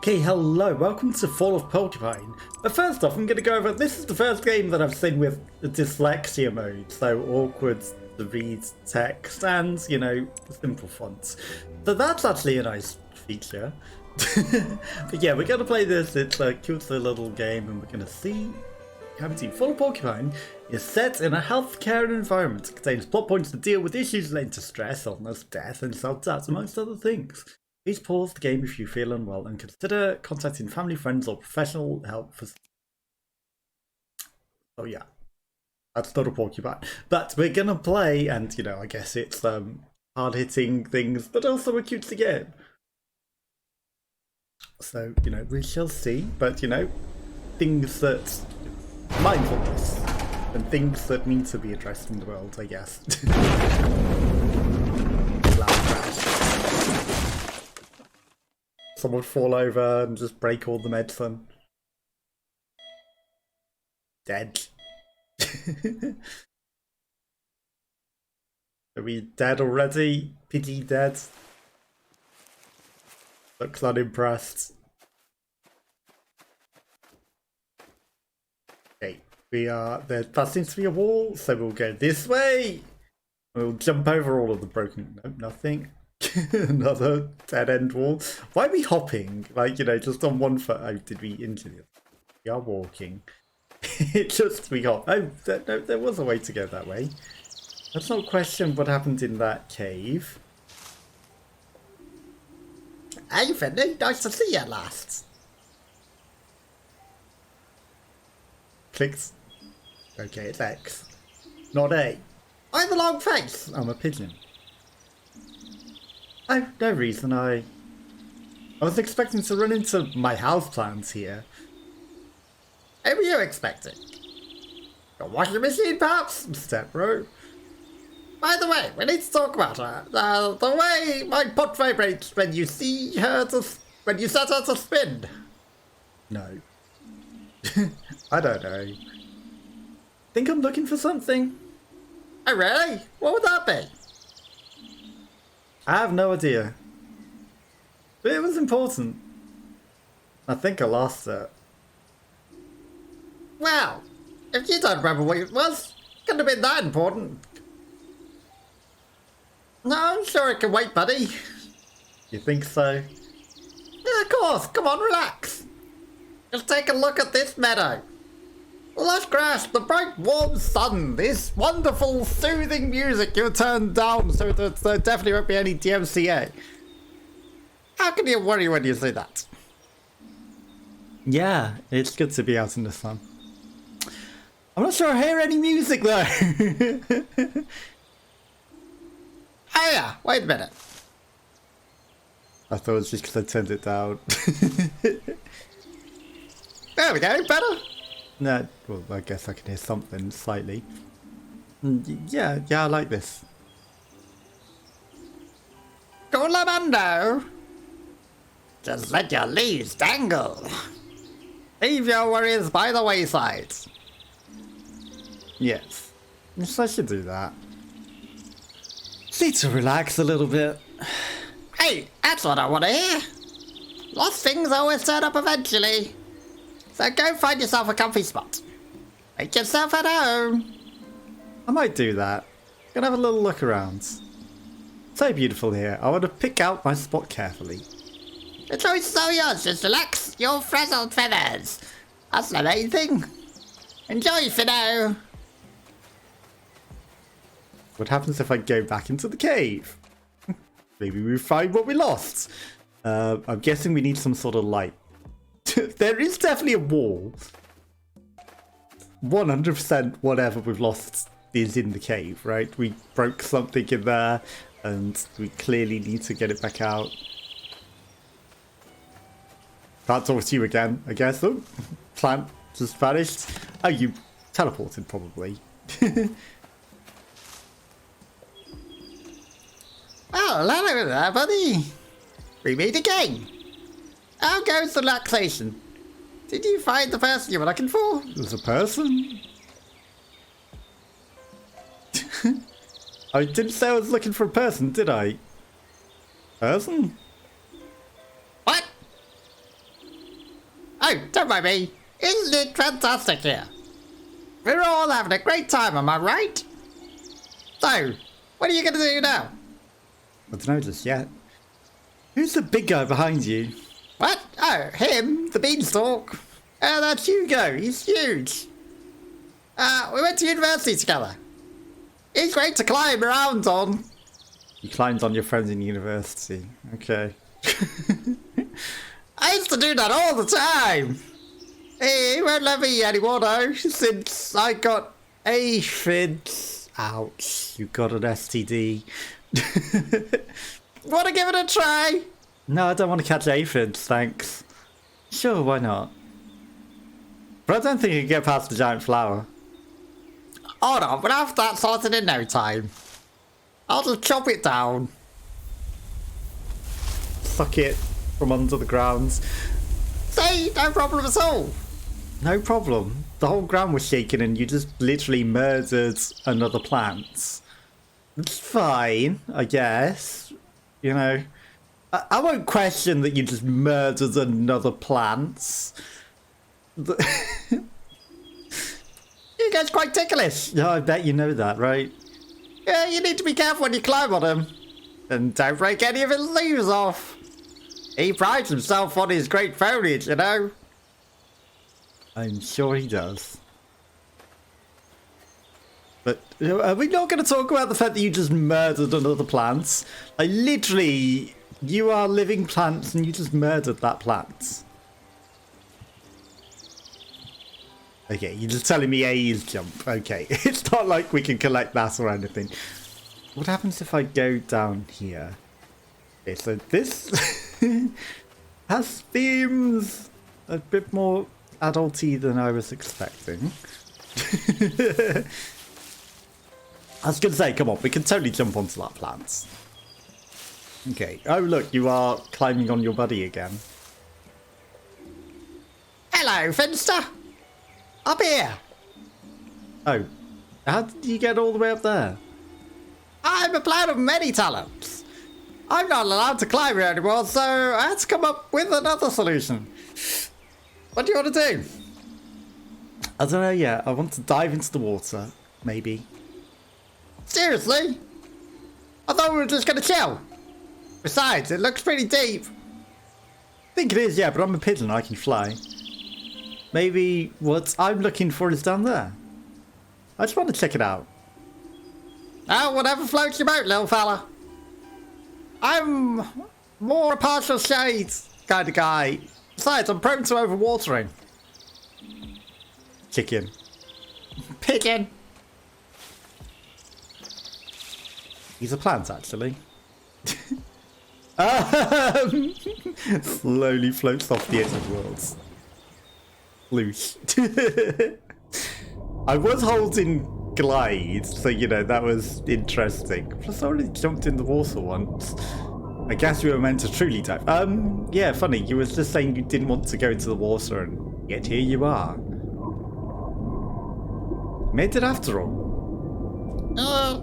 Okay, hello, welcome to Fall of Porcupine. But first off, I'm going to go over, this is the first game that I've seen with the dyslexia mode, so awkward to read text and, you know, simple fonts. So that's actually a nice feature. But yeah, we're going to play this, it's a cute little game, and we're going to see. Fall of Porcupine is set in a healthcare environment. It contains plot points to deal with issues related to stress, illness, death, and self-doubt, amongst other things. Please pause the game if you feel unwell and consider contacting family, friends, or professional help for... Oh yeah, that's not a porcupine. But we're gonna play, and you know, I guess it's hard-hitting things, but also a cutesy game. So, you know, we shall see. But, you know, things that... mindfulness. And things that need to be addressed in the world, I guess. Loud crash. Someone fall over and just break all the medicine. Dead. Are we dead already? Piggy dead. Looks unimpressed. Okay, we are there. That seems to be a wall, so we'll go this way. We'll jump over all of the broken. Nope, nothing. Another dead-end wall. Why are we hopping? Like, you know, just on one foot. Oh, did we injure it? We are walking. It just we got. Oh, there was a way to go that way. Let's not question what happened in that cave. Hey, Finley, nice to see you at last. Clicks. Okay, it's X. Not A. I'm the long face. I'm a pigeon. Oh, no reason. I was expecting to run into my houseplants here. Who were you expecting? Your washing machine, perhaps? Step bro. By the way, we need to talk about her. The way my pot vibrates when you see her when you set her to spin. No. I don't know. Think I'm looking for something? Oh really? What would that be? I have no idea. But it was important. I think I lost it. Well, if you don't remember what it was, it couldn't have been that important. No, I'm sure it can wait, buddy. You think so? Yeah, of course. Come on, relax. Just take a look at this meadow. The lush grass, the bright warm sun, this wonderful soothing music you turned down so that there definitely won't be any DMCA. How can you worry when you see that? Yeah, it's good to be out in the sun. I'm not sure I hear any music though. Oh yeah, wait a minute. I thought it was just because I turned it down. There we go, better? No, well, I guess I can hear something slightly. Yeah, I like this. Colamando! Just let your leaves dangle. Leave your worries by the wayside. Yes, I should do that. Need to relax a little bit. Hey, that's what I want to hear. Lost things always turn up eventually. So go find yourself a comfy spot. Make yourself at home. I might do that. Gonna have a little look around. So beautiful here. I want to pick out my spot carefully. The choice is all yours. Just relax your frazzled feathers. That's the main thing. Enjoy, Fido. What happens if I go back into the cave? Maybe we find what we lost. I'm guessing we need some sort of light. There is definitely a wall. 100% whatever we've lost is in the cave, right? We broke something in there and we clearly need to get it back out. Can't talk to you again, I guess. Oh, plant just vanished. Oh, you teleported probably. Oh, hello there, buddy. We meet again. How goes the relaxation? Did you find the person you were looking for? There's a person? I didn't say I was looking for a person, did I? Person? What? Oh, don't mind me. Isn't it fantastic here? We're all having a great time, am I right? So, what are you going to do now? I don't know just yet. Who's the big guy behind you? What? Oh, him, the beanstalk. Oh, that's Hugo. He's huge. We went to university together. He's great to climb around on. You climbed on your friends in university. Okay. I used to do that all the time. He won't let me anymore though, since I got aphids. Ouch, you got an STD. Want to give it a try? No, I don't want to catch aphids, thanks. Sure, why not? But I don't think you can get past the giant flower. Hold on, we'll have that sorted in no time. I'll just chop it down. Suck it from under the ground. See, no problem at all. No problem. The whole ground was shaking and you just literally murdered another plant. It's fine, I guess. You know, I won't question that you just murdered another plant. You guys quite ticklish. Yeah, I bet you know that, right? Yeah, you need to be careful when you climb on him. And don't break any of his leaves off. He prides himself on his great foliage, you know. I'm sure he does. But are we not going to talk about the fact that you just murdered another plant? Like, literally, you are living plants and you just murdered that plant. Okay, you're just telling me A is jump. Okay, it's not like we can collect that or anything. What happens if I go down here? Okay, so this has themes a bit more adulty than I was expecting. I was going to say, come on, we can totally jump onto that plant. Okay. Oh, look, you are climbing on your buddy again. Hello, Finster. Up here. Oh, how did you get all the way up there? I'm a plant of many talents. I'm not allowed to climb here anymore, so I had to come up with another solution. What do you want to do? I don't know yet. I want to dive into the water, maybe. Seriously? I thought we were just going to chill. Besides, it looks pretty deep. I think it is, yeah, but I'm a pigeon. I can fly. Maybe what I'm looking for is down there. I just want to check it out. Oh, whatever floats your boat, little fella. I'm more a partial shade kind of guy. Besides, I'm prone to overwatering. Chicken. Pigeon. He's a plant, actually. Slowly floats off the edge of the world. Loose. I was holding glide, so you know that was interesting. Plus, I already jumped in the water once. I guess we were meant to truly dive. Yeah, funny. You were just saying you didn't want to go into the water, and yet here you are. Made it after all. Are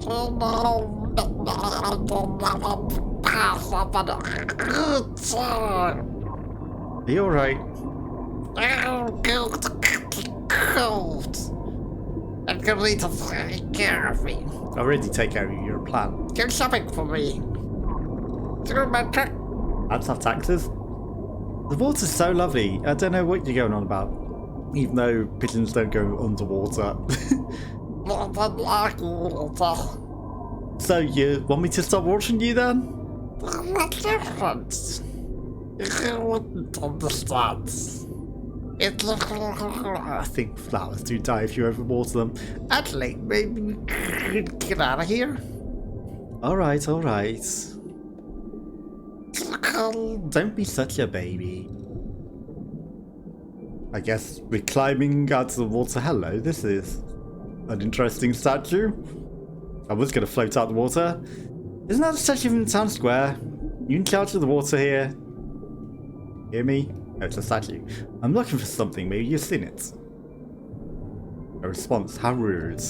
you alright? I'm gonna need to take care of me. I already take care of you, you're a plant. Go shopping for me. Let's have taxes. The water's so lovely. I don't know what you're going on about. Even though pigeons don't go underwater. So you want me to stop watching you then? What difference? You wouldn't understand. I think flowers do die if you overwater them. Actually, maybe we could get out of here. Alright, alright. Don't be such a baby. I guess we're climbing out of the water. Hello, this is an interesting statue. I was going to float out the water. Isn't that a statue in the town square? You in charge of the water here? Hear me? No, it's a statue. I'm looking for something. Maybe you've seen it. A response. How rude.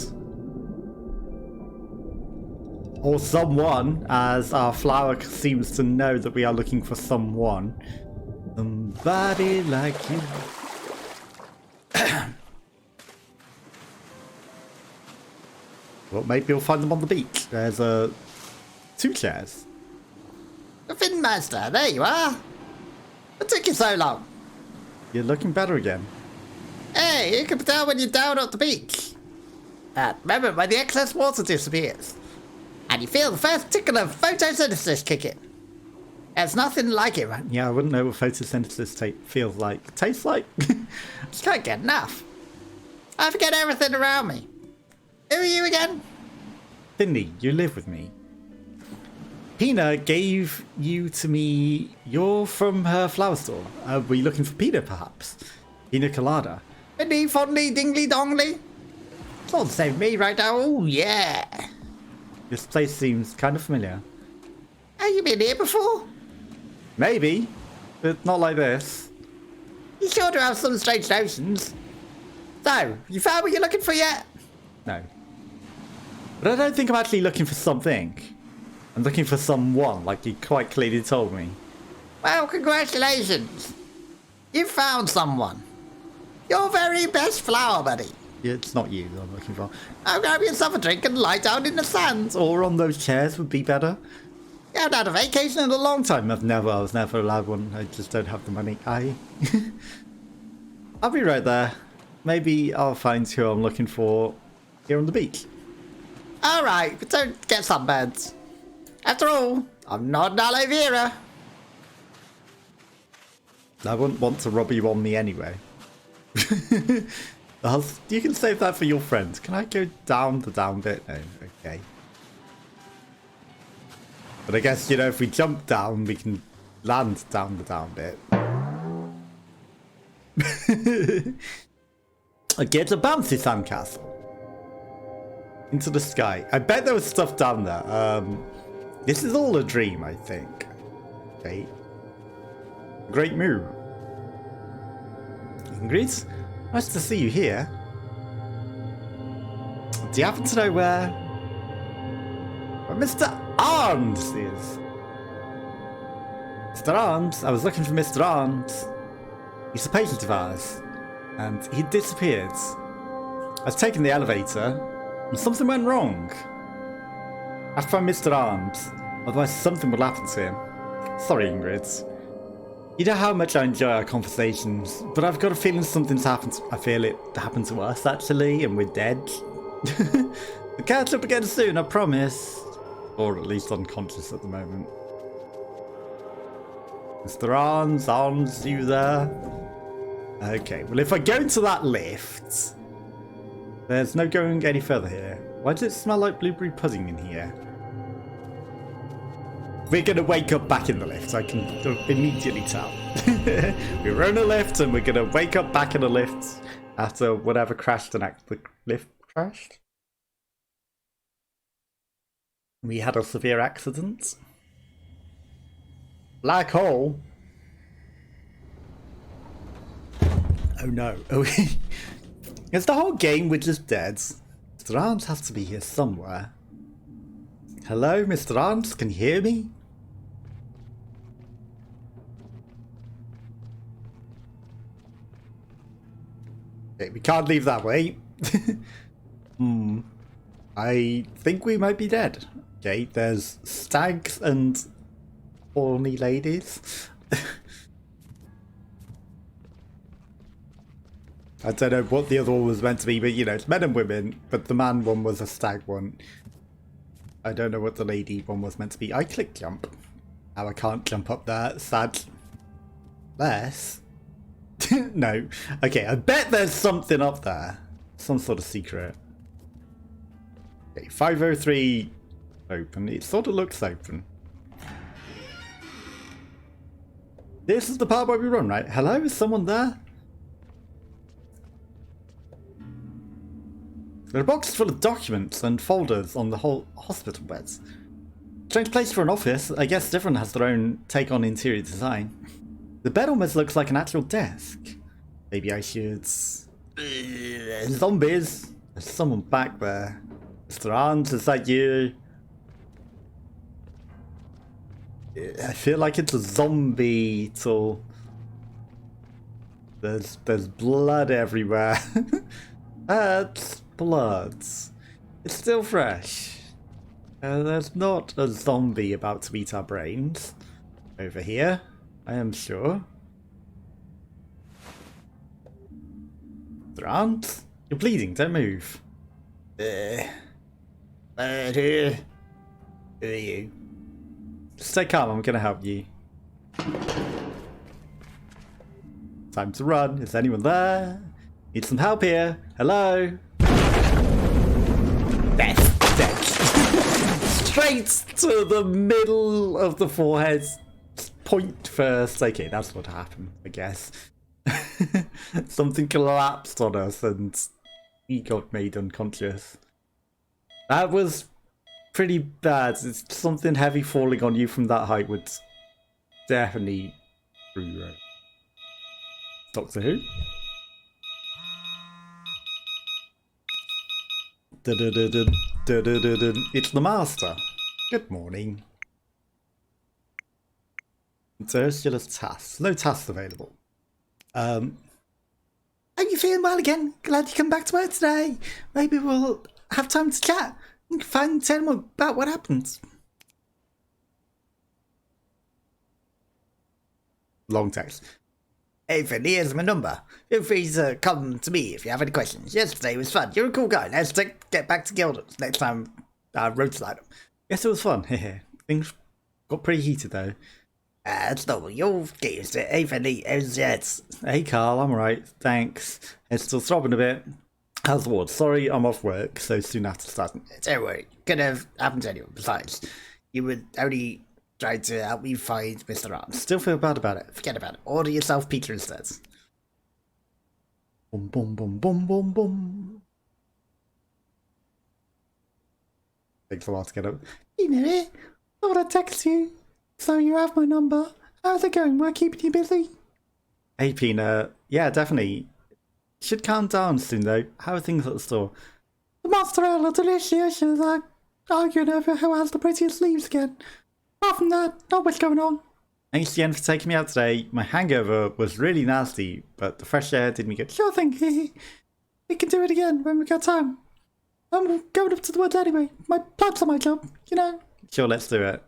Or someone, as our flower seems to know that we are looking for someone. Somebody like you. Well, maybe you'll find them on the beach. There's 2 chairs. Fin Master, there you are. What took you so long? You're looking better again. Hey, you can tell when you're down at the beach. Remember when the excess water disappears. And you feel the first tickle of photosynthesis kick in. There's nothing like it, right? Yeah, I wouldn't know what photosynthesis feels like. Tastes like? Just can't get enough. I forget everything around me. Who are you again? Finley, you live with me. Pina gave you to me. You're from her flower store. Were you looking for Pina, perhaps? Pina colada. Finny, fondly, dingly, dongly. It's all the same to me right now. Oh, yeah. This place seems kind of familiar. Have you been here before? Maybe, but not like this. You sure do have some strange notions. So, you found what you're looking for yet? No. But I don't think I'm actually looking for something. I'm looking for someone, like you quite clearly told me. Well, congratulations. You found someone. Your very best flower buddy. It's not you that I'm looking for. I'll grab yourself a drink and lie down in the sand. Or on those chairs would be better. You haven't had a vacation in a long time. I was never allowed one. I just don't have the money. I'll be right there. Maybe I'll find who I'm looking for here on the beach. Alright, but don't get sunburned. After all, I'm not an aloe vera. I wouldn't want to rob you on me anyway. You can save that for your friends. Can I go down the down bit? No, okay. But I guess, if we jump down, we can land down the down bit. Okay, it's a bouncy sandcastle. Into the sky. I bet there was stuff down there. This is all a dream, I think. Okay. Great move. Ingrid, nice to see you here. Do you happen to know where Mr. Arms is? Mr. Arms? I was looking for Mr. Arms. He's a patient of ours. And he disappeared. I was taking the elevator, and something went wrong. I found Mr. Arms, otherwise something will happen to him. Sorry, Ingrid. You know how much I enjoy our conversations, but I've got a feeling something's happened. I feel it happened to us, actually, and we're dead. We'll catch up again soon, I promise. Or at least unconscious at the moment. Mr. Arms, you there? Okay, well if I go into that lift, there's no going any further here. Why does it smell like blueberry pudding in here? We're going to wake up back in the lift, I can immediately tell. We're in a lift and we're going to wake up back in a lift after whatever crashed and the lift crashed. We had a severe accident. Black hole. Oh no. Is the whole game we're just dead? Mr. Arms has to be here somewhere. Hello, Mr. Arms, can you hear me? Okay, we can't leave that way. I think we might be dead. Okay, there's stags and horny ladies. I don't know what the other one was meant to be, but it's men and women, but the man one was a stag one. I don't know what the lady one was meant to be. I clicked jump. Now I can't jump up there, sad. Less. No. Okay, I bet there's something up there. Some sort of secret. Okay, 503 open. It sort of looks open. This is the part where we run, right? Hello, is someone there? There are boxes full of documents and folders on the whole hospital beds. Strange place for an office. I guess everyone has their own take on interior design. The bed almost looks like an actual desk. Maybe I should... Zombies! There's someone back there. Mr. Arms, is that you? I feel like it's a zombie tool. There's blood everywhere. That's blood. It's still fresh. There's not a zombie about to eat our brains over here, I am sure. There aren't. You're bleeding, don't move. Who are you? Stay calm, I'm gonna help you. Time to run. Is anyone there? Need some help here. Hello? Death. Straight to the middle of the forehead. Point first. Okay, that's what happened, I guess. Something collapsed on us and he got made unconscious. That was pretty bad. It's something heavy falling on you from that height would definitely screw you over. Doctor Who? It's the Master. Good morning. It's Ursula's tasks. No tasks available. Are you feeling well again? Glad you come back to work today. Maybe we'll have time to chat. You can tell me about what happened. Long text. Hey Finley, here's my number. Feel free to come to me if you have any questions. Yesterday was fun. You're a cool guy. Let's get back to Gilders next time I road slide them. Yes, it was fun. Things got pretty heated though. It's normal. You'll get used to it. Hey Finley, Hey Carl, I'm alright. Thanks. It's still throbbing a bit. How's the ward? Sorry, I'm off work so soon after starting. Don't worry. Could have happened to anyone. Besides, you would only trying to help me find Mr. Arms. Still feel bad about it. Forget about it. Order yourself pizza instead. Boom, boom, boom, boom, boom, boom. Takes a while to get up. You know it. I want to text you. So you have my number. How's it going? We're keeping you busy. Hey, Pina. Yeah, definitely. Should calm down soon, though. How are things at the store? The mozzarella are delicious. I'm arguing over who has the prettiest leaves again. Apart from that, not much going on. Thanks again for taking me out today. My hangover was really nasty, but the fresh air did me good. Sure thing. We can do it again when we got time. I'm going up to the woods anyway. My plants are my job, you know. Sure, let's do it.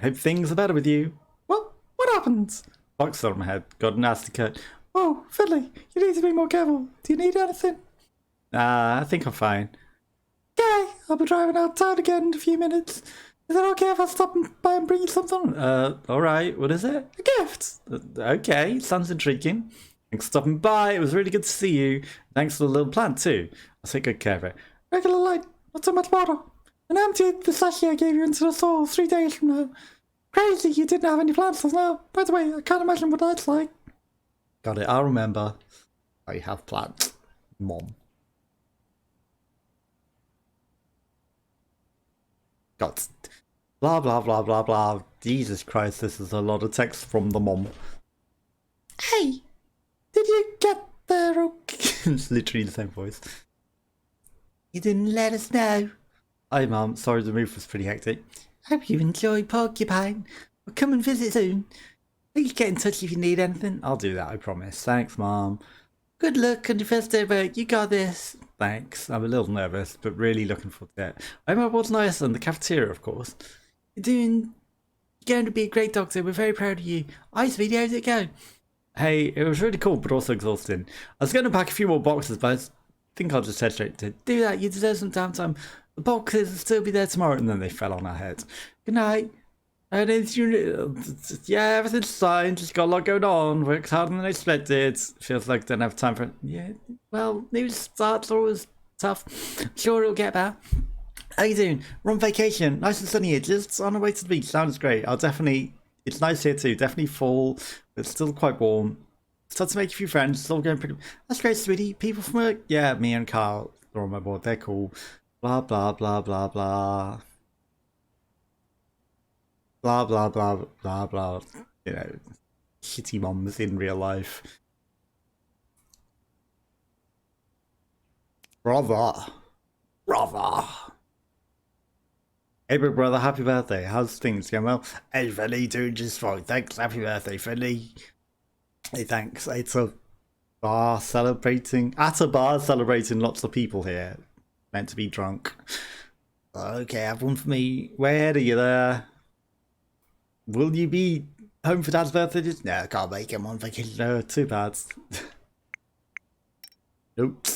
Hope things are better with you. What happened? Box on my head. Got a nasty cut. Oh, Finley, you need to be more careful. Do you need anything? I think I'm fine. Okay, I'll be driving out town again in a few minutes. Is it okay if I stop by and bring you something? Alright, what is it? A gift! Okay, sounds intriguing. Thanks for stopping by, it was really good to see you. Thanks for the little plant too. I'll take good care of it. Regular light, not so much water. And empty the sachet I gave you into the soil 3 days from now. Crazy you didn't have any plants now. By the way, I can't imagine what that's like. Got it, I'll remember. I have plants. Mom. God. Blah, blah, blah, blah, blah. Jesus Christ, this is a lot of text from the mom. Hey, did you get there okay? It's literally the same voice. You didn't let us know. Hi, Mum. Sorry, the move was pretty hectic. Hope you enjoy Porcupine. We'll come and visit soon. Please get in touch if you need anything. I'll do that, I promise. Thanks, Mum. Good luck on your first day of work. You got this. Thanks. I'm a little nervous, but really looking forward to it. I hope my board's nice and the cafeteria, of course. You're going to be a great doctor. We're very proud of you. Hi, sweetie. How'd it go? Hey, it was really cool, but also exhausting. I was going to pack a few more boxes, but I think I'll just head straight to do that. You deserve some downtime. The boxes will still be there tomorrow, and then they fell on our heads. Good night. Yeah, everything's fine. Just got a lot going on. Worked harder than I expected. Feels like I don't have time for it. Yeah, well, new starts are always tough. Sure, it'll get better. How you doing? We're on vacation. Nice and sunny here. Just on our way to the beach. Sounds great. It's nice here too. Definitely fall, but still quite warm. Start to make a few friends. It's all going pretty. That's great, sweetie. People from work. Yeah, me and Carl are on my board. They're cool. Blah, blah, blah, blah, blah. Blah, blah, blah, blah, blah. You know, shitty moms in real life. Brother. Hey, big brother, happy birthday. How's things going? Well, hey, Finley, doing just fine. Thanks. Happy birthday, Finley. Hey, thanks. It's a Bar celebrating. At a bar celebrating lots of people here. Meant to be drunk. Okay, have one for me. Where are you there? Will you be home for Dad's birthday? No, I can't make him on vacation. No, too bad. Nope.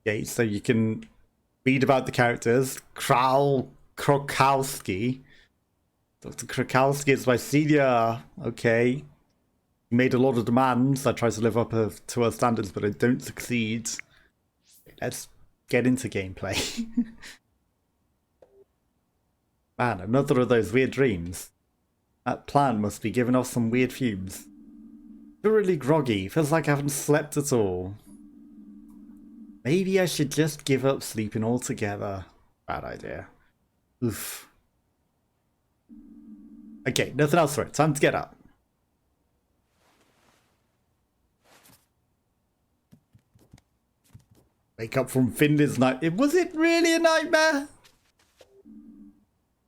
Okay, so you can read about the characters. Krokowski. Dr. Krokowski is my senior. Okay. He made a lot of demands. I try to live up to her standards, but I don't succeed. Let's get into gameplay. Man, another of those weird dreams. That plant must be giving off some weird fumes. Feel really groggy. Feels like I haven't slept at all. Maybe I should just give up sleeping altogether. Bad idea. Oof. Okay, nothing else for it. Time to get up. Wake up from Finley's night. Was it really a nightmare?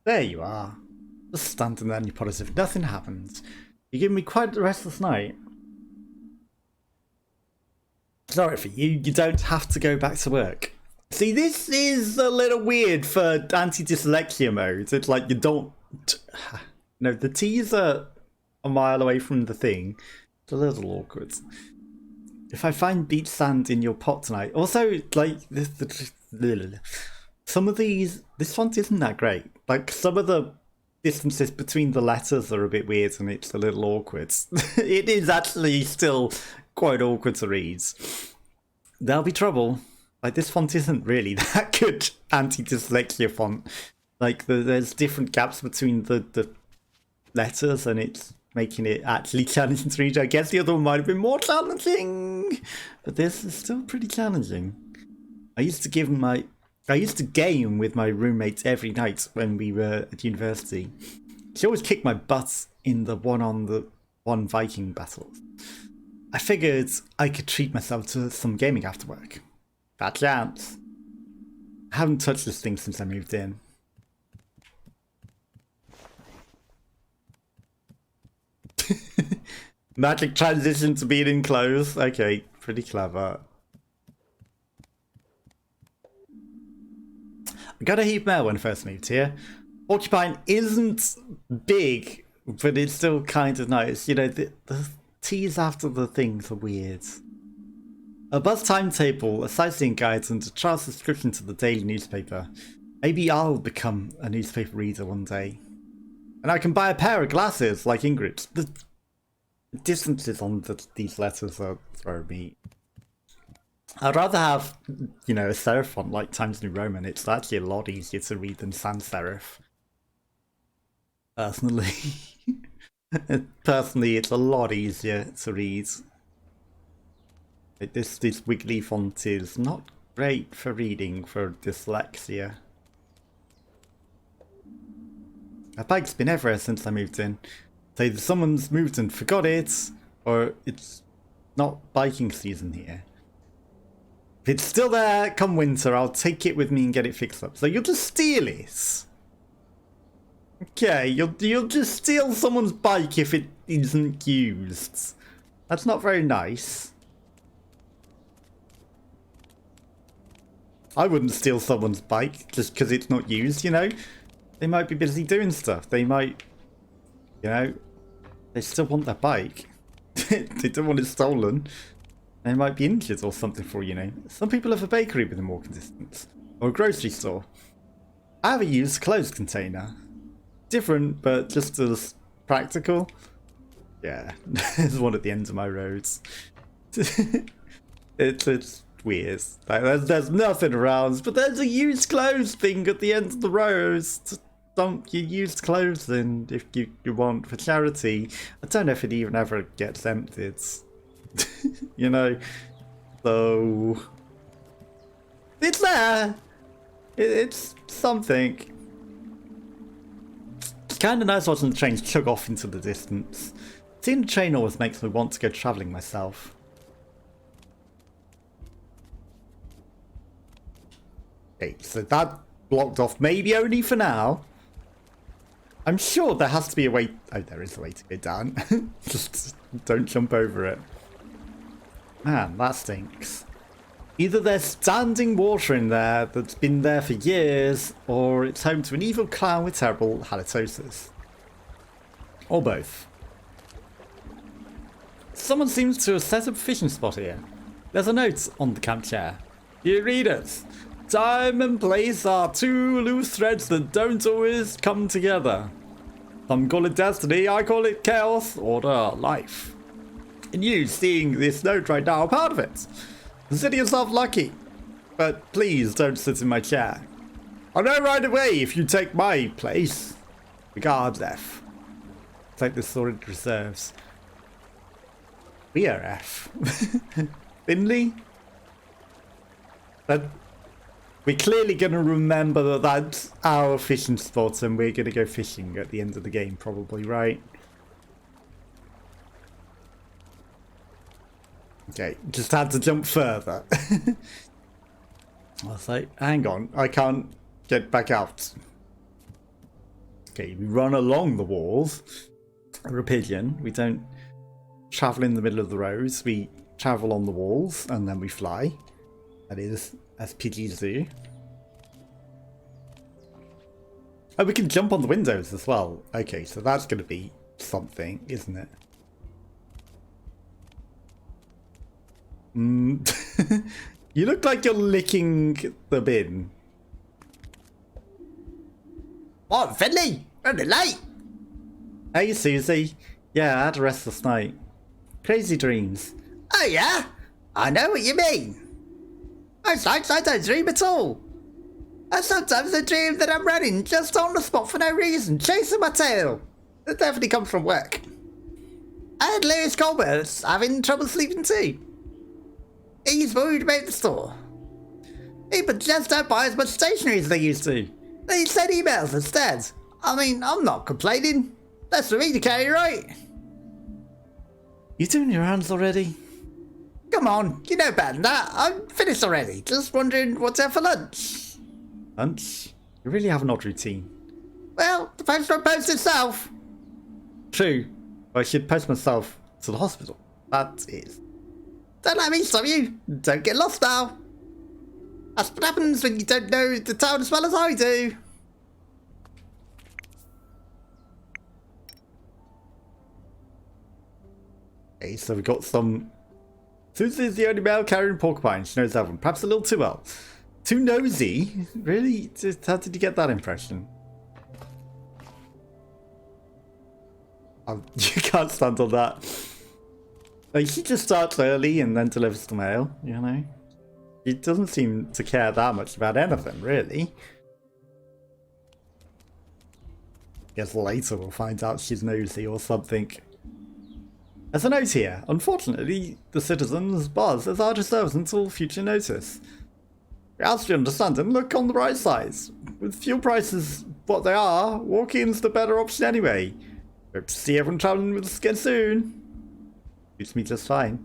There you are. Just standing there in your pod as if nothing happened. You give me quite a restless night. Sorry for you, you don't have to go back to work. See, this is a little weird for anti-dyslexia mode. It's like you don't... No, the T's are a mile away from the thing. It's a little awkward. If I find beach sand in your pot tonight... Also, like, some of these... This font isn't that great. Like, some of the distances between the letters are a bit weird and it's a little awkward. It is actually still quite awkward to read. There'll be trouble. Like, this font isn't really that good anti-dyslexia font. Like, there's different gaps between the letters and it's making it actually challenging to read. I guess the other one might have been more challenging, but this is still pretty challenging. I used to game with my roommates every night when we were at university. She always kicked my butt in the one-on-one Viking battles. I figured I could treat myself to some gaming after work. Bad chance. I haven't touched this thing since I moved in. Magic transition to being in clothes. Okay, pretty clever. I got a heap more when I first moved here. Porcupine isn't big, but it's still kind of nice. You know, the T's after the things are weird. A bus timetable, a sightseeing guide, and a trial subscription to the daily newspaper. Maybe I'll become a newspaper reader one day. And I can buy a pair of glasses like Ingrid. The distances on these letters are throwing me. I'd rather have, you know, a serif font like Times New Roman. It's actually a lot easier to read than sans serif. Personally. Personally, it's a lot easier to read. This wiggly font is not great for reading for dyslexia. My bike's been everywhere since I moved in. So either someone's moved and forgot it, or it's not biking season here. If it's still there come winter, I'll take it with me and get it fixed up. So you'll just steal it? Okay, you'll just steal someone's bike if it isn't used. That's not very nice. I wouldn't steal someone's bike just because it's not used, you know? They might be busy doing stuff. They might, you know, they still want their bike. They don't want it stolen. They might be injured or something for, you know. Some people have a bakery within walking distance. Or a grocery store. I have a used clothes container. Different, but just as practical. Yeah, there's one at the end of my roads. It's weird. Like, there's nothing around, but there's a used clothes thing at the end of the roads. To dump your used clothes in if you want for charity. I don't know if it even ever gets emptied. You know, so it's there. It's something. It's kind of nice watching the trains chug off into the distance. Seeing the train always makes me want to go travelling myself. Okay, so that blocked off, maybe only for now. I'm sure there has to be a way. Oh, there is a way to go down. Just Don't jump over it. Man, that stinks. Either there's standing water in there that's been there for years, or it's home to an evil clown with terrible halitosis. Or both. Someone seems to have set up a fishing spot here. There's a note on the camp chair. Dear readers, time and place are two loose threads that don't always come together. Some call it destiny, I call it chaos, order, life. And you, seeing this note right now, are part of it. Consider yourself lucky. But please don't sit in my chair. I'll know right away if you take my place. Regards, F. Take this sorted reserves. We are F. Finley? But we're clearly going to remember that that's our fishing spot and we're going to go fishing at the end of the game, probably, right? Okay, just had to jump further. I was like, hang on, I can't get back out. Okay, we run along the walls. We're a pigeon. We don't travel in the middle of the roads. We travel on the walls and then we fly. That is, as pigeons do. Oh, we can jump on the windows as well. Okay, so that's going to be something, isn't it? You look like you're licking the bin. What, Finley? Running late? Hey, Susie. Yeah, I had a restless night. Crazy dreams. Oh, yeah? I know what you mean. Most nights I don't dream at all. And sometimes I dream that I'm running just on the spot for no reason, chasing my tail. It definitely comes from work. And Lewis Colbert's having trouble sleeping too. He's worried about the store. People just don't buy as much stationery as they used to. They send emails instead. I mean, I'm not complaining. That's for me to carry, right? You doing your hands already? Come on, you know better than that. I'm finished already. Just wondering what's out for lunch. Lunch? You really have an odd routine. Well, the post won't post itself. True. I should post myself to the hospital. That is. Don't let me stop you. Don't get lost now. That's what happens when you don't know the town as well as I do. Okay, so we've got some... Susie is the only male carrying Porcupine. She knows everyone. Perhaps a little too well. Too nosy? Really? How did you get that impression? You can't stand on that. Like, he just starts early and then delivers the mail, you know? He doesn't seem to care that much about anything, really. Guess later we'll find out she's nosy or something. There's a note here. Unfortunately, the citizens' buzz is out of service until future notice. As you understand, and look on the bright side. With fuel prices what they are, walk-in's the better option anyway. Hope to see everyone travelling with us again soon. Suits me just fine.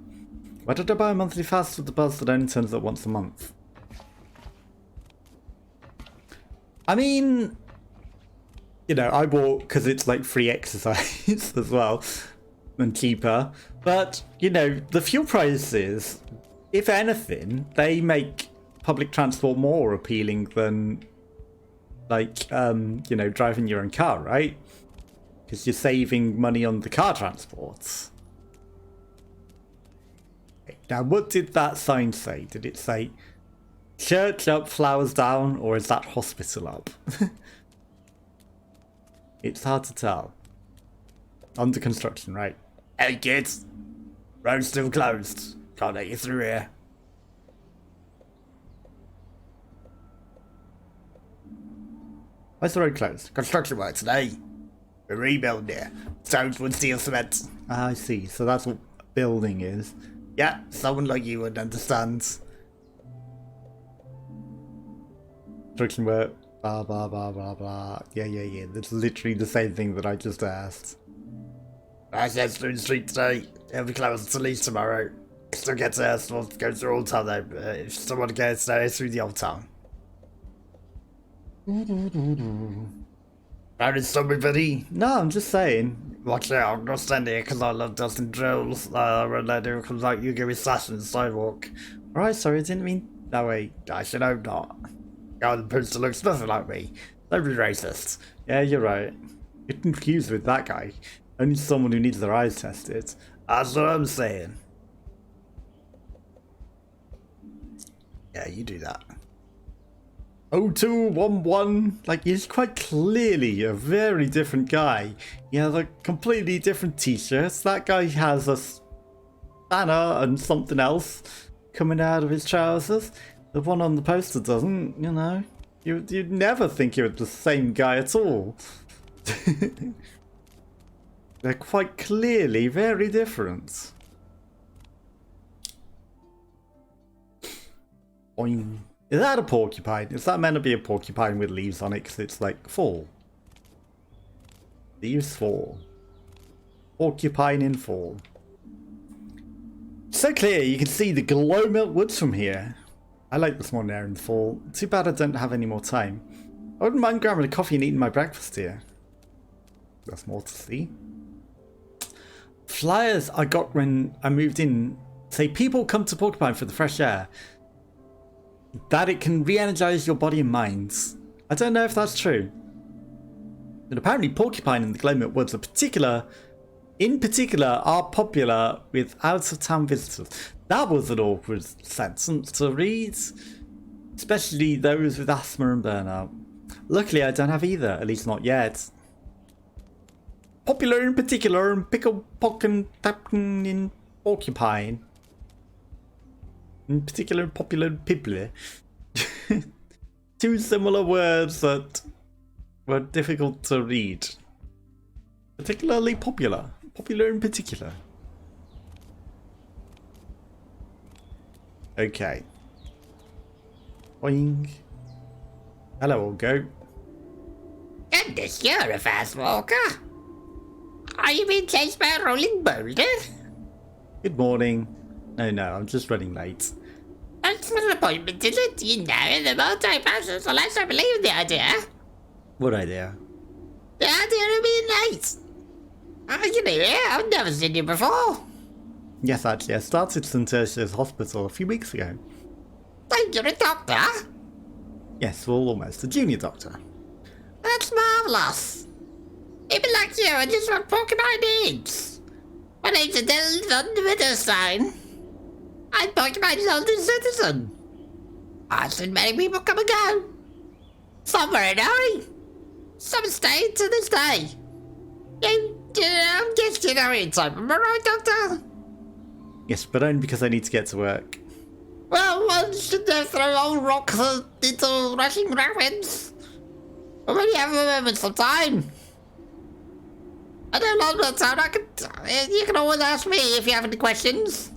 Why did I buy a monthly fast with the buzz that only turns up once a month? I mean, you know, I bought because it's like free exercise as well and cheaper. But, you know, the fuel prices, if anything, they make public transport more appealing than, like, you know, driving your own car, right? Because you're saving money on the car transports. Now, what did that sign say? Did it say church up, flowers down, or is that hospital up? It's hard to tell. Under construction, right? Hey kids, road's still closed. Can't let you through here. Why's the road closed? Construction work today. We're rebuilding here. Stones, wood, steel, cement. Ah, I see. So that's what building is. Yeah, someone like you would understand. Construction work, blah, blah, blah, blah, blah. Yeah. That's literally the same thing that I just asked. I said through the street today. It'll be closed to leave tomorrow. Still get to us. We'll go through Old Town though. If someone gets there, through the Old Town. Howdy, somebody. No, I'm just saying. Watch out, I'm not standing here because I love dusting drills. When I do comes out, you give me slashing the sidewalk. Alright, sorry, I didn't mean that way. I should hope not. Guy the poster looks nothing like me. Don't be racist. Yeah, you're right. You're confused with that guy. Only someone who needs their eyes tested. That's what I'm saying. Yeah, you do that. 0211, like, he's quite clearly a very different guy. He has a completely different t-shirts. That guy has a banner and something else coming out of his trousers. The one on the poster doesn't, you know. You'd never think you're the same guy at all. They're quite clearly very different. Boing. Is that a porcupine? Is that meant to be a porcupine with leaves on it because it's like fall? Leaves fall. Porcupine in fall. So clear, you can see the glow-milk woods from here. I like this one there in the fall. Too bad I don't have any more time. I wouldn't mind grabbing a coffee and eating my breakfast here. There's more to see. Flyers I got when I moved in say people come to Porcupine for the fresh air. That it can re-energize your body and minds. I don't know if that's true. But apparently Porcupine and the Glowmilk Woods in particular are popular with out-of-town visitors. That was an awkward sentence to read. Especially those with asthma and burnout. Luckily I don't have either, at least not yet. Popular in particular and pickle pocken tapping in Porcupine. In particular, popular people. Two similar words that were difficult to read. Particularly popular. Popular in particular. Okay. Boing. Hello, old goat. Goodness, you're a fast walker. Are you being chased by a rolling boulder? Good morning. No, I'm just running late. That's not an appointment, is it? You know, the more time passes, the less I believe in the idea. What idea? The idea of being late. You know, I've never seen you before. Yes, actually, I started St. Tertius Hospital a few weeks ago. Think you're a doctor? Yes, well, almost a junior doctor. That's marvellous. People like you are just what Porcupine needs. My name's Indelacio .co.uk. I'm Porcupine's oldest citizen. I've seen many people come and go. Some were in a hurry. Some stayed to this day. I guess you know in time. Am I right, Doctor? Yes, but only because I need to get to work. Well, one should never throw old rocks into rushing rapids. But when you have a moment of time. I don't know that time. You can always ask me if you have any questions.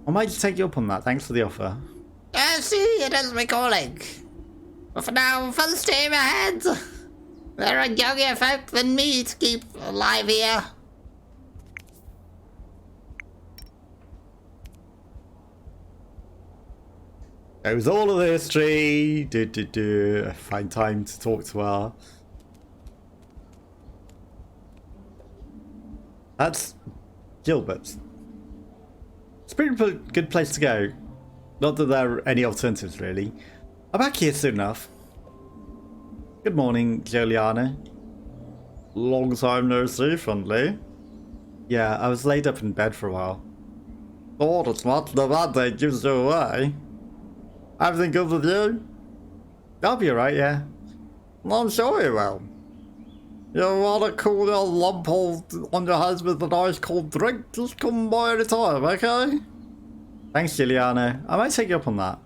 I might just take you up on that. Thanks for the offer. See, it is my calling. But for now, full steam ahead. There are younger folk than me to keep alive here. It was all of the history. Find time to talk to her. That's Gilbert. It's a pretty good place to go. Not that there are any alternatives, really. I'm back here soon enough. Good morning, Juliana. Long time no see, friendly. Yeah, I was laid up in bed for a while. Oh, it's not the bad day gives you away. Everything good with you? I'll be alright, yeah. I'm sure you will. You want a cool little lump on your head with an ice cold drink? Just come by any time, okay? Thanks, Juliana. I might take you up on that.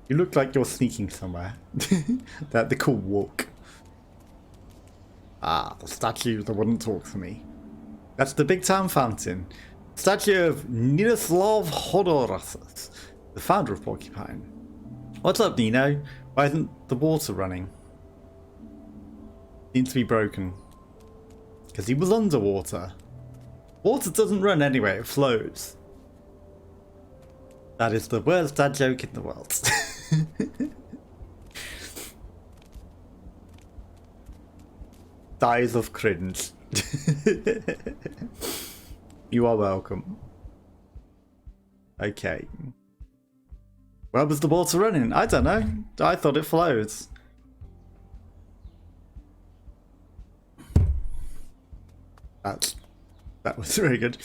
You look like you're sneaking somewhere. The cool walk. Ah, the statue that wouldn't talk to me. That's the big town fountain. Statue of Nislav Hodorasas, the founder of Porcupine. What's up, Nino? Why isn't the water running? Seems to be broken. Because he was underwater. Water doesn't run anyway, it flows. That is the worst dad joke in the world. dies of cringe. You are welcome. Okay. Where was the water running? I don't know. I thought it flowed. That was very good.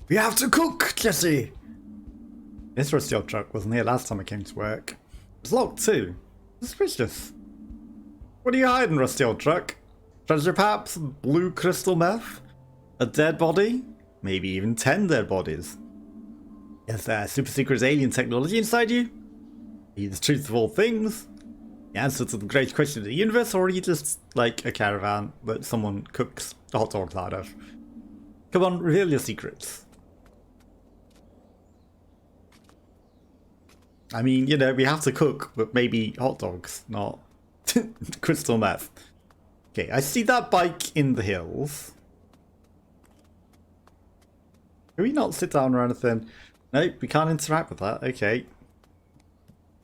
We have to cook, Jesse! This rusty old truck wasn't here last time I came to work. It was locked too. Suspicious. What are you hiding, rusty old truck? Treasure perhaps? Blue crystal meth? A dead body? Maybe even 10 dead bodies. Is there super secret alien technology inside you? Are you the truth of all things? The answer to the great question of the universe, or are you just like a caravan that someone cooks hot dogs out of? Come on, reveal your secrets. I mean, you know, we have to cook, but maybe hot dogs, not crystal meth. Okay, I see that bike in the hills. Can we not sit down or anything? Nope, we can't interact with that. Okay.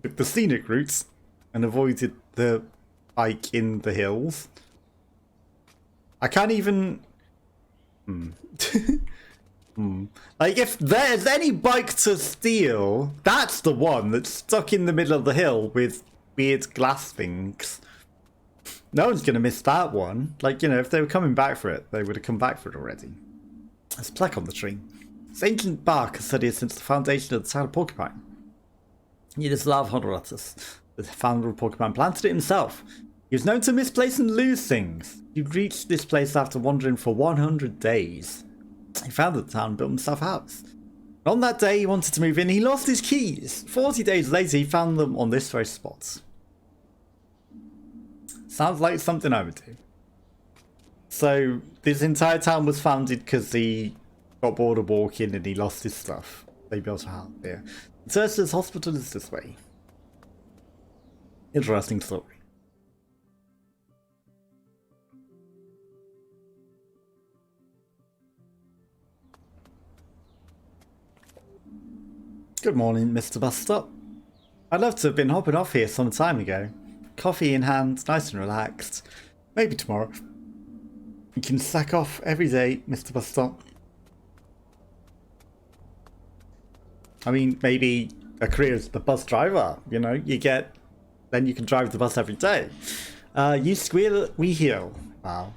Took the scenic routes and avoided the bike in the hills. I can't even... Like, if there's any bike to steal, that's the one that's stuck in the middle of the hill with weird glass things. No one's gonna miss that one. Like, you know, if they were coming back for it, they would have come back for it already. There's a plaque on the tree. This ancient bark has stood here since the foundation of the town of Porcupine. Yugoslav Honoratus, the founder of Porcupine, planted it himself. He was known to misplace and lose things. He reached this place after wandering for 100 days. He founded the town and built himself a house. And on that day he wanted to move in, he lost his keys. 40 days later he found them on this very spot. Sounds like something I would do. So this entire town was founded because he got bored of walking and he lost his stuff. They built a house there. Surgeries hospital is this way. Interesting story. Good morning, Mr. Bus Stop. I'd love to have been hopping off here some time ago. Coffee in hand, nice and relaxed. Maybe tomorrow. You can sack off every day, Mr. Bus Stop. I mean, maybe a career as the bus driver, you know, then you can drive the bus every day. You squeal, we heal. Wow.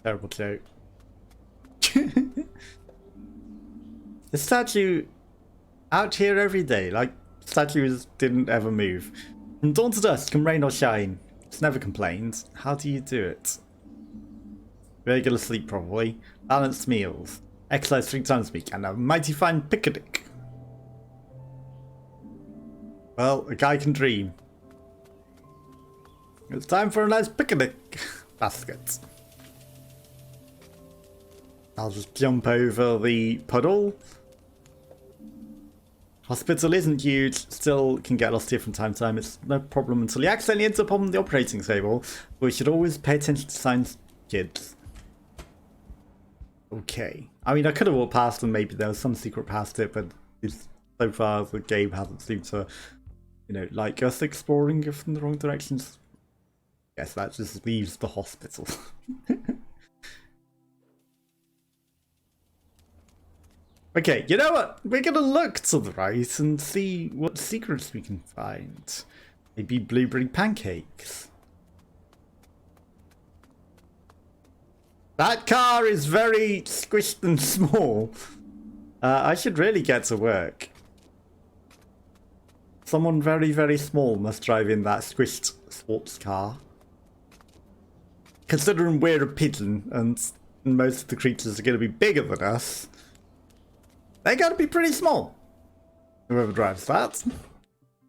Terrible joke. The statue out here every day, like statues didn't ever move. From dawn to dusk, come rain or shine. It's never complained. How do you do it? Regular sleep, probably. Balanced meals. Exercise 3 times a week, and a mighty fine picnic. Well, a guy can dream. It's time for a nice picnic basket. I'll just jump over the puddle. Hospital isn't huge, still can get lost here from time to time. It's no problem until you accidentally enter up on the operating table. But we should always pay attention to signs, kids. Okay. I mean, I could have walked past and maybe there was some secret past it, but so far the game hasn't seemed to, you know, like us exploring it from the wrong directions. Yes, that just leaves the hospital. Okay, you know what? We're gonna look to the right and see what secrets we can find. Maybe blueberry pancakes. That car is very squished and small. I should really get to work. Someone very, very small must drive in that squished sports car. Considering we're a pigeon and most of the creatures are going to be bigger than us, they gotta be pretty small. Whoever drives that.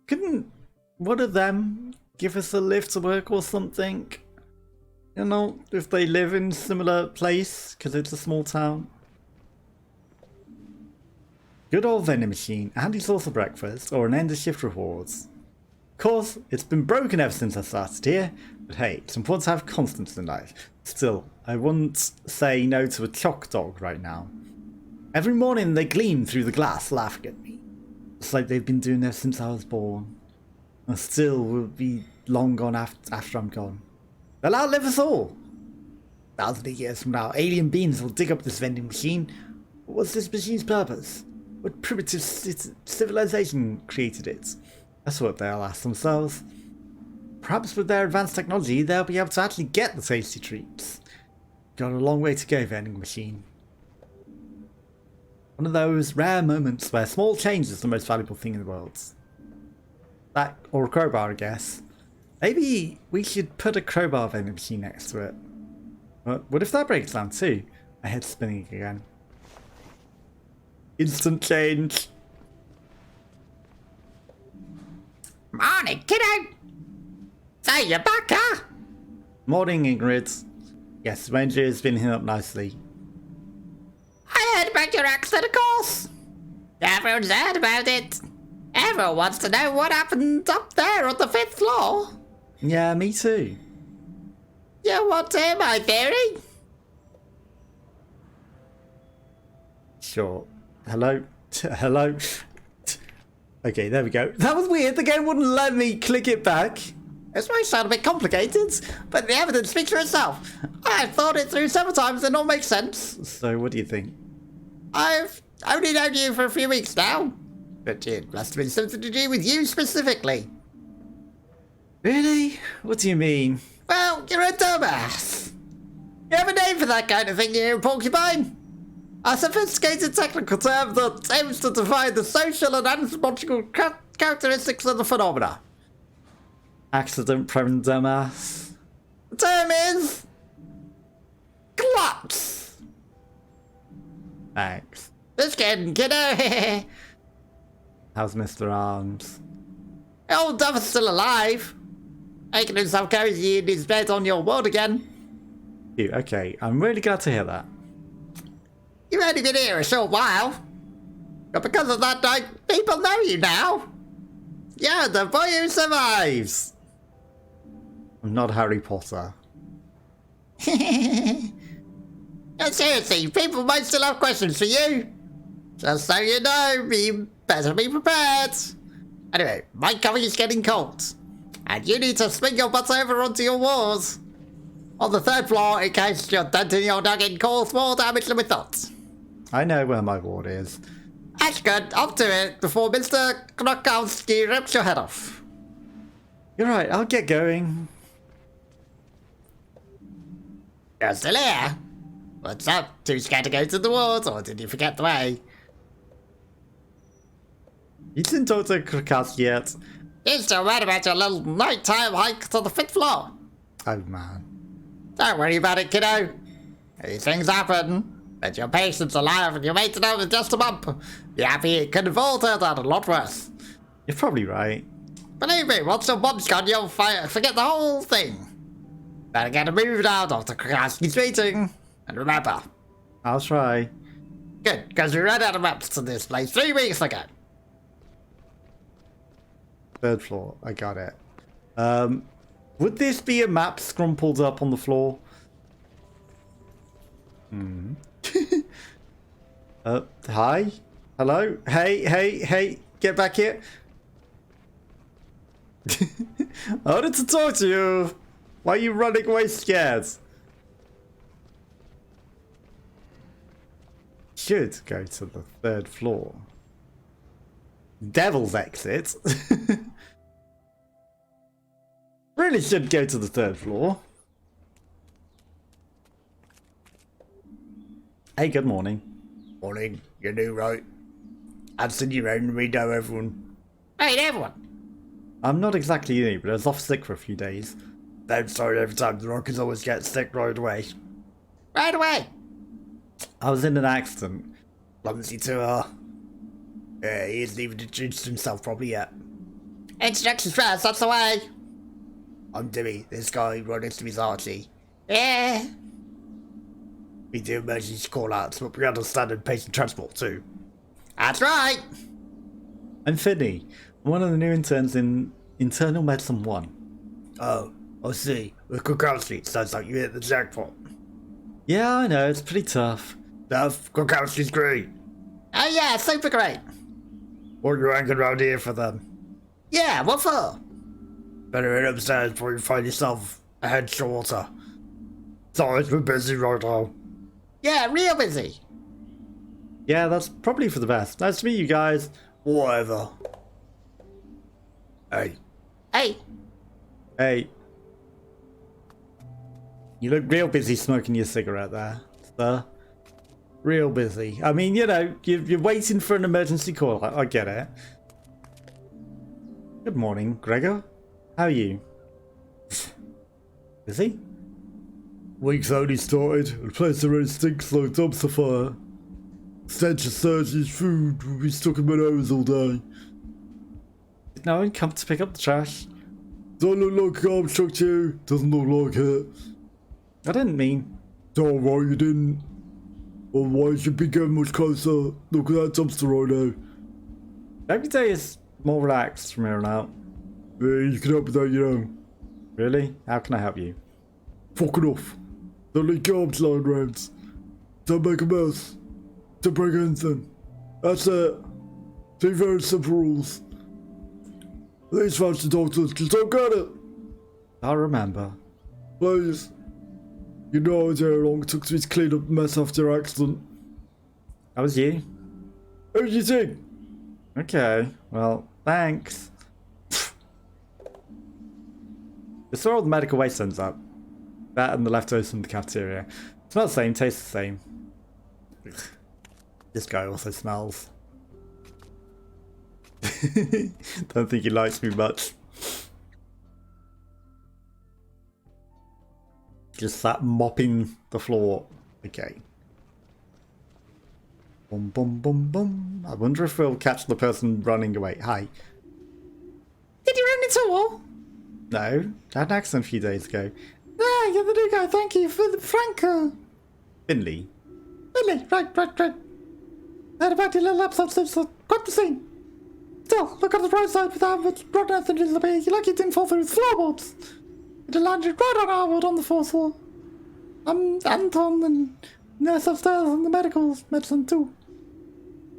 Couldn't one of them give us a lift to work or something? You know, if they live in a similar place, because it's a small town. Good old vending machine, handy source of breakfast, or an end of shift rewards. Of course, it's been broken ever since I started here, but hey, it's important to have constants in life. Still, I wouldn't say no to a choc dog right now. Every morning they gleam through the glass, laughing at me. It's like they've been doing this since I was born. And still will be long gone after I'm gone. They'll outlive us all. Thousands of years from now, alien beings will dig up this vending machine. What's this machine's purpose? What primitive civilization created it? That's what they'll ask themselves. Perhaps with their advanced technology, they'll be able to actually get the tasty treats. Got a long way to go, vending machine. One of those rare moments where small change is the most valuable thing in the world. That, or a crowbar, I guess. Maybe we should put a crowbar vending machine next to it. What if that breaks down too? My head's spinning again. Instant change. Morning, kiddo. So you're back, huh? Morning, Ingrid. Yes, Ranger has been here up nicely. I heard about your accident, of course. Everyone's heard about it. Everyone wants to know what happened up there on the 5th floor. Yeah, me too. You want to hear my theory? Sure. Hello? Hello? Okay, there we go. That was weird. The game wouldn't let me click it back. This might sound a bit complicated, but the evidence speaks for itself. I've thought it through several times and it all makes sense. So, what do you think? I've only known you for a few weeks now, but it must have been something to do with you specifically. Really? What do you mean? Well, you're a dumbass. You have a name for that kind of thing here in Porcupine. A sophisticated technical term that aims to define the social and anthropological characteristics of the phenomena. Accident-prone dumbass. The term is... collapse. Thanks. Just kidding, kiddo. How's Mr. Arms? Old Duff is still alive. Making himself cozy in his bed on your world again. Cute, okay. I'm really glad to hear that. You've only been here a short while. But because of that, people know you now. You're the boy who survives. I'm not Harry Potter. No, seriously, people might still have questions for you. Just so you know, you better be prepared. Anyway, my cover is getting cold. And you need to swing your butt over onto your walls. On the 3rd floor, in case your dent in your noggin causes more damage than we thought. I know where my ward is. That's good. Up to it before Mr. Krakowski rips your head off. You're right, I'll get going. You're still here? What's up? Too scared to go to the ward, or did you forget the way? You didn't talk to Krakowski yet. He's still mad about your little nighttime hike to the 5th floor. Oh man. Don't worry about it, kiddo. These things happen. But your patient's alive and your maintenance is just a bump. Be happy it could have altered that a lot worse. You're probably right. Believe me, once your bump's gone, you'll forget the whole thing. Better get it moved out of the Krakowski's meeting. And remember. I'll try. Good, because we ran out of maps to this place 3 weeks ago. 3rd floor, I got it. Would this be a map scrumpled up on the floor? Hi? Hello? Hey, get back here. I wanted to talk to you. Why are you running away scared? Should go to the 3rd floor. Devil's exit. Really should go to the 3rd floor. Hey, good morning. Morning, you're new, right? I've seen you around, we know everyone. Hey, everyone. I'm not exactly new, but I was off sick for a few days. I'm sorry, every time the rockers always get sick right away. Right away? I was in an accident. Clumsy to her. Yeah, he hasn't even introduced himself probably yet. Introductions first, that's the way. I'm Dewey, this guy right next to me is Archie. Yeah. We do emergency call-outs, but we understand patient transport too. That's right. I'm Finney. I'm one of the new interns in Internal Medicine 1. Oh, I see. With Krakowski, sounds like you hit the jackpot. Yeah, I know, it's pretty tough. Tough? Krakowski's great. Oh yeah, super great. What are you hanging around here for then? Yeah, what for? Better head upstairs before you find yourself a head shorter. Sorry, we're busy right now. Yeah, real busy. Yeah, that's probably for the best. Nice to meet you guys. Whatever. Hey. Hey, Hey. You look real busy smoking your cigarette there, sir. Real busy. I mean, you know, you're waiting for an emergency call. I get it. Good morning, Gregor. How are you? Busy? Week's only started. The place already stinks like dumpster fire. Stench of surgeries, food will be stuck in my nose all day. Did no one come to pick up the trash? Don't look like a garbage truck to you. Doesn't look like it. I didn't mean. Alright, you didn't. Otherwise you'd be getting much closer. Look at that dumpster right now. Every day is more relaxed from here on out. Yeah, you can help with that, you know. Really? How can I help you? Fuck it off. Don't leave garbage lying around. Don't make a mess. Don't break anything. That's it. 3 very simple rules. These fancy doctors just don't get it. I'll remember. Please. You know how long it took me to clean up the mess after your accident. That was you? Who do you think? Okay, well, thanks. It's where all the medical waste ends up. That and the leftovers from the cafeteria. Smells the same, tastes the same. Ugh. This guy also smells. Don't think he likes me much. Just sat mopping the floor. Okay. Boom, boom, boom, boom. I wonder if we'll catch the person running away. Hi. did you run into a wall? No, I had an accident a few days ago. Ah, you're the new guy. Thank you for the Franco. Finley. Really? Right. Heard about your little episode, so quite the scene. Still, look on the bright side with that much brought nothing to the bay. You're lucky it didn't fall through with floorboards. It landed right on our wood on the 4th floor. I'm Anton and nurse upstairs and the medical medicine too.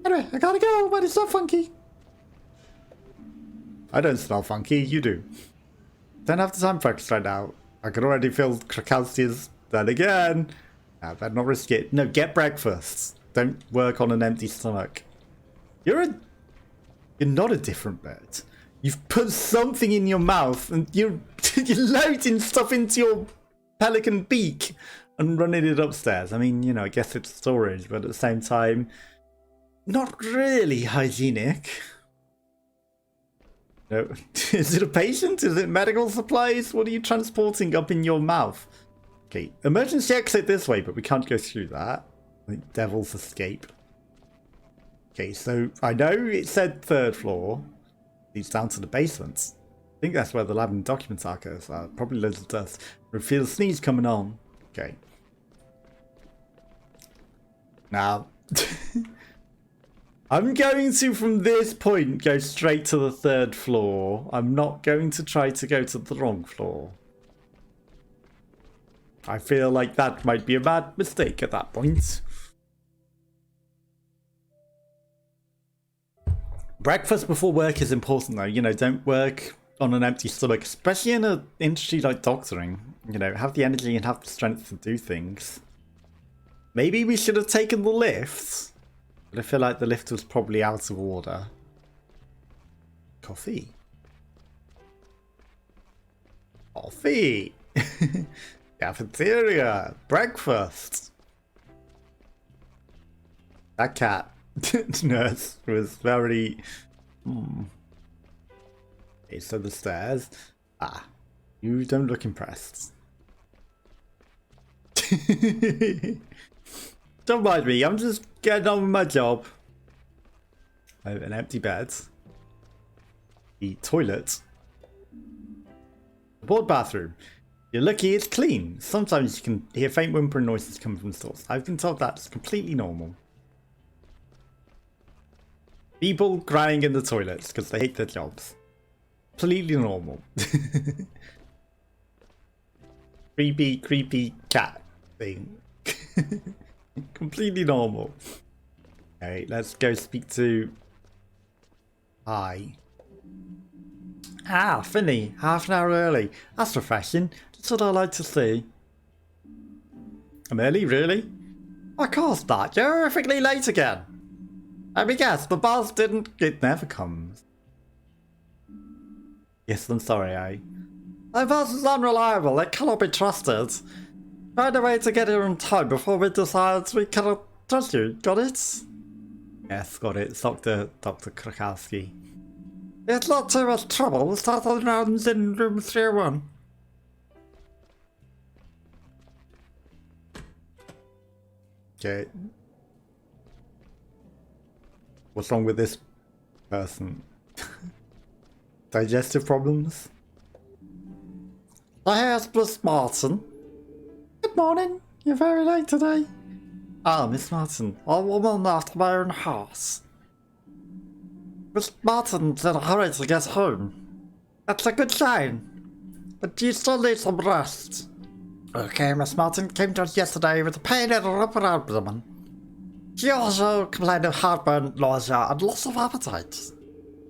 Anyway, I gotta go, but it's not funky. I don't smell funky, you do. Don't have the time for it right now. I can already feel Krakowski's. Then again, I better not risk it. No, get breakfast. Don't work on an empty stomach. You're not a different bird. You've put something in your mouth and you're loading stuff into your pelican beak and running it upstairs. I mean, you know, I guess it's storage, but at the same time, not really hygienic. No. Is it a patient? Is it medical supplies? What are you transporting up in your mouth? Okay, emergency exit this way, but we can't go through that. Like Devil's Escape. Okay, so I know it said 3rd floor. Leads down to the basement. I think that's where the lab and documents archives are. Probably loads of dust. I feel a sneeze coming on. Okay. Now, I'm going to, from this point, go straight to the 3rd floor. I'm not going to try to go to the wrong floor. I feel like that might be a bad mistake at that point. Breakfast before work is important though. You know, don't work on an empty stomach, especially in an industry like doctoring. You know, have the energy and have the strength to do things. Maybe we should have taken the lift. But I feel like the lift was probably out of order. Coffee. Coffee. Cafeteria. Breakfast. That cat nurse was very... Okay, so the stairs. Ah, you don't look impressed. Don't mind me, I'm just getting on with my job. I have an empty bed. The toilet. The board bathroom. You're lucky it's clean. Sometimes you can hear faint whimpering noises coming from the stores. I've been told that's completely normal. People crying in the toilets because they hate their jobs. Completely normal. creepy cat thing. Completely normal. Okay, let's go speak to... Hi. Ah, Finny, half an hour early. That's refreshing. That's what I like to see. I'm early, really? Of course not. You're horrifically late again. Let me guess, the bus didn't... It never comes. Yes, I'm sorry, The bus is unreliable. It cannot be trusted. Find a way to get here on time before we decide we cannot trust you. Got it? Yes, got it. It's Dr. Krakowski. It's not too much trouble. We'll start on rounds in room 301. Okay. What's wrong with this person? Digestive problems? Here's Miss Martin. Good morning. You're very late today. Ah, Miss Martin, a woman after my own heart. Miss Martin's in a hurry to get home. That's a good sign. But you still need some rest. Okay, Miss Martin came to us yesterday with a pain in her upper abdomen. She also complained of heartburn, nausea, and loss of appetite.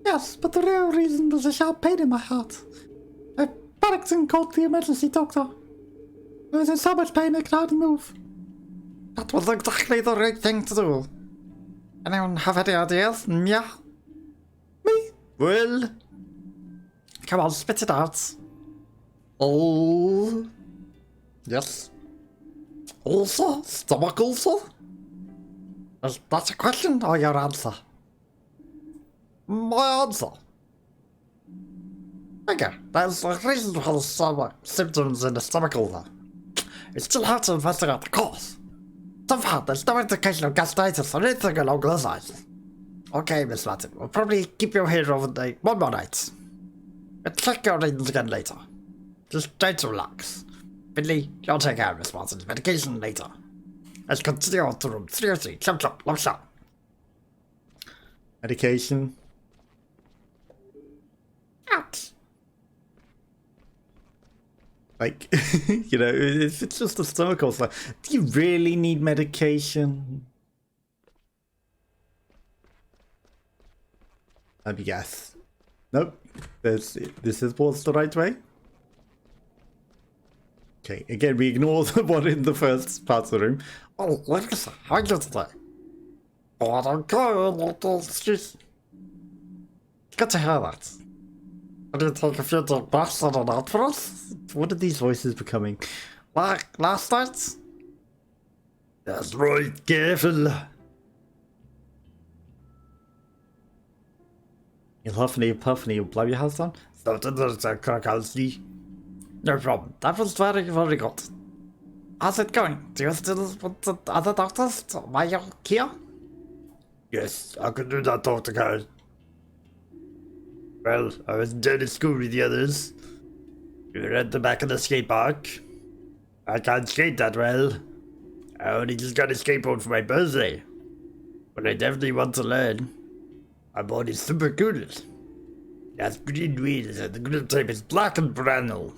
Yes, but the real reason was a sharp pain in my heart. I panicked and called the emergency doctor. I was in so much pain I could hardly move. That was exactly the right thing to do. Anyone have any ideas? Yeah? Me? Well? Come on, spit it out. Oh... Yes? Ulcer? Stomach ulcer? Is that a question or your answer? My answer. Okay, there's a reason for the stomach symptoms in the stomach ulcer. It's still hard to investigate the cause. So far, there's no indication of gastritis or anything along those lines. Okay, Miss Martin, we'll probably keep you here overnight, one more night. We'll check your readings again later. Just try to relax. Finley, you'll take care of Miss Martin's medication later. Let's continue on to room 303. Chop chop, love shot. Medication. Ouch. Like, you know, if it's just a stomach ulcer, do you really need medication? Let me guess. Nope. This is what's the right way. Okay, again, we ignore the one in the first part of the room. Oh, Lucas, how are you today? Oh, I don't go, excuse. Good to hear that. I did take a few deep breaths in and out for us. What are these voices becoming? Like last night? That's right, careful. You'll huff and you'll puff and you'll blow your house down? So there's a Krakowski. No problem. That was very, very good. How's it going? Do you still want the other doctors while you're here? Yes, I can do that, Dr. Carl. Well, I was done at school with the others. We were at the back of the skate park. I can't skate that well. I only just got a skateboard for my birthday. But I definitely want to learn. My board is super cool. It has green wheels and the grip tape is black and brown.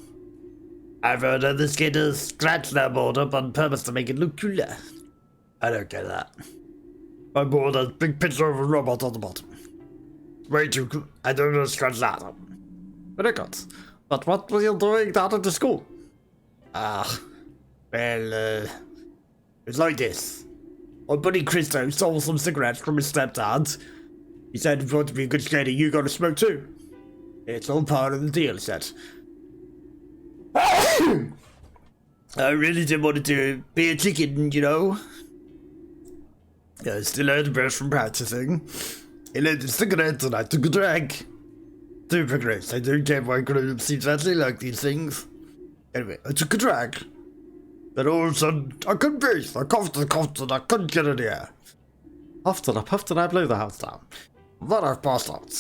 I've heard other skaters scratch their board up on purpose to make it look cooler. I don't get that. My board has a big picture of a robot on the bottom. Way too cool. I don't know to scratch that up. Very good. But what were you doing down at the school? It's like this. My buddy Christo stole some cigarettes from his stepdad. He said if you want to be a good skater, you gotta smoke too. It's all part of the deal, he said. I really did want to be a chicken, you know. I still had the breath from practicing. He lit the cigarette and I took a drag. Super gross. I don't get why grown-ups seem to actually like these things. Anyway, I took a drag. Then all of a sudden, I couldn't breathe. I coughed and I couldn't get any air. Puffed and I blew the house down. Then I passed out.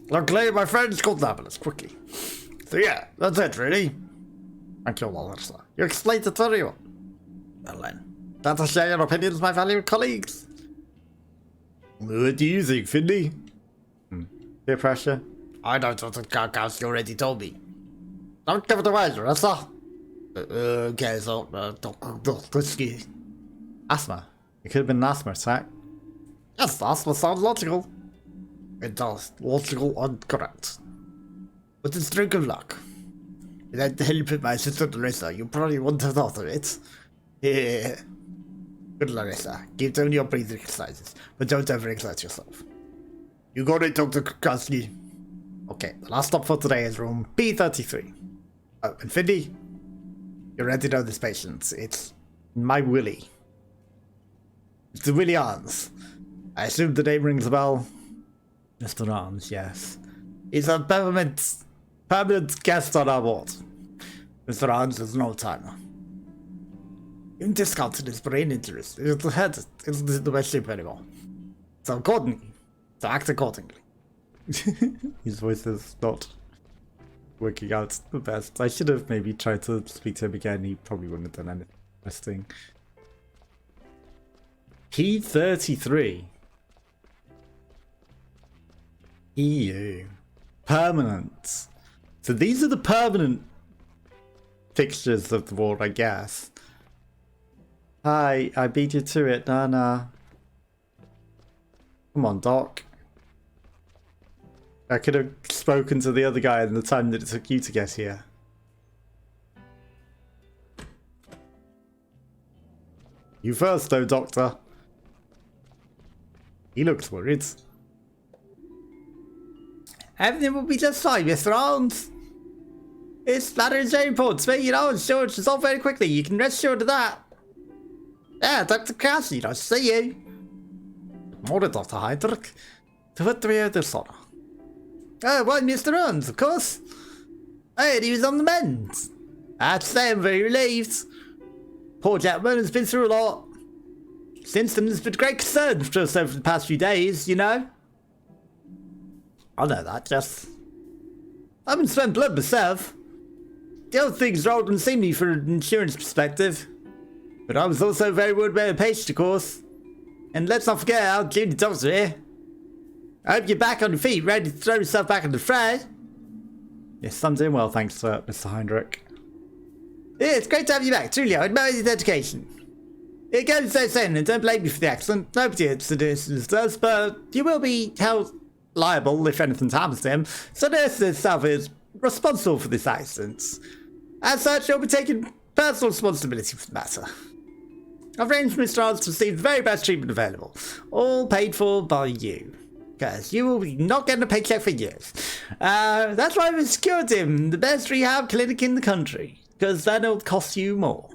Luckily, my friends called the ambulance quickly. So yeah, that's it really. Thank you, officer. You explained it very well. Well then, better share your opinions, my valued colleagues. What do you think, Finley? Peer pressure? I don't know what Krakowski already told me. Don't give it away, Larissa. Okay, so, asthma. It could have been an asthma attack. Yes, asthma sounds logical. It does. Logical and correct. But it's stroke of luck. Without the help of my sister Larissa, you probably wouldn't have thought of it. Here. Good Larissa. Keep doing your breathing exercises, but don't overexert yourself. You got it, Dr. Kukowski. Okay, the last stop for today is room P33. Oh, and Finley, you're ready to know this patient. It's my Willie. It's the Willie Arms. I assume the name rings a bell. Mr. Arms, yes. He's a permanent guest on our ward. Mr. Arms is an old-timer. Even discounted his brain injuries. His head isn't in the best shape anymore. So act accordingly. His voice is not working out the best. I should have maybe tried to speak to him again. He probably wouldn't have done anything interesting. P33. EU. Permanent. So these are the permanent fixtures of the ward, I guess. Hi, I beat you to it, Nana. Come on, Doc. I could have spoken to the other guy in the time that it took you to get here. You first, though, Doctor. He looks worried. Everything will be just fine, Mr. Arms. This matter is very important to me, you know, and sure it's resolved very quickly. You can rest assured of that. Yeah, Dr. Cassidy, nice to see you. Good morning, Dr. Heinrich. To what do we owe this honor? Oh, well, Mr. Arms, of course. I heard he was on the mend. I have to say I'm very relieved. Poor gentleman has been through a lot. Simpson has been great concern for us over the past few days, you know. I know that, just... I haven't spent blood myself. The old things rolled and seemly from an insurance perspective. But I was also very worried about the patient, of course. And let's not forget our junior doctor here. I hope you're back on your feet, ready to throw yourself back in the fray. Yes, I'm doing well, thanks, Mr. Heinrich. Yeah, it's great to have you back, truly. I admire your dedication. It goes without saying, and don't blame me for the accident. Nobody else does, but you will be held liable if anything happens to him. So the nurse itself is responsible for this accident. As such, you'll be taking personal responsibility for the matter. I've arranged Mr. Arms to receive the very best treatment available, all paid for by you. Because you will be not getting a paycheck for years. That's why we've secured him the best rehab clinic in the country. Because that'll cost you more.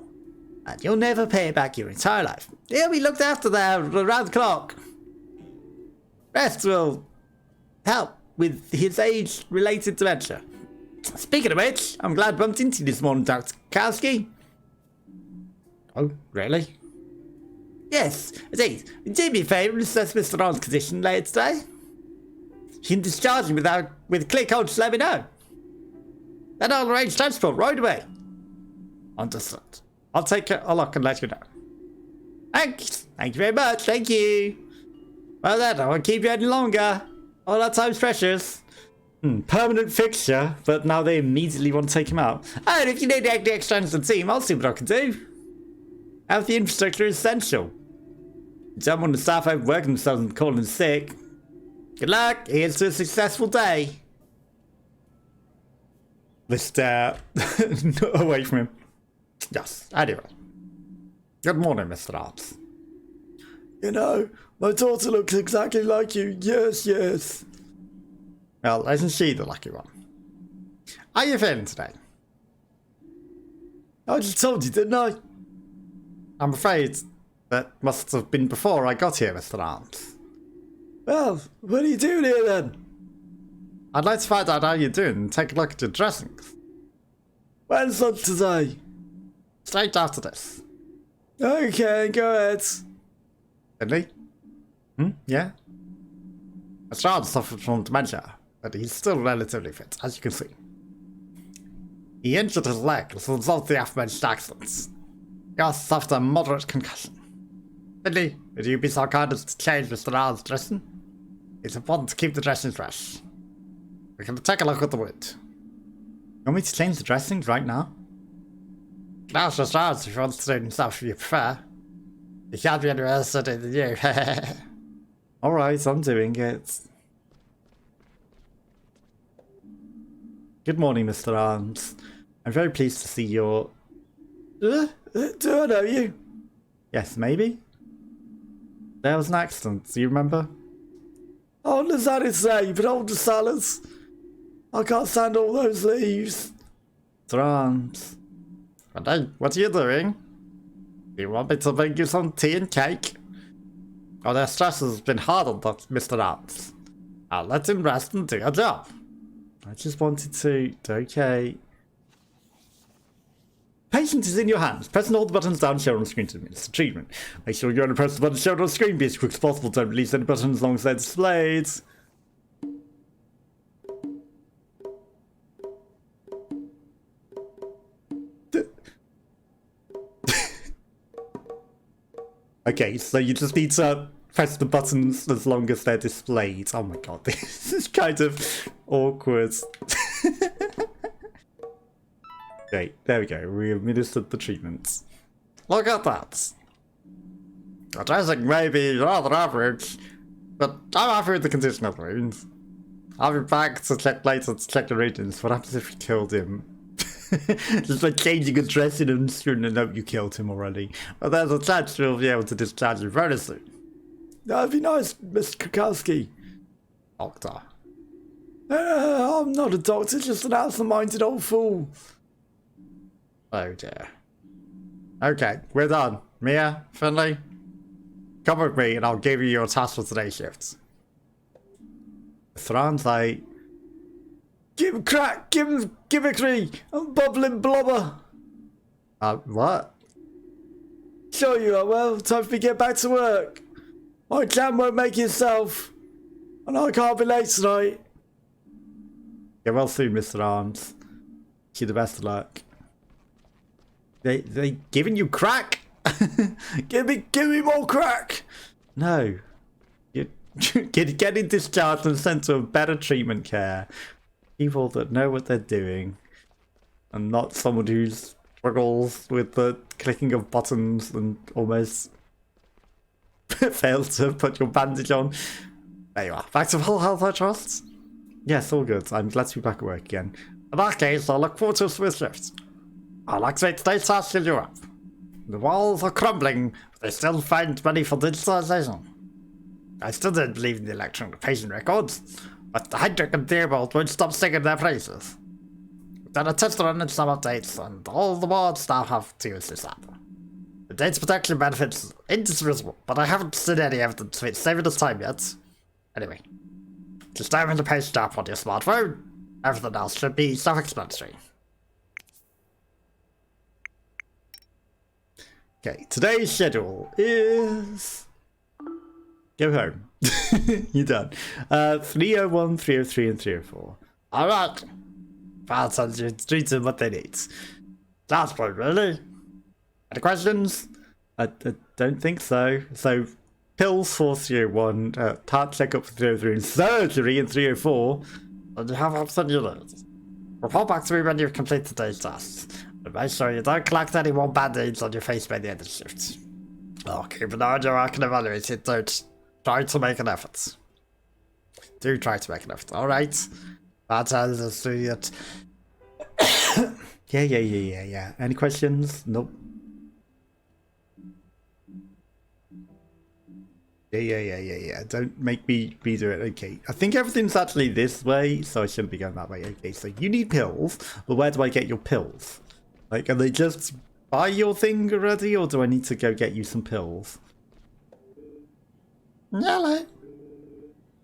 And you'll never pay it back your entire life. He'll be looked after there around the clock. Rest will help with his age-related dementia. Speaking of which, I'm glad I bumped into you this morning, Dr. Kowski. Oh, really? Yes, indeed. Do me a favour and assess Mr. Arms' condition later today. You can discharge him with a click, just let me know. Then I'll arrange transport right away. Understood. I'll take a look and let you know. Thanks. Thank you very much. Thank you. Well then, I won't keep you any longer. All our time's precious. Permanent fixture, but now they immediately want to take him out. And if you need any extra hands on the team, I'll see what I can do. Healthy infrastructure is essential. You don't want the staff overworking themselves and calling sick. Good luck. Here's to a successful day. Just away from him. Yes, anyway. Good morning, Mr. Arms. You know, my daughter looks exactly like you. Yes, yes. Well, isn't she the lucky one? How are you feeling today? I just told you, didn't I? I'm afraid that must have been before I got here, Mr. Arms. Well, what are you doing here then? I'd like to find out how you're doing and take a look at your dressings. When's lunch today? Straight after this. Okay, go ahead. Finley? Yeah? Mr. Arms suffered from dementia, but he's still relatively fit, as you can see. He injured his leg as a result of the aforementioned accidents. He also suffered a moderate concussion. Finley, would you be so kind as to change Mr. Arms' dressing? It's important to keep the dressings fresh. We can take a look at the wound. You want me to change the dressings right now? That's just Arms if he wants to do it himself if you prefer. He can't be any worse at it than you. Alright, I'm doing it. Good morning, Mr. Arms. I'm very pleased to see you're Do I know you? Yes, maybe. There was an accident, do you remember? Oh, does that say? But all the salads. I can't stand all those leaves. Trans. Hey, what are you doing? Do you want me to bring you some tea and cake? Oh, their stress has been hard on Mr. Arms. I'll let him rest and do a job. I just wanted to. Okay. Patient is in your hands. Press and hold the buttons down shown on the screen to administer treatment. Make sure you only press the buttons shown on the screen. Be as quick as possible. Don't release any buttons as long as they're displayed. Okay, so you just need to press the buttons as long as they're displayed. Oh my god, this is kind of awkward. Okay, there we go. We administered the treatments. Look at that. The dressing may be rather average, but I'm happy with the condition of the wounds. I'll be back to check later to check the ratings. What happens if we killed him? Just like changing a dressing and shouldn't know you killed him already. But there's a chance you'll be able to discharge him very soon. That'd be nice, Mr. Krakowski. Doctor. I'm not a doctor, just an absent-minded old fool. Oh dear. Okay, we're done. Mia, Finley, come with me and I'll give you your task for today's shift. Thran's like, give him crack, give it me, I'm bubbling blubber. What? Sure you are, well, time for me to get back to work. My exam won't make itself, and I can't be late tonight. Get well soon, Mr. Arms. Wish you the best of luck. They giving you crack? give me more crack. No. You're getting discharged and sent to a better treatment care. People that know what they're doing. And not someone who struggles with the clicking of buttons and almost fails to put your bandage on. There you are. Back to full health, I trust? Yes, all good. I'm glad to be back at work again. In that case, I'll look forward to a swift shift. I'll activate today's task till you're up. The walls are crumbling, but they still find money for digitalization. I still don't believe in the electronic patient records, but the Hydric and Dearbolt won't stop singing their praises. We've done a test run and some updates, and all the wards now have to use this app. The data protection benefits indisputable, but I haven't seen any evidence of it saving us time yet. Anyway, just dive into the patient app on your smartphone. Everything else should be self-explanatory. Okay, today's schedule is... Go home. You're done. 301, 303, and 304. Alright. I'll send you treat them what they need. That's point, really. Any questions? I don't think so. So, pills for 301, heart checkup for 303, and surgery in 304. And you have everything you need. Report back to me when you've completed today's tasks. And make sure you don't collect any more band-aids on your face by the end of the shift. Oh, keep an eye on your work and evaluate it. Don't try to make an effort. Do try to make an effort, alright? That's how this doing it. Yeah. Any questions? Nope. Yeah. Don't make me redo it. Okay. I think everything's actually this way, so I shouldn't be going that way. Okay, so you need pills, but where do I get your pills? Like, are they just by your thing already, or do I need to go get you some pills? Hello.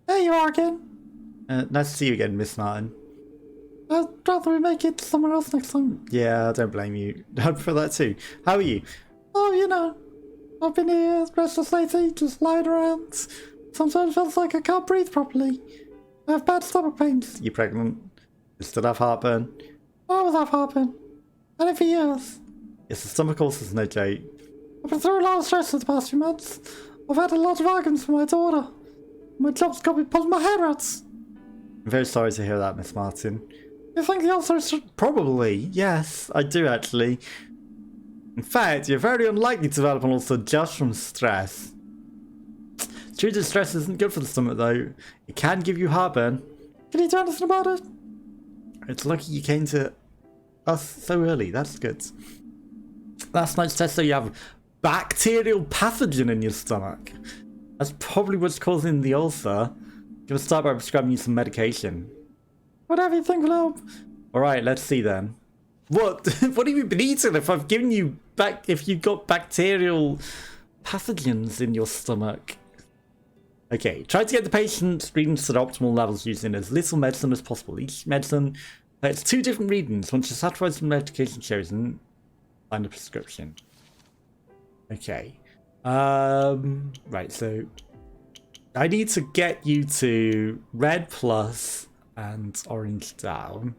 There you are again. Nice to see you again, Miss Martin. I'd rather we make it somewhere else next time. Yeah, I don't blame you. I'd prefer that too. How are you? Oh, you know, I've been here restless lately, just lying around. Sometimes it feels like I can't breathe properly. I have bad stomach pains. You pregnant? You still have heartburn? I always have heartburn. And it for years. Yes, the stomach ulcer's no joke. I've been through a lot of stress the past few months. I've had a lot of arguments with my daughter. My job's got me pulling my hair out. I'm very sorry to hear that, Miss Martin. You think the ulcer is... Probably, yes, I do actually. In fact, you're very unlikely to develop an ulcer just from stress. Treated stress isn't good for the stomach though. It can give you heartburn. Can you do anything about it? It's lucky you came to us so early, that's good. Last night's test, so you have bacterial pathogen in your stomach. That's probably what's causing the ulcer. Gonna start by prescribing you some medication. Whatever you think will help. Alright, let's see then. What? What have you been eating if I've given you if you've got bacterial pathogens in your stomach? Okay, try to get the patient's readings to the optimal levels using as little medicine as possible. Each medicine has 2 different readings. Once you're satisfied with the medication chosen, find a prescription. Okay. Right, so I need to get you to red plus and orange down.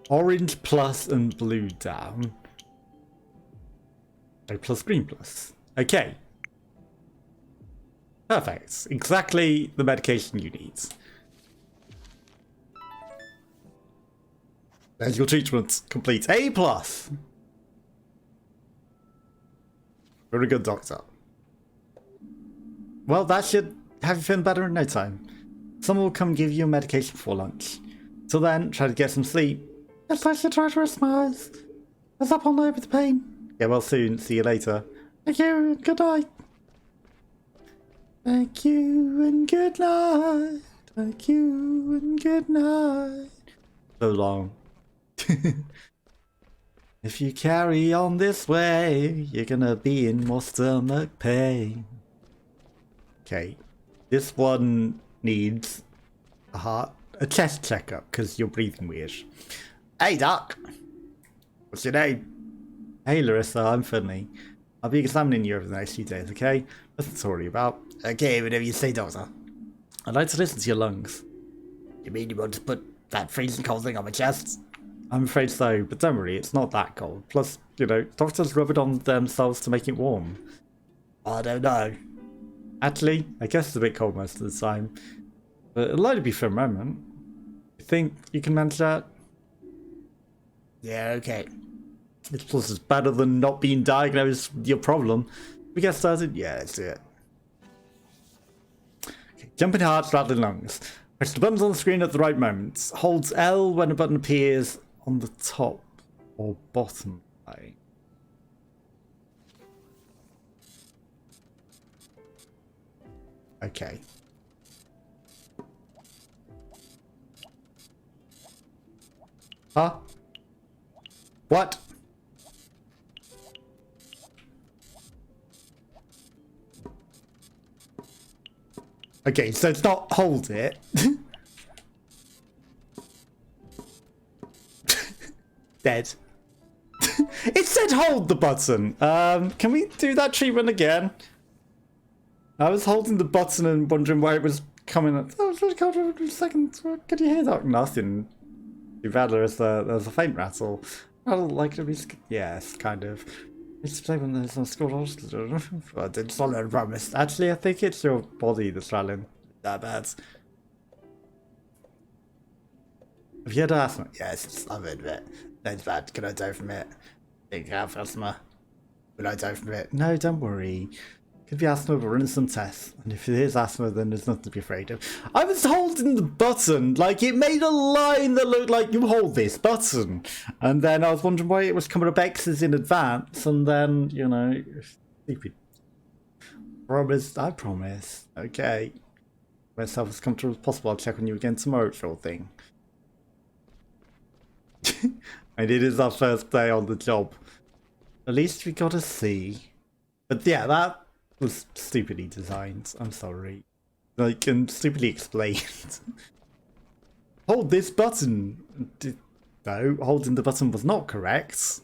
Orange plus and blue down. Red plus, green plus. Okay. Perfect. Exactly the medication you need. There's your treatment complete. A plus. Very good, doctor. Well, that should have you feeling better in no time. Someone will come give you medication before lunch. Till then, try to get some sleep. Yes, I should try to rest my eyes. I was up all night with the pain. Get well soon. See you later. Thank you and good night. Thank you and good night. Thank you and good night. So long. If you carry on this way, you're gonna be in more stomach pain. Okay, this one needs a chest checkup because you're breathing weird. Hey, Doc. What's your name? Hey, Larissa, I'm Finley. I'll be examining you over the next few days, okay? Nothing to worry about. Okay, whatever you say, Doctor. I'd like to listen to your lungs. You mean you want to put that freezing cold thing on my chest? I'm afraid so, but don't worry, it's not that cold. Plus, you know, doctors rub it on themselves to make it warm. I don't know. Actually, I guess it's a bit cold most of the time. But it'll only be for a moment. You think you can manage that? Yeah, okay. This plus is better than not being diagnosed with your problem. We get started? Yeah, let's do it. Okay, jumping hearts, rattling lungs. Press the buttons on the screen at the right moment. Hold L when a button appears on the top or bottom line. Okay. Huh? What? Okay, so it's not hold it. Dead. It said hold the button. Can we do that treatment again? I was holding the button and wondering where it was coming up. That was really cold for a second. Could you hear that? Nothing. Too bad there's a faint rattle. I don't like to be. Yes, kind of. It's play when there's no school. I did solid promise. Actually, I think it's your body that's rattling. That bad. Have you had asthma? Yes, I've had it. That's bad. Can I die from it? Think I have asthma. Will I die from it? No, don't worry. Could be asthma, but running some tests. And if it is asthma, then there's nothing to be afraid of. I was holding the button, like it made a line that looked like you hold this button. And then I was wondering why it was coming up X's in advance, and then, you know, stupid. Promise, I promise. Okay. Myself as comfortable as possible. I'll check on you again tomorrow, sure thing. And it is our first day on the job. At least we got to see. But yeah, that was stupidly designed. I'm sorry. Like, and stupidly explained. Hold this button. No, holding the button was not correct.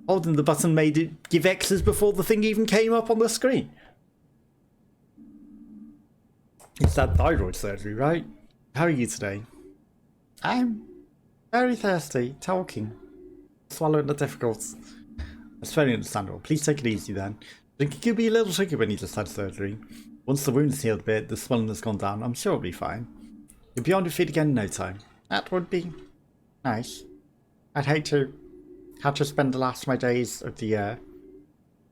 Holding the button made it give X's before the thing even came up on the screen. It's that thyroid surgery, right? How are you today? I'm very thirsty. Talking. Swallowing the difficult. That's very understandable. Please take it easy then. Drinking could be a little tricky when you just had surgery. Once the wound's healed a bit, the swelling has gone down, I'm sure it'll be fine. You'll be on your feet again in no time. That would be nice. I'd hate to have to spend the last of my days of the year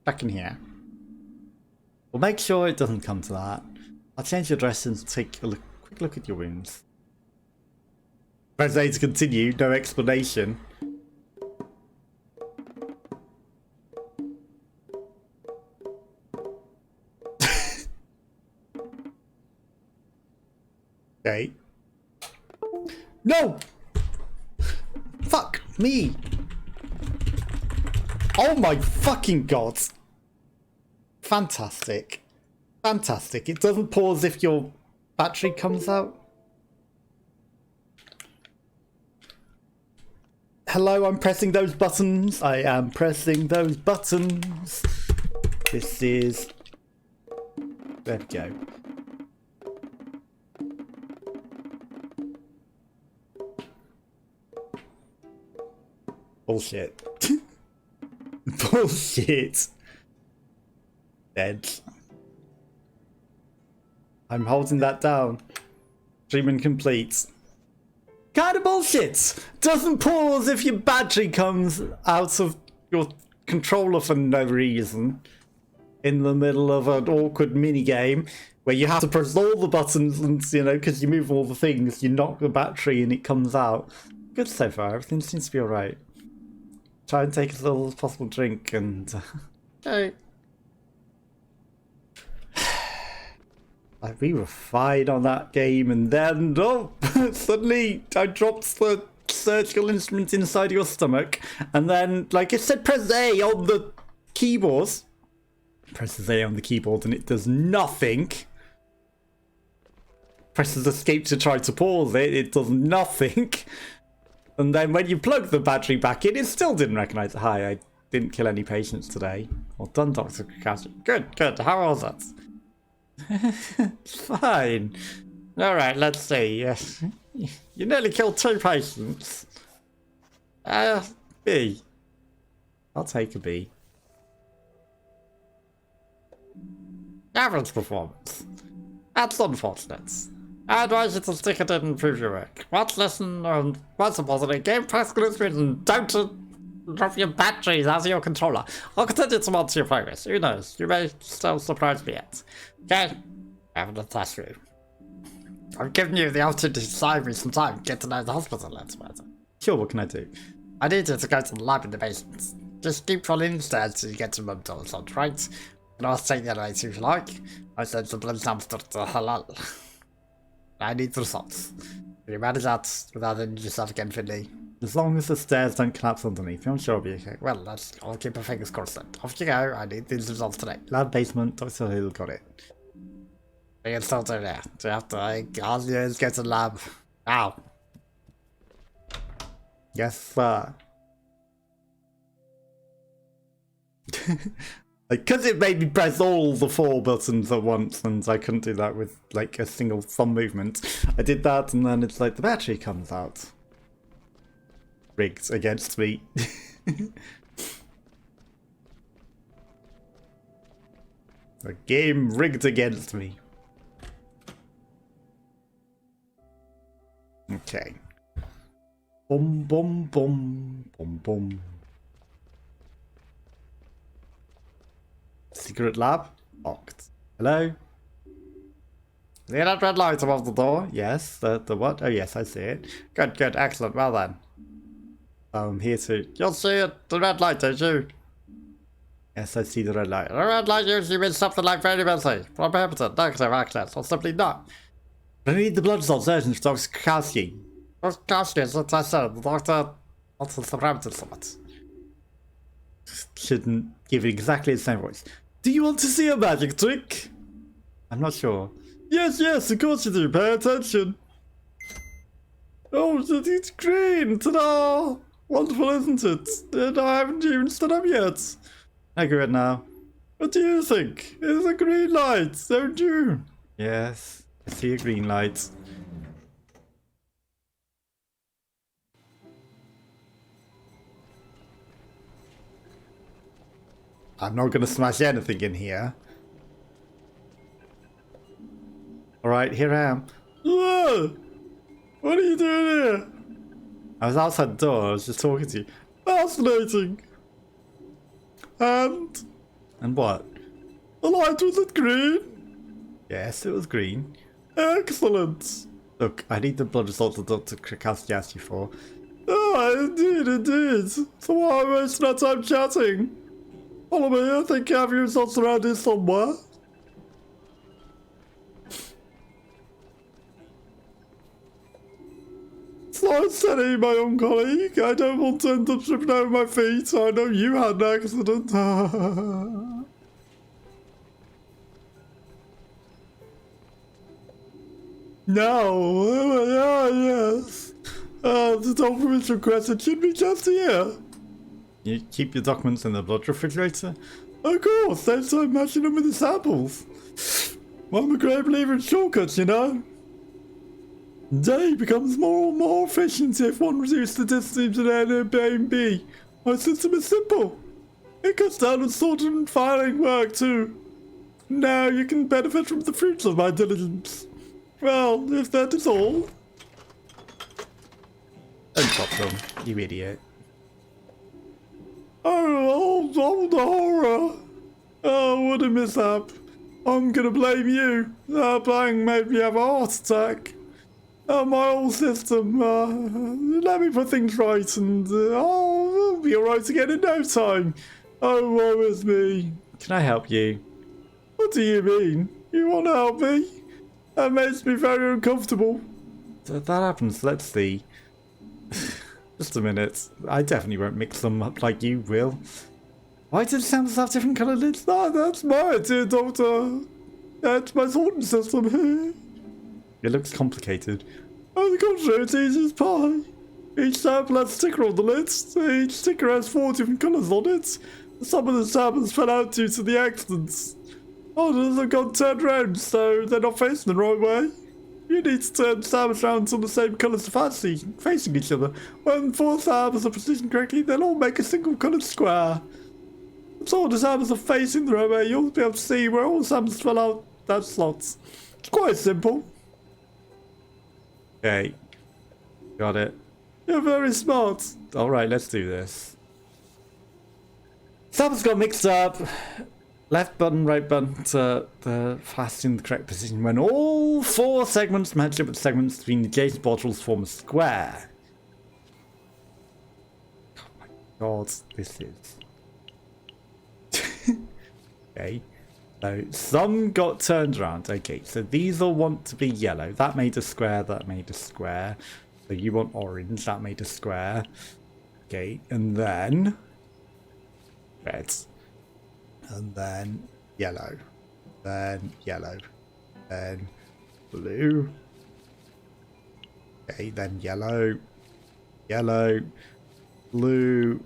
back in here. We'll make sure it doesn't come to that. I'll change your dress and take a quick look at your wounds. Press A to continue, no explanation. Okay. No! Fuck me! Oh my fucking god! Fantastic. Fantastic. It doesn't pause if your battery comes out. Hello, I'm pressing those buttons. I am pressing those buttons. This is... There we go. Bullshit. Bullshit. Dead. I'm holding that down. Treatment complete. Kind of bullshit! Doesn't pause if your battery comes out of your controller for no reason. In the middle of an awkward minigame where you have to press all the buttons and, you know, because you move all the things, you knock the battery and it comes out. Good so far, everything seems to be alright. Try and take as little as possible drink and... okay. We were fine on that game, and then, oh, suddenly I dropped the surgical instrument inside your stomach, and then, like it said, press A on the keyboard. Presses A on the keyboard, and it does nothing. Presses escape to try to pause it, it does nothing. And then when you plug the battery back in, it still didn't recognise it. Hi, I didn't kill any patients today. Well done, Dr. Kakashi. Good, good. How was it? Fine. Alright, let's see. You nearly killed 2 patients. B. I'll take a B. Average performance. That's unfortunate. I advise you to stick it in and improve your work. Watch, listen, and once a positive game, press glitch and don't drop your batteries out of your controller. I'll continue to monitor your progress. Who knows? You may still surprise me yet. Okay? Having a test through. I've given you the opportunity to save me some time. Get to know the hospital, let's matter. Sure, what can I do? I need you to go to the lab in the basement. Just keep following the stairs till you get to the door, right? You can also take the elevator if you like. I sent the blood samples to Halal. I need the results. Can you manage that without injuring yourself again, Finley? As long as the stairs don't collapse underneath, I'm sure I'll be okay. Well, I'll keep my fingers crossed then. Off you go, I need these results today. Lab basement, Dr. Hill got it. We can still do that. Do you have to, all you is get to the lab. Ow. Yes, sir. Because it made me press all the 4 buttons at once, and I couldn't do that with, like, a single thumb movement. I did that, and then it's like the battery comes out. Rigged against me. The game rigged against me. Okay. Boom, boom, boom, boom, boom. Secret lab? Locked. Hello? See that red light above the door? Yes. The what? Oh yes, I see it. Good, good, excellent, well then. I'm here to... You'll see it, the red light, don't you? Yes, I see the red light. The red light usually means something like very busy. From impotent, negative access, or simply not. But I need the blood results urgent for Dr. Kowski. Dr. Kowski, as I said, the doctor wants the parameters of it. Shouldn't give it exactly the same voice. Do you want to see a magic trick? I'm not sure. Yes, yes, of course you do. Pay attention. Oh, it's green. Ta-da! Wonderful, isn't it? And I haven't even stood up yet. I go it now. What do you think? It's a green light, don't you? Yes, I see a green light. I'm not going to smash anything in here. Alright, here I am. Whoa! What are you doing here? I was outside the door, I was just talking to you. Fascinating! And what? The light was it green? Yes, it was green. Excellent! Look, I need the blood results that Dr. Krakowski asked you for. Oh, indeed. So why am I wasting our time chatting? Follow me, I think you have your results around here somewhere. So steady, my young colleague. I don't want to end up tripping over my feet. I know you had an accident. No, yes. The documents requested should be just here. You keep your documents in the blood refrigerator? Of course, saves time matching them with the samples. Well, I'm a great believer in shortcuts, you know. Day becomes more and more efficient if one reduces the distance between A and B. My system is simple. It cuts down on sorting and filing work too. Now you can benefit from the fruits of my diligence. Well, if that is all. Don't stop them, you idiot. Oh, the horror. Oh, what a mishap. I'm gonna blame you. That bang made me have a heart attack. My whole system. Let me put things right and I'll be alright again in no time. Oh, woe is me. Can I help you? What do you mean? You want to help me? That makes me very uncomfortable. That happens. Let's see. Just a minute. I definitely won't mix them up like you will. Why do the samples have different coloured lids? That's my idea, Doctor. That's my sorting system. It looks complicated. On the contrary, it's easy as pie. Each sample has a sticker on the lids. Each sticker has 4 different colours on it. Some of the samples fell out due to the accidents. Others have got turned around, so they're not facing the right way. You need to turn samples around to the same colours facing each other. When 4 samples are positioned correctly, they'll all make a single coloured square. So the samples are facing the right way, you'll be able to see where all the samples fell out that slots. It's quite simple. Okay. Got it. You're very smart. Alright, let's do this. Samples got mixed up. Left button, right button to the fast in the correct position when all 4 segments match up with segments between the adjacent bottles form a square. Oh my god, this is... Okay. So some got turned around. Okay, so these all want to be yellow. That made a square, that made a square. So you want orange, that made a square. Okay, and then red. And then yellow. Then yellow. Then blue. Okay, then yellow. Yellow. Blue.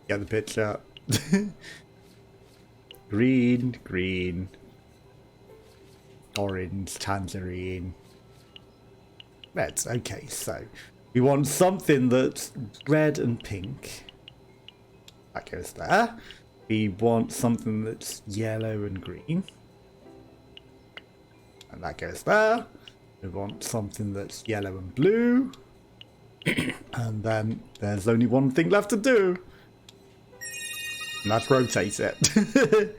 Get the picture. Green, green, orange, tangerine, red. Okay, so we want something that's red and pink. That goes there. We want something that's yellow and green. And that goes there. We want something that's yellow and blue. And then there's only one thing left to do. And that's rotate it.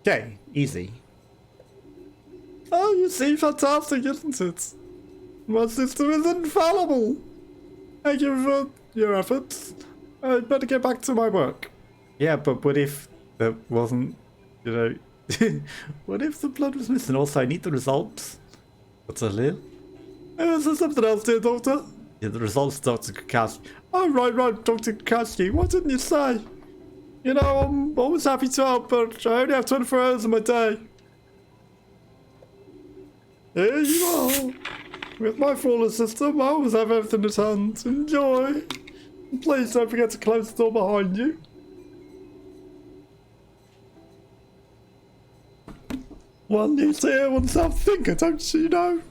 Okay, easy. Oh, you seem fantastic, isn't it? My system is infallible. Thank you for your efforts. I'd better get back to my work. Yeah, but what if there wasn't, you know... What if the blood was missing? Also, I need the results. What's a little? Is there something else here, Doctor? Yeah, the results, Dr. Krakowski. Oh, right, Dr. Krakowski. Why didn't you say? You know, I'm always happy to help, but I only have 24 hours in my day. Here you are. With my flawless system, I always have everything at hand. Enjoy. And please don't forget to close the door behind you. One needs to hear oneself think, don't you know?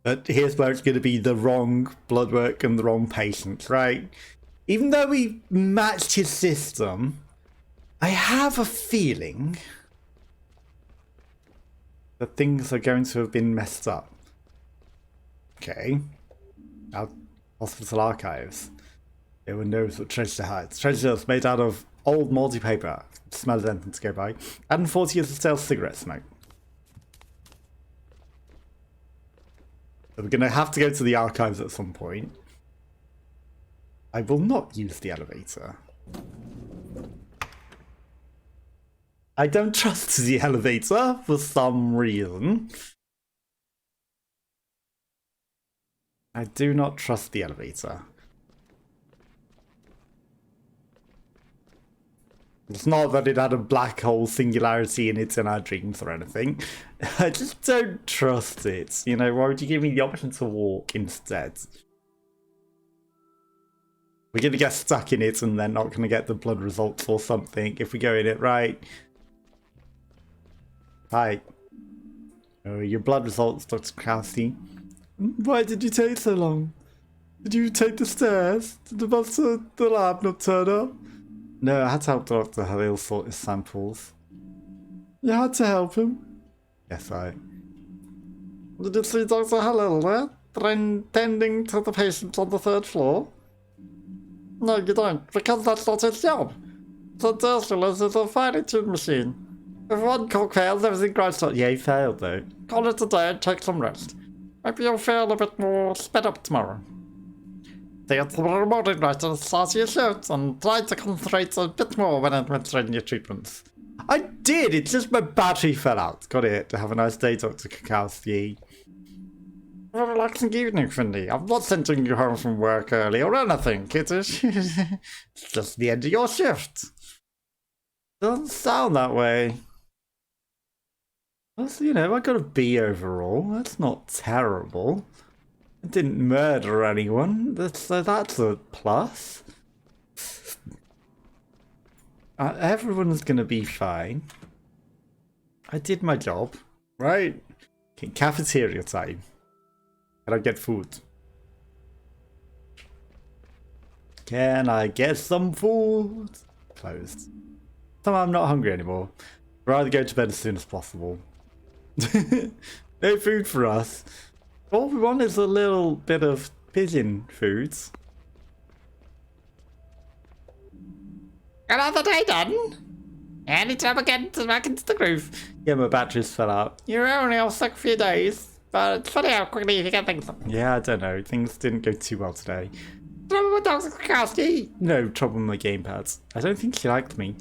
But here's where it's going to be the wrong blood work and the wrong patient, right? Even though we matched his system, I have a feeling that things are going to have been messed up. Okay. Now, hospital archives. Everyone knows what treasure hides. Treasure is made out of old moldy paper. Smells anything to go by. And 40 years of stale cigarette smoke. So we're going to have to go to the archives at some point. I will not use the elevator. I don't trust the elevator for some reason. I do not trust the elevator. It's not that it had a black hole singularity in it in our dreams or anything. I just don't trust it. You know, why would you give me the option to walk instead? We're going to get stuck in it and then not going to get the blood results or something if we go in it right. Hi. Oh, your blood results, Dr. Krause. Why did you take so long? Did you take the stairs? Did the bus at the lab not turn up? No, I had to help Dr. Halil sort his samples. You had to help him? Yes, I. Did you see Dr. Halil there? Tending to the patients on the 3rd floor? No, you don't, because that's not his job. The Dershillers is a finely tuned machine. If one cock fails, everything grinds to... Yeah, he failed, though. Call it a day and take some rest. Maybe you'll feel a bit more sped up tomorrow. See you tomorrow morning, right, and start your shift, and try to concentrate a bit more when administering your treatments. I did, it's just my battery fell out. Got it. Have a nice day, Dr. Kakowski. A relaxing evening, Finley. I'm not sending you home from work early or anything. It is it's just the end of your shift. Doesn't sound that way. Also, you know, I got a B overall. That's not terrible. I didn't murder anyone. So that's a plus. Everyone's gonna be fine. I did my job, right? Okay, cafeteria time. Can I get food? Can I get some food? Closed. Somehow I'm not hungry anymore. I'd rather go to bed as soon as possible. No food for us. All we want is a little bit of pigeon foods. Another day done. Anytime I get back into the groove. Yeah, my batteries fell out. You're only off sick a few days. But it's funny how quickly you get things done. Yeah, I don't know. Things didn't go too well today. Trouble with Dr. Kowski. No trouble with my gamepads. I don't think she liked me.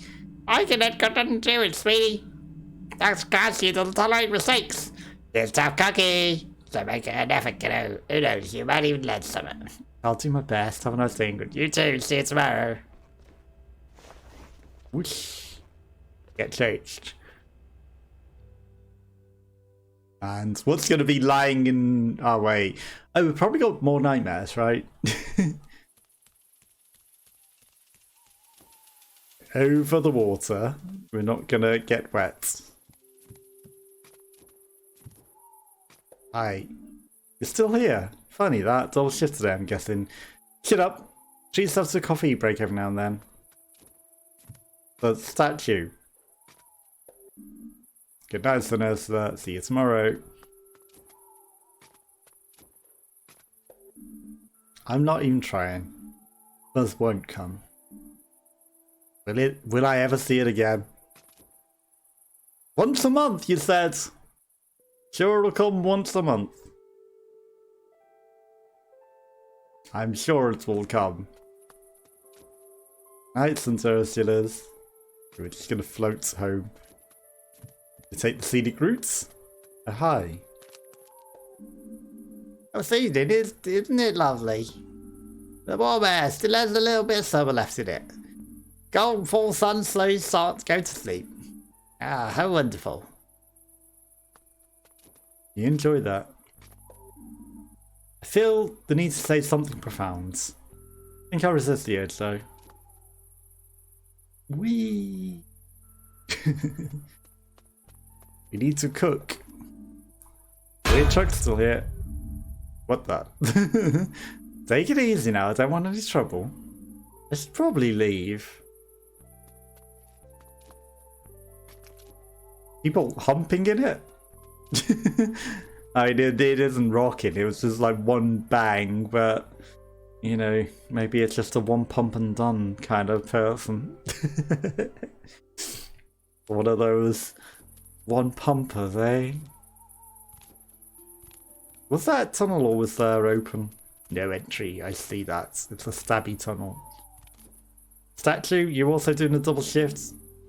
I can let go and do it, sweetie. Dr. Kowski doesn't tolerate mistakes. It's tough cookie. So make an effort, you know. Who knows, you might even learn something. I'll do my best. Have a nice day, Ingrid. You too, see you tomorrow. Whoosh. Get changed. And what's going to be lying in our way? Oh, we've probably got more nightmares, right? Over the water. We're not going to get wet. Hi. You're still here. Funny, that. Double shift today, I'm guessing. Shut up. Treat yourself to a coffee break every now and then. The statue. Good night, Sinursa. See you tomorrow. I'm not even trying. Buzz won't come. Will I ever see it again? Once a month, you said. Sure, it'll come once a month. I'm sure it will come. Night, St. Ursula's. We're just gonna float home. You take the scenic routes? Oh, hi. Oh, season, isn't it lovely? The warm air still has a little bit of summer left in it. Golden full sun slowly starts to go to sleep. Ah, how wonderful. You enjoy that. I feel the need to say something profound. I think I'll resist the urge though. Whee! We need to cook. Weird truck's still here. What the? Take it easy now, I don't want any trouble. I should probably leave. People humping in it? I mean, it isn't rocking, it was just like one bang, but You know, maybe it's just a one pump and done kind of person. One of those one pumpers, eh? Was that tunnel always there open? No entry, I see that. It's a stabby tunnel. Statue, you're also doing a double shift?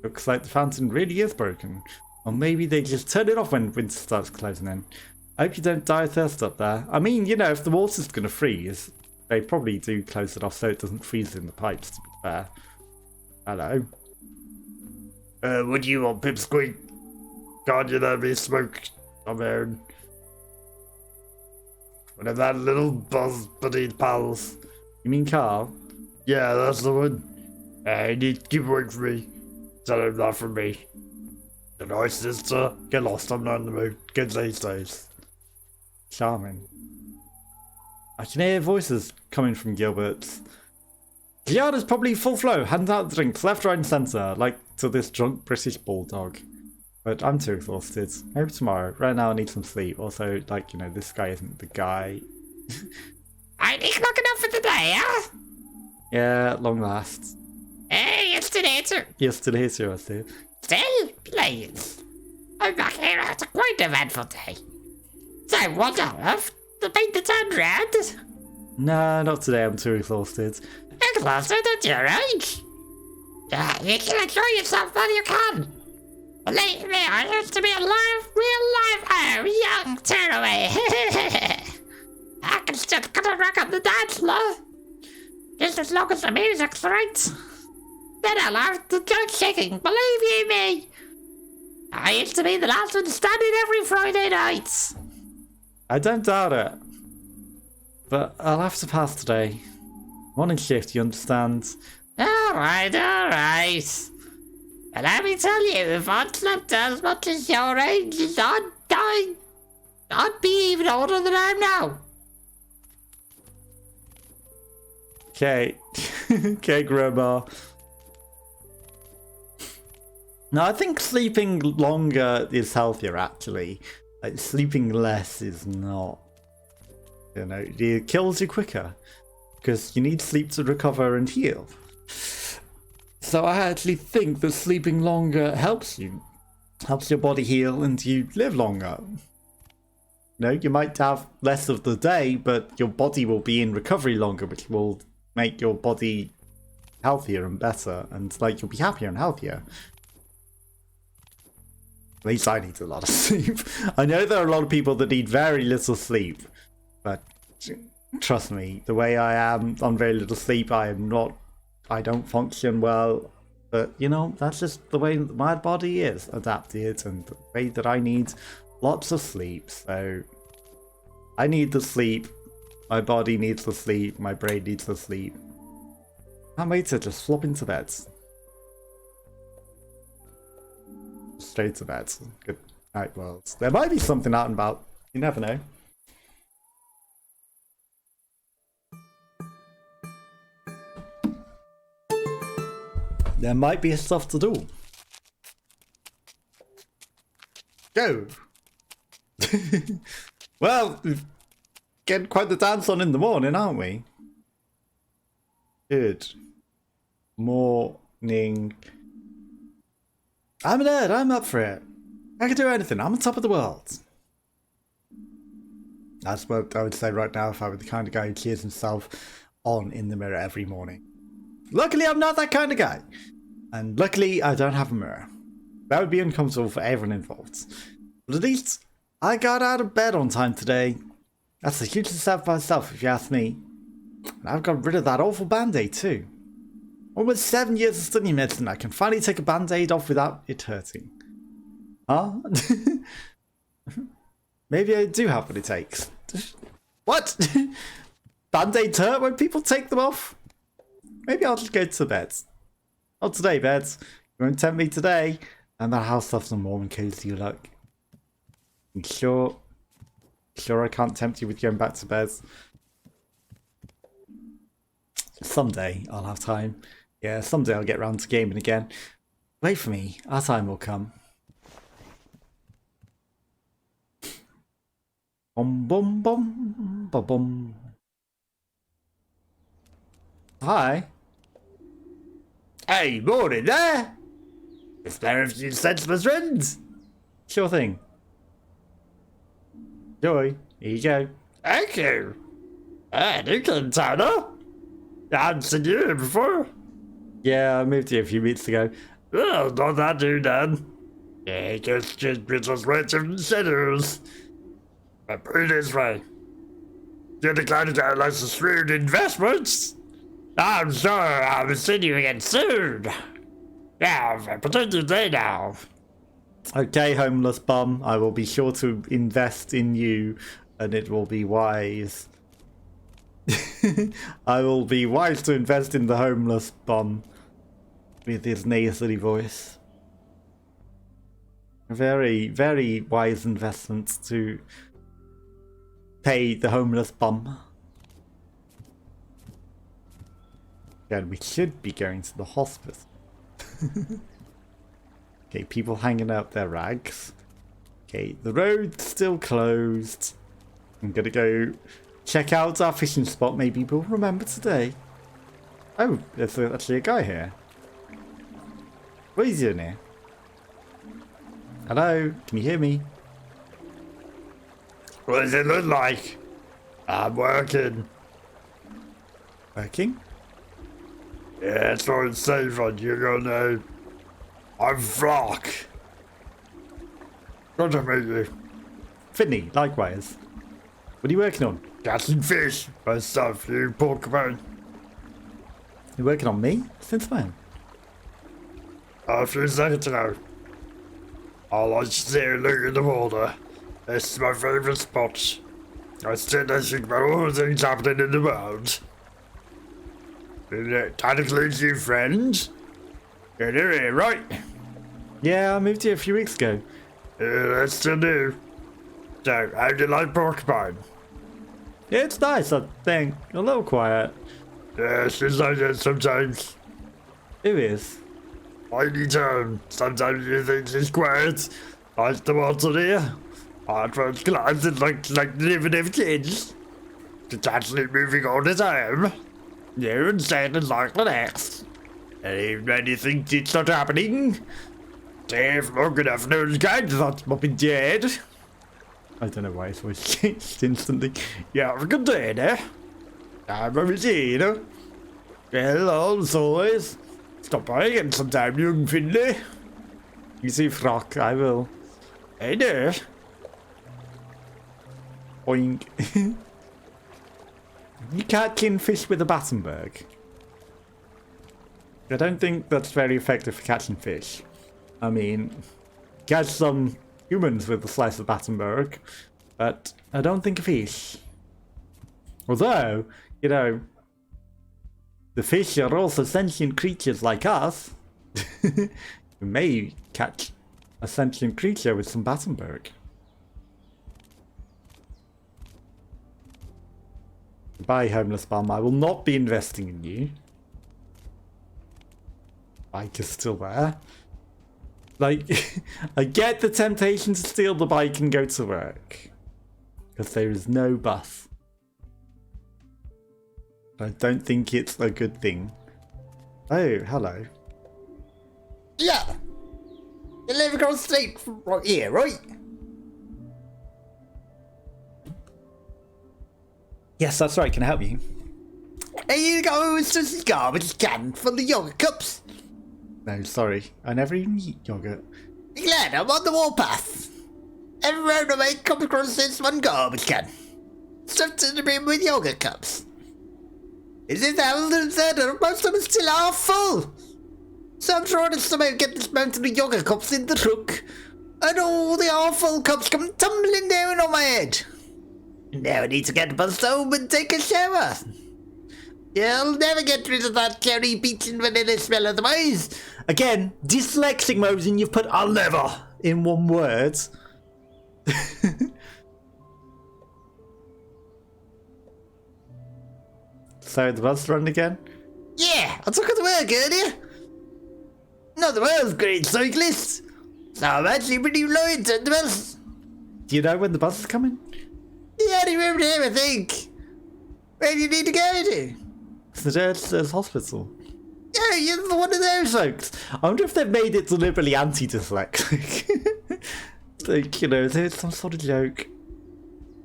Looks like the fountain really is broken. Or maybe they just turn it off when winter starts closing in. I hope you don't die of thirst up there. I mean, you know, if the water's gonna freeze, they probably do close it off so it doesn't freeze in the pipes, to be fair. Hello. What do you want, Pipsqueak? Can't you let me smoke? I'm Aaron. One of that little buzz buddy pals. You mean Carl? Yeah, that's the one. You need to keep away from me. Tell him that from me. The nice sister. Get lost, I'm not in the mood. Good these days. Charming. I can hear voices coming from Gilbert's. The yard is probably full flow, hand out drinks left, right and centre, like to this drunk British bulldog. But I'm too exhausted. Maybe tomorrow. Right now I need some sleep. Also, like, you know, this guy isn't the guy. I think looking up for the day, huh? Yeah, at long last. Hey, it's the answer. You're still here, too, I see. Still playing. I'm back here after quite an eventful day. So, what on earth? The paint the turn round? No, not today. I'm too exhausted. Exhausted at your age? Yeah, you can enjoy yourself while you can. Believe me, I used to be alive, real life, young tearaway. I can still cut a rock on the dance floor. Just as long as the music's right. Then I'll have the dirt shaking, believe you me. I used to be the last one standing every Friday night. I don't doubt it. But I'll have to pass today. Morning shift, you understand? Alright. And let me tell you, if I'd slept as much as your age, I'd be even older than I am now. Okay. Okay, Grandma. No, I think sleeping longer is healthier, actually. Like, sleeping less is not. You know, it kills you quicker. Because you need sleep to recover and heal. So I actually think that sleeping longer helps you. Helps your body heal and you live longer. You know, you might have less of the day, but your body will be in recovery longer, which will make your body healthier and better. And, like, you'll be happier and healthier. At least I need a lot of sleep. I know there are a lot of people that need very little sleep. But trust me, the way I am on very little sleep, I don't function well. But, you know, that's just the way my body is adapted and the way that I need lots of sleep. So I need the sleep. My body needs the sleep. My brain needs the sleep. Can't wait to just flop into bed. Straight to bed. Good night, world. There might be something out and about. You never know. There might be stuff to do. Go! Well, we've getting quite the dance on in the morning, aren't we? Good morning. I'm an nerd, I'm up for it. I can do anything, I'm on top of the world. That's what I would say right now if I were the kind of guy who cheers himself on in the mirror every morning. Luckily, I'm not that kind of guy. And luckily, I don't have a mirror. That would be uncomfortable for everyone involved. But at least, I got out of bed on time today. That's a huge step by itself, if you ask me. And I've got rid of that awful band-aid too. Almost 7 years of studying medicine, I can finally take a band-aid off without it hurting. Huh? Maybe I do have what it takes. What? Band-aids hurt when people take them off? Maybe I'll just go to bed. Not today, bed. You won't tempt me today. And that house stuff's some warm and cozy, look. I'm sure I can't tempt you with going back to bed. Someday I'll have time. Yeah, someday I'll get round to gaming again. Wait for me, our time will come. Bum bum bum bum bum. Hi. Hey, morning there. Is there a few cents for friends? Sure thing. Joy, here you go. Thank you. Hey, you can turn up. I haven't seen you here before. Yeah, I moved here a few weeks ago. Oh, not that you then. Yeah, just brings us right to the centers. But put it this way. You're the kind of guy who likes to shrewd investments. I'm sure I'll see you again soon. Now, pretend you're there now. Okay, homeless bum, I will be sure to invest in you, and it will be wise. I will be wise to invest in the homeless bum with his nasally voice. Very, very wise investment to pay the homeless bum. And we should be going to the hospice. Okay, people hanging out their rags. Okay, the road's still closed. I'm gonna go check out our fishing spot. Maybe we'll remember today. Oh, there's actually a guy here. What is he doing here? Hello, can you hear me? What does it look like? I'm working. Working? Yeah, it's not safe on you, know. I'm Flock. Good to meet you. Finney, likewise. What are you working on? Catching fish. My stuff, you Porcupine. You're working on me? Since when? A few seconds ago. I like to sit and look at the water. This is my favourite spot. I sit and think about all the things happening in the world. That includes you, friends. You're new here, right? Yeah, I moved here a few weeks ago. Yeah, that's still new. So, how do you like Porcupine? Yeah, it's nice, I think. A little quiet. Yeah, she's like that sometimes. It is. Tiny town. Sometimes you think she's quiet. Like the water here. At first glance, it looks like living with kids. It's actually moving all the time. New and sad and like the next. And even when you think it's not happening, Dave, long enough, knows guys that's mopping dead. I don't know why his voice changed instantly. Yeah, have a good day, eh? I'm over here. Hello, as always. Stop by again sometime, young Finley. You see, Frock, I will. Hey there. Boing. You catching fish with a Battenberg? I don't think that's very effective for catching fish. I mean, catch some humans with a slice of Battenberg, but I don't think a fish. Although, you know, the fish are also sentient creatures like us. You may catch a sentient creature with some Battenberg. Goodbye, homeless bum. I will not be investing in you. Bike is still there. Like, I get the temptation to steal the bike and go to work. Because there is no bus. I don't think it's a good thing. Oh, hello. Yeah. You live across the street from right here, right? Yes, that's right. Can I help you? Here you go, it's just a garbage can full of yogurt cups. No, sorry. I never even eat yogurt. Be glad I'm on the warpath. Every road I make comes across this one garbage can. Stuffed in the bin with yogurt cups. Is it thousands there? Most of them still half full. So I'm trying to somehow get this mountain of yogurt cups in the truck. And all the half full cups come tumbling down on my head. Now I need to get the bus home and take a shower. You'll never get rid of that cherry peach and vanilla smell otherwise. Again, dyslexic Mosin, you've put I'll never in one word. So the bus run again? Yeah, I took her to work earlier. Not the world's great cyclist. So I'm actually pretty loyal to the bus. Do you know when the bus is coming? Yeah, around here, I think. Where do you need to go to? There's hospital. Yeah, you're one of those folks. I wonder if they've made it deliberately anti-dyslexic. Like, you know, there's some sort of joke.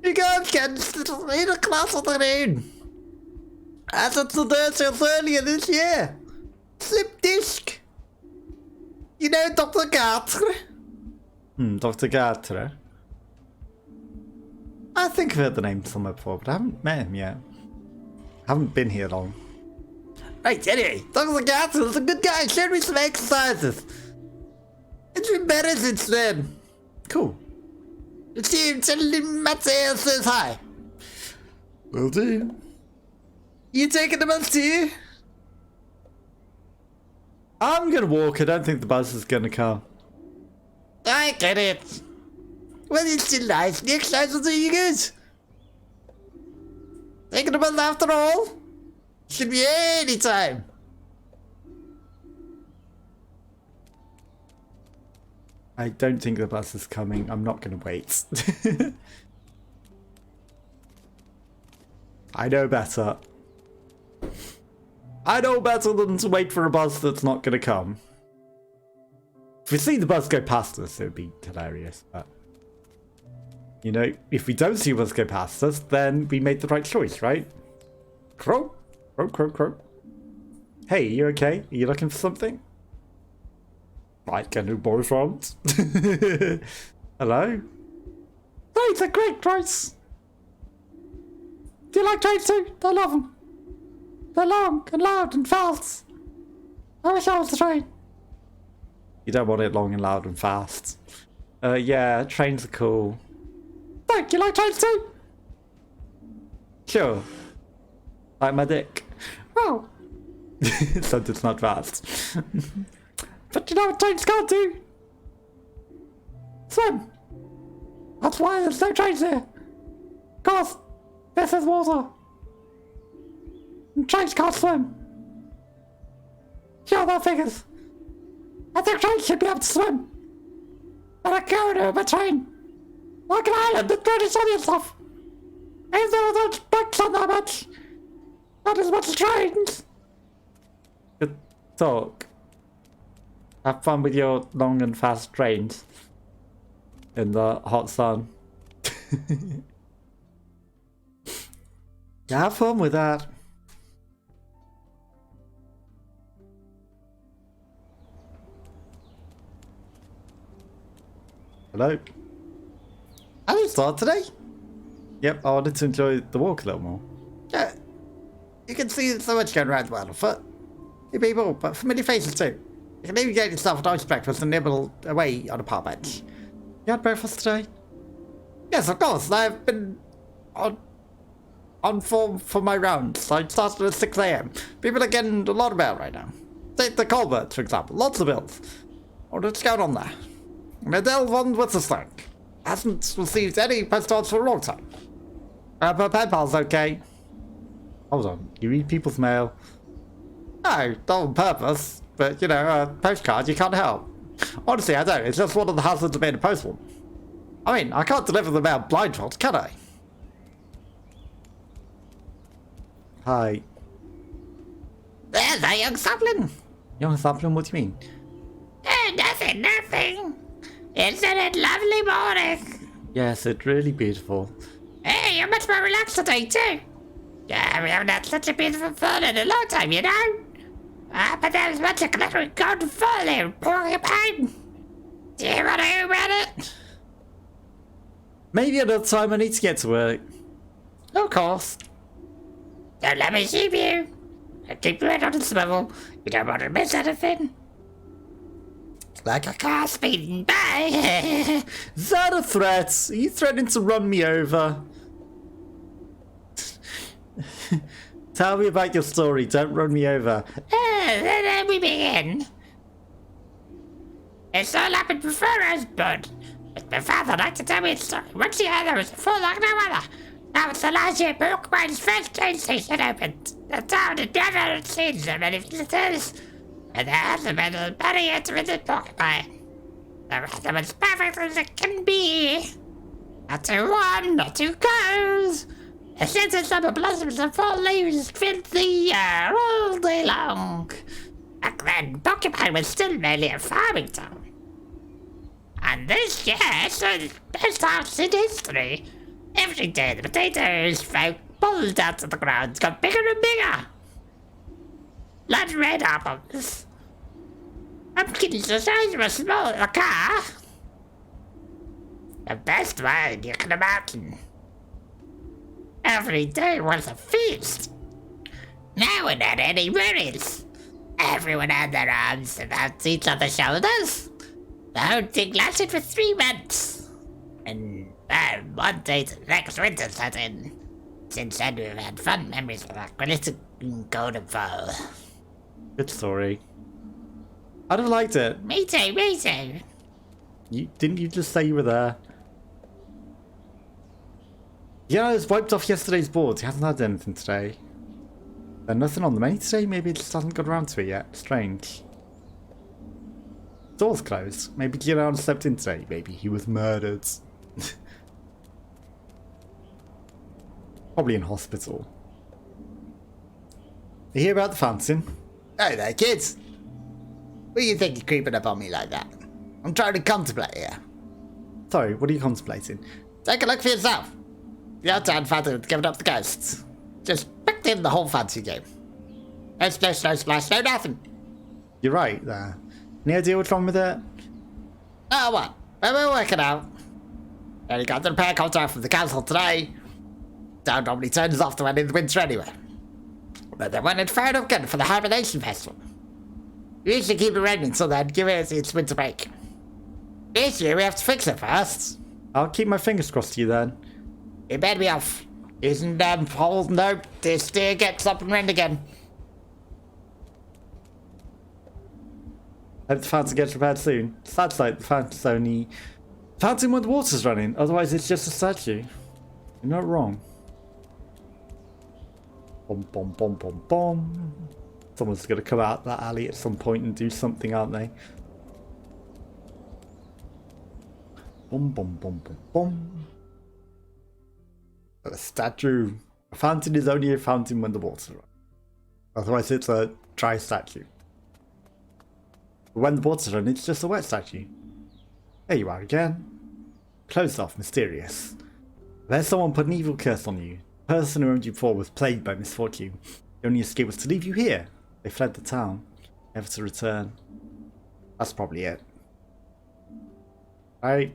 You guys kids, in a class afternoon. As it's the nurses earlier this year. Slip disc. You know Dr. Gartre? Dr. Gartre? I think I've heard the name somewhere before, but I haven't met him yet. Haven't been here long. Right, anyway, Dr. Gartre is a good guy. Showed me some exercises. It's been better since then. Cool. See him, tell him Mateo says hi. Will do. You taking the bus too? I'm gonna walk. I don't think the bus is gonna come. I get it. Well, it's still nice. The exercise will do you good. Taking the bus after all? Should be any time. I don't think the bus is coming. I'm not gonna wait. I know better. I know better than to wait for a bus that's not gonna come. If we see the bus go past us, it would be hilarious. But, you know, if we don't see a bus go past us, then we made the right choice, right? Crow, crow, crow, crow. Hey, you okay? Are you looking for something? Like a new boyfriend? Hello? Trains are great, trains! Do you like trains too? I love them. They're long and loud and fast. I wish I was a train. You don't want it long and loud and fast. Yeah, trains are cool. Thank you, like trains too? Sure. Like my dick. Well. Said it's not fast. But you know what trains can't do? Swim. That's why there's no trains here. Cause this is water. And trains can't swim. Sure, that figures. I think trains should be able to swim. But I go to my train. Like an island that British on stuff. Even though I don't like sun that much. Not as much as trains. Good talk. Have fun with your long and fast trains in the hot sun. Yeah, have fun with that. Hello. How did you start today? Yep, I wanted to enjoy the walk a little more. Yeah, you can see so much going around the world on foot. New people, but familiar faces too. You can even get yourself a nice breakfast and nibble away on a park bench. You had breakfast today? Yes, of course. I've been on form for my rounds. I started at 6 AM. People are getting a lot of mail right now. Take the Colbert, for example. Lots of bills. What's going on there? Adele von Witzerstank hasn't received any postcards for a long time. But PayPal's okay. Hold on. You read people's mail? No, not on purpose. But, you know, a postcard you can't help. Honestly, I don't. It's just one of the hazards of being a postman. I mean, I can't deliver the mail blindfold, can I? Hi. There's a young sapling. Young sapling, what do you mean? Nothing. It's a lovely morning. Yes, it's really beautiful. Hey, you're much more relaxed today, too. Yeah, we haven't had such a beautiful fall in a long time, you know? But there's much a glittering golden fall there, Porcupine. Do you want to hear about it? Maybe another time. I need to get to work. Of course. Don't let me sheep you. I keep your head on the swivel. You don't want to miss anything. Like a car speeding by. Is that a threat? Are you threatening to run me over? Tell me about your story. Don't run me over. Then we begin. It's all happened before I was born. But my father liked to tell me a story. Once he heard there was a fall like no other. Now it's the last year Porcupine's first train station opened. The town had never seen so many visitors. And there hasn't been as many entering the Porcupine. The rest of it's perfect as it can be. Not too warm, not too cold. A scented summer blossoms and fall leaves filled the air all day long. Back then, Porcupine was still merely a farming town. And this year saw the best harvest in history. Every day the potatoes folk pulled out of the ground got bigger and bigger. Large red apples. Pumpkins the size of a small car. The best wine you can imagine. Every day was a feast. No one had any worries. Everyone had their arms about each other's shoulders. The whole thing lasted for 3 months. And one day to the next winter set in. Since then we've had fun memories of that glittering golden fall. Good story. I'd have liked it. Me too, me too. Didn't you just say you were there? Yeah, I was wiped off yesterday's boards. He hasn't had anything today. There's nothing on the menu today. Maybe it just hasn't got around to it yet. Strange. Door's closed. Maybe Gianna slept in today. Maybe he was murdered. Probably in hospital. You hear about the fountain? Hey there, kids. What do you think you're creeping up on me like that? I'm trying to contemplate here. Sorry, what are you contemplating? Take a look for yourself. The outside fancy had given up the ghosts. Just picked in the whole fancy game. No splash, no splash, no nothing. You're right there. Any idea what's wrong with it? Oh, what? Well, we're working out. Only got the repair contract from the council today. Town normally turns off the one in the winter anyway. But they wanted fair enough good for the hibernation festival. We usually keep it running until then, give it its winter break. This year we have to fix it first. I'll keep my fingers crossed to you then. You better be off. Isn't holes? Nope, this deer gets up and running again. Hope the fountain gets repaired soon. Sad sight, the fountain's only... Fountain when the water's running, otherwise it's just a statue. You're not wrong. Bom bom bom bom bom. Someone's gonna come out that alley at some point and do something, aren't they? Bom bom bom bom bom. A statue. A fountain is only a fountain when the water's running. Otherwise it's a dry statue. But when the water's running, it's just a wet statue. There you are again. Closed off, mysterious. There's someone put an evil curse on you. The person who owned you before was plagued by misfortune. The only escape was to leave you here. They fled the town, never to return. That's probably it. Right?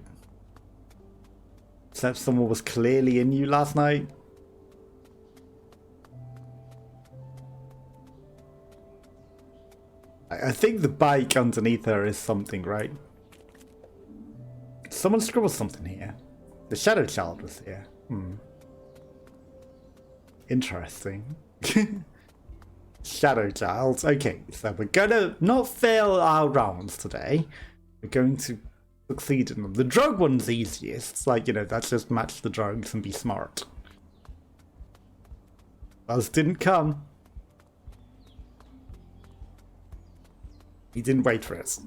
Except someone was clearly in you last night. I think the bike underneath her is something, right? Someone scribbled something here. The Shadow Child was here. Interesting. Shadow Child. Okay, so we're gonna not fail our rounds today. We're going to succeed in them. The drug one's easiest. It's like, you know, that's just match the drugs and be smart. Buzz didn't come. He didn't wait for us.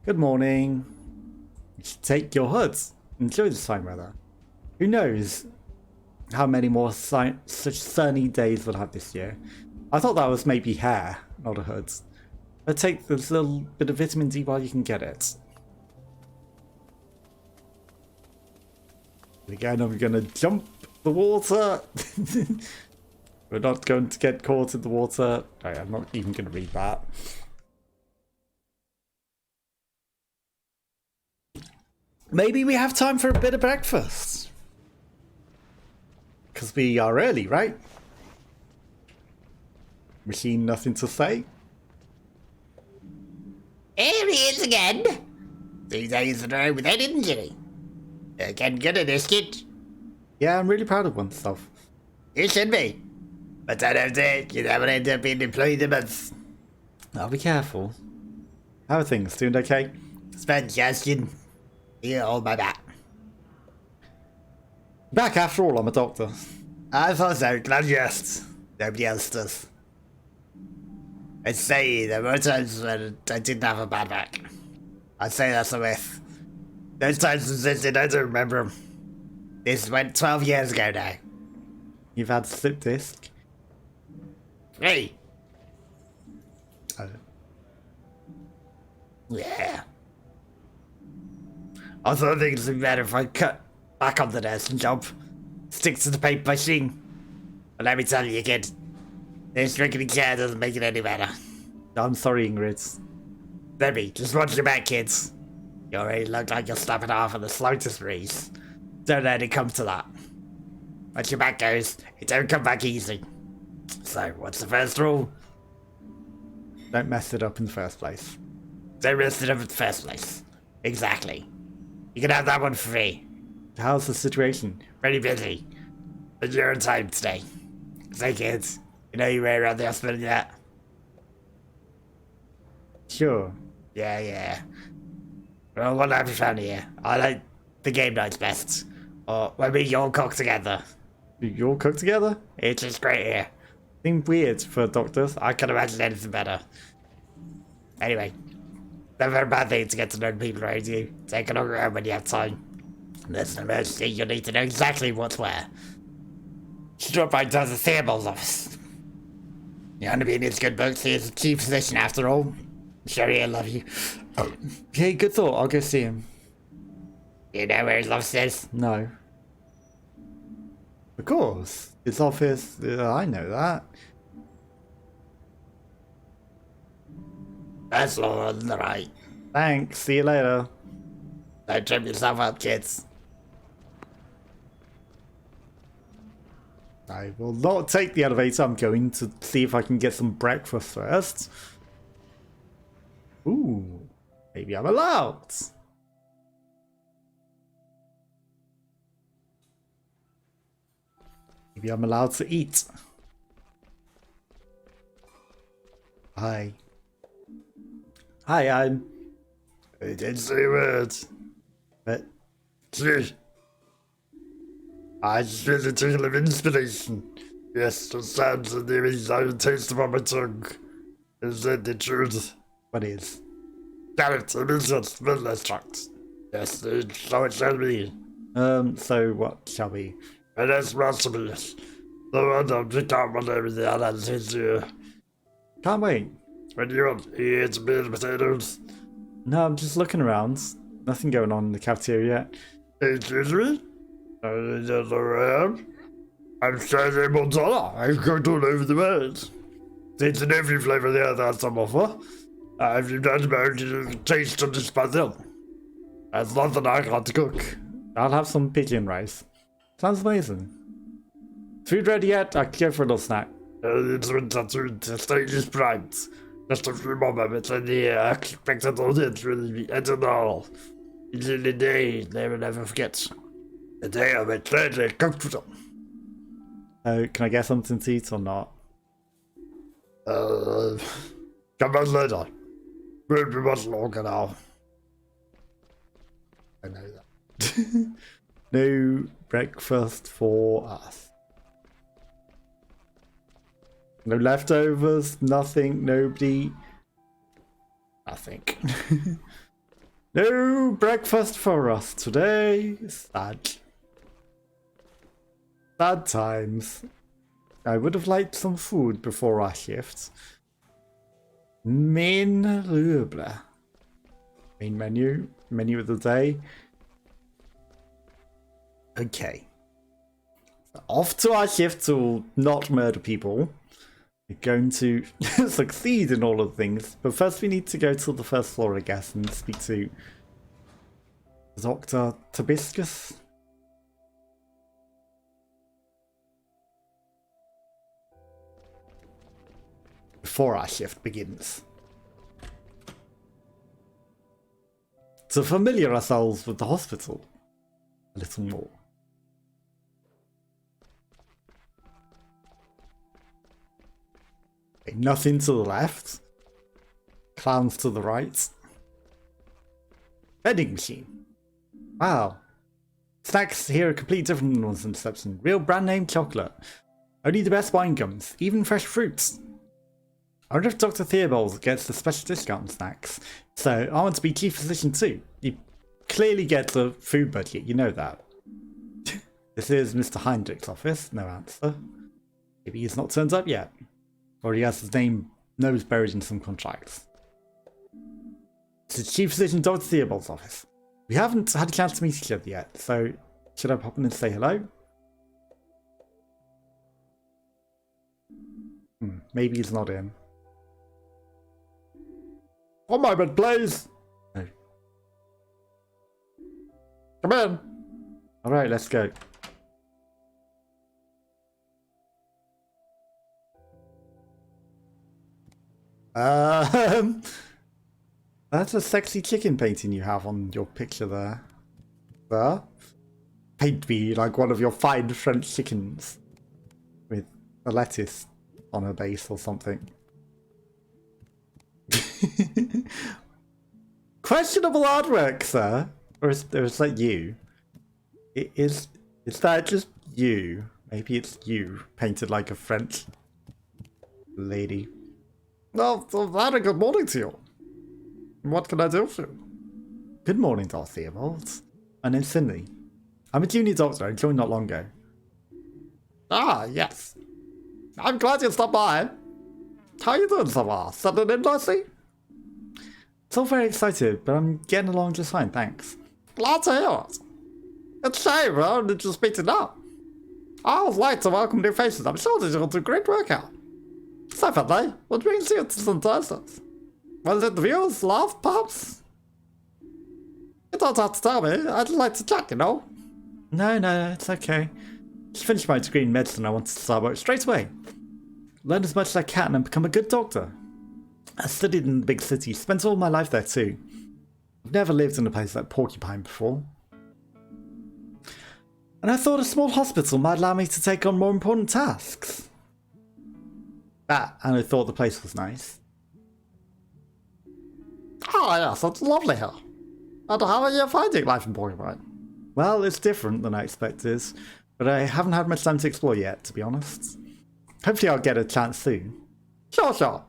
Good morning. You should take your hoods. Enjoy the fine weather. Who knows how many more such sunny days we'll have this year. I thought that was maybe hair, not a hood. But take this little bit of vitamin D while you can get it. Again, I'm gonna jump the water. We're not going to get caught in the water. Right, I'm not even gonna read that. Maybe we have time for a bit of breakfast. Because we are early, right? Machine, nothing to say? Here he is again. 3 days in a row without injury. Again good at this, kid. Yeah, I'm really proud of oneself. You should be. But I don't think you never end up being employed a month. I'll be careful. How are things? Doing okay? Spence, Justin. You're on my back. Back after all, I'm a doctor. I thought so, glad you asked. Nobody else does. I'd say there were times when I didn't have a bad back. I'd say that's a myth. Those times existed, I don't remember them. This went 12 years ago now. You've had slip disc. Hey. Oh. Yeah. I thought things would be better if I cut back on the nursing job. Stick to the paper machine. But let me tell you, kid. This drinking care doesn't make it any better. I'm sorry, Ingrid. Baby, just watch your back, kids. You already look like you're snapping off at the slightest breeze. Don't let it come to that. Once your back goes, it don't come back easy. So, what's the first rule? Don't mess it up in the first place. Don't mess it up in the first place. Exactly. You can have that one for free. How's the situation? Pretty busy. But you're on time today. Say, kids, you know your way around the hospital yet? Sure. Yeah. Well, what have you found here? I like the game nights best. Or when we all cook together. You all cook together? It's just great here. Seems weird for doctors. I can't imagine anything better. Anyway, never a bad thing to get to know people around you. Take a look around when you have time. If there's an emergency, you'll need to know exactly what's where. Stop by to the Theobald's office. You want to be in his good books, he is a key position after all. I'm sure he'll love you. Okay, good thought. I'll go see him. You know where his office is? No. Of course. His office, I know that. That's all on the right. Thanks, see you later. Don't trip yourself up, kids. I will not take the elevator. I'm going to see if I can get some breakfast first. Ooh, maybe I'm allowed. Maybe I'm allowed to eat. Hi. Hi, I didn't say a word. But Gee. I just feel a tingle of inspiration. Yes, the sounds and the images I can taste them on my tongue. Is that the truth? what is? Carrot, emissions, middle extract. Yes, so it shall be. So what shall we? And that's possible. The one of the common everything else is Can't wait. when you want, you eat some meat potatoes. No, I'm just looking around. Nothing going on in the cafeteria yet. Excuse me? I don't know where I am. I'm Shirley Montana. I've got all over the world. It's in every flavour the earth has some offer. If you've done about to taste of this myself. That's nothing I can't cook. I'll have some pigeon rice. Sounds amazing. Food ready yet? I could go for a little snack. It's winter soon. The stage is primed. Just a few more moments and the expected audience will be ended all. It's in the day they will never forget. The day of it thirdly comfortable. Can I get something to eat or not? Come on later. Won't be much longer now. I know that. No breakfast for us. No leftovers, nothing, nobody. Nothing. No breakfast for us today. Sad. Sad times. I would have liked some food before our shift. Main menu. Main menu. Menu of the day. Okay. So off to our shift to not murder people. We're going to succeed in all of the things. But first we need to go to the first floor, I guess, and speak to Dr. Tabiscus. Before our shift begins. To familiar ourselves with the hospital a little more. Okay, nothing to the left. Clowns to the right. Vending machine. Wow. Snacks here are completely different than ones in reception. Real brand name chocolate. Only the best wine gums. Even fresh fruits. I wonder if Dr. Theobald gets the special discount on snacks. So, I want to be chief physician too. You clearly get the food budget, you know that. This is Mr. Heinrich's office. No answer. Maybe he's not turned up yet. Or he has his nose buried in some contracts. It's the Chief Physician Dr. Theobald's office. We haven't had a chance to meet each other yet, so should I pop in and say hello? Maybe he's not in. 1 moment, please! No. Come in! Alright, let's go. That's a sexy chicken painting you have on your picture there. Sir? Paint me like one of your fine French chickens. With a lettuce on a base or something. Questionable artwork, sir. Or is that you? Is that just you? Maybe it's you, painted like a French lady. Well, very good morning to you. What can I do for you? Good morning, Dr. Theobald. My name's Finley. I'm a junior doctor. I joined not long ago. Ah, yes. I'm glad you stopped by. How are you doing so far? Settling in nicely? It's all very excited, but I'm getting along just fine, thanks. Glad to hear it. It's a shame, we're only just meeting up. I always like to welcome new faces. I'm sure that you'll do great work out. So, Finley, what brings you to St. Thursdays? Was it the views, love, perhaps? You don't have to tell me. I'd like to chat, you know. No, it's okay. Just finished my degree in medicine. I wanted to start work straight away. Learn as much as I can and become a good doctor. I studied in the big city, spent all my life there too. I've never lived in a place like Porcupine before. And I thought a small hospital might allow me to take on more important tasks. That, and I thought the place was nice. Oh yes, it's lovely here. And how are you finding life in Porcupine? Well, it's different than I expected, but I haven't had much time to explore yet, to be honest. Hopefully I'll get a chance soon. Sure.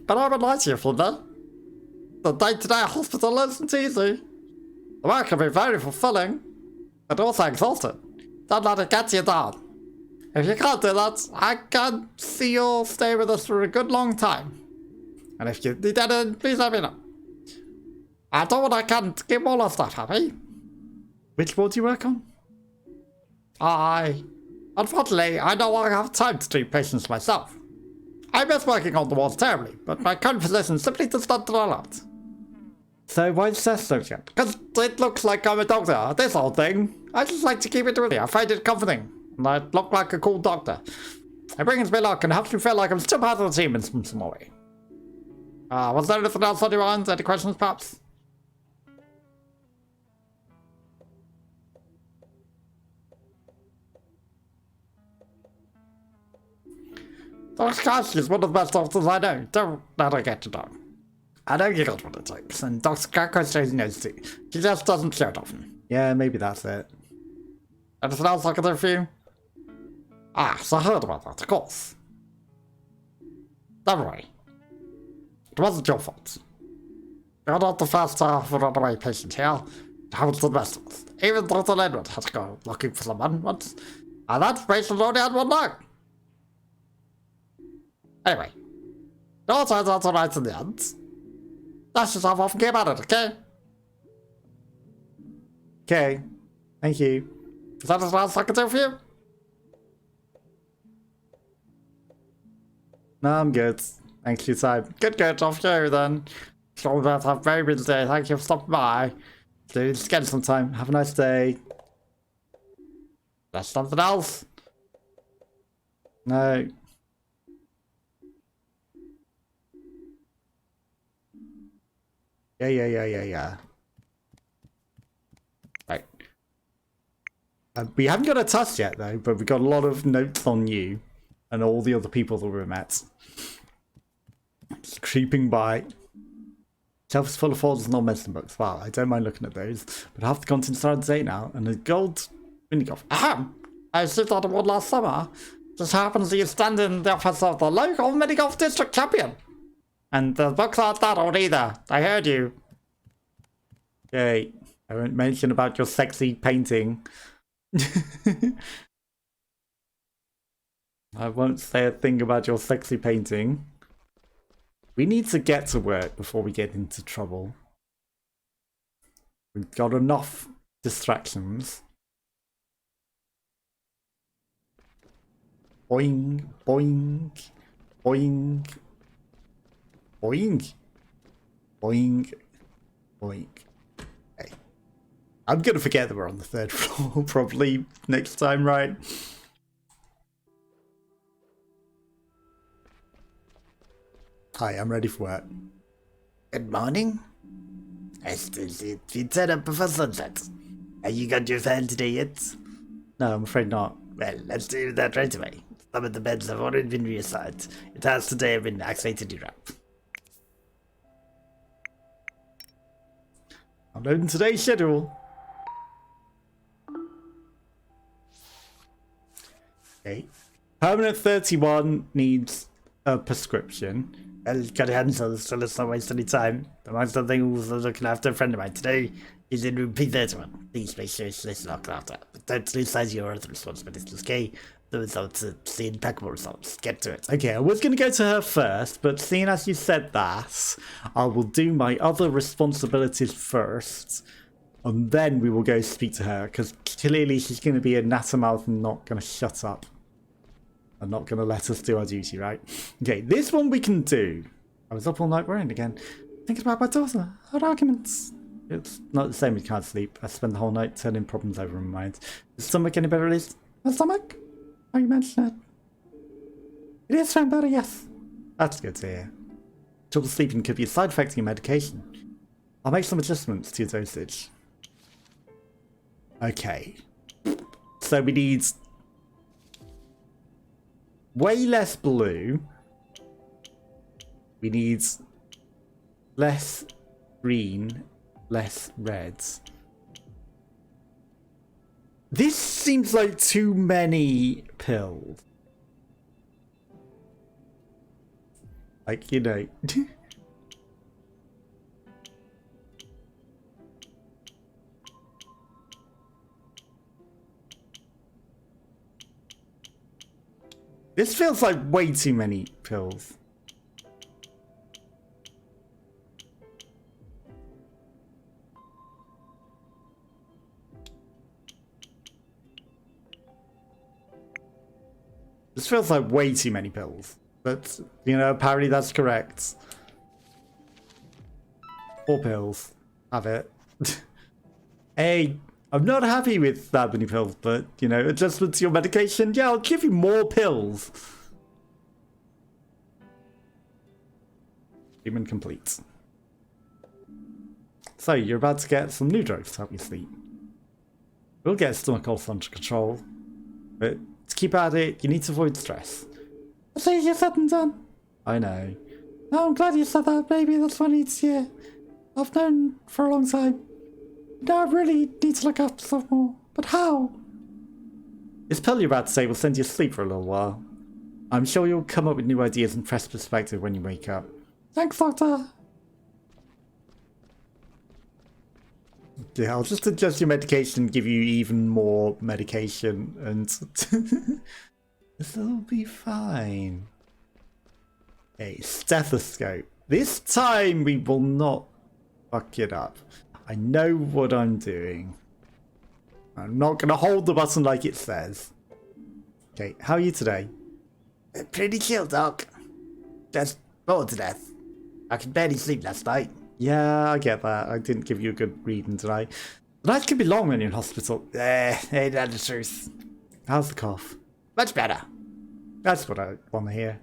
But I would lie to you, Flynn. The day-to-day hospital isn't easy. The work can be very fulfilling, but also exhausting. Don't let it get you down. If you can't do that, I can see you'll stay with us for a good long time. And if you need anything, please let me know. I'll do what I can to keep all our staff happy. Which ward do you work on? Unfortunately, I no longer have time to treat patients myself. I miss working on the wards terribly, but my current position simply does not allow it. So why the stress associate? Because it looks like I'm a doctor, this whole thing. I just like to keep it with me. I find it comforting. And I look like a cool doctor. It brings me luck and helps me feel like I'm still part of the team in some small way. Was there anything else on your mind? Any questions, perhaps? Dr. Karski is one of the best doctors I know. Don't let her get to know. I know you got what it takes, and Dr. Karski knows too. She just doesn't show it often. Yeah, maybe that's it. Anything else I can do for you? So I heard about that, of course. Don't worry. It wasn't your fault. You're not the first runaway patient here. It happens to the best of us. Even Dr. Leonard had to go looking for someone once. And that patient only had one leg. Anyway, it all turns out alright in the end. Dash yourself off and get at it, okay? Okay. Thank you. Is that anything else I can do for you? No, I'm good. Thanks for your time. Good. Off you then. Sure, we'll have a very busy day. Thank you for stopping by. Do this again sometime. Have a nice day. That's something else? No. Yeah. Right. We haven't got a task yet though, but we've got a lot of notes on you and all the other people that we've met. Just creeping by. Shelf is full of folders and old medicine books. Wow, I don't mind looking at those, but half the contents are out of date now, and a gold mini golf. Ahem! I received that award last summer. Just happens that you stand in the office of the local mini golf district champion. And the books aren't that old either. I heard you. Okay. I won't mention about your sexy painting. I won't say a thing about your sexy painting. We need to get to work before we get into trouble. We've got enough distractions. Boing, boing, boing, boing, boing, boing. Okay. I'm gonna forget that we're on the 3rd floor probably next time, right? Hi, I'm ready for work. Good morning. You turn up before sunset. Have you got your fan today yet? No, I'm afraid not. Well, let's do that right away. Some of the beds have already been reassigned. Your tasks today have been activated to wrap. I'm loading today's schedule. Okay. Permanent 31 needs a prescription. Well, got your hands on this, so let's not waste any time. Amongst other things, I'm looking after a friend of mine today. He's in room P31. Please make sure it's looked after. But don't lose sight of your other responsibilities, okay? The results are the impeccable results. Get to it. Okay, I was going to go to her first, but seeing as you said that, I will do my other responsibilities first, and then we will go speak to her, because clearly she's going to be a nattermouth and not going to shut up. And not going to let us do our duty, right? Okay, this one we can do. I was up all night worrying again. Thinking about my daughter, her arguments. It's not the same with can't sleep. I spend the whole night turning problems over in my mind. Is stomach any better at least? My stomach? Oh, you mentioned it. It is feeling better, yes. That's good to hear. Trouble sleeping could be a side effect of your medication. I'll make some adjustments to your dosage. Okay. So we need way less blue. We need less green, less reds. This seems like too many pills. Like, you know. This feels like way too many pills. This feels like way too many pills. But, you know, apparently that's correct. 4 pills. Have it. Hey, I'm not happy with that many pills, but, you know, adjustment to your medication, yeah, I'll give you more pills. Treatment complete. So, you're about to get some new drugs to help you sleep. We'll get stomach ulcer under control, but to keep at it, you need to avoid stress. That's easier said than done. I know. No, I'm glad you said that, baby. That's what I need to hear. I've known for a long time. Now I really need to look after myself more. But how? This pill you're about to say will send you to sleep for a little while. I'm sure you'll come up with new ideas and fresh perspective when you wake up. Thanks, Doctor. Yeah, I'll just adjust your medication and give you even more medication, and this'll be fine. A stethoscope. This time we will not fuck it up. I know what I'm doing. I'm not going to hold the button like it says. Okay, how are you today? Pretty chill, Doc. Just bored to death. I could barely sleep last night. Yeah, I get that. I didn't give you a good reading today. The nights can be long when you're in hospital. Ain't that the truth? How's the cough? Much better. That's what I want to hear.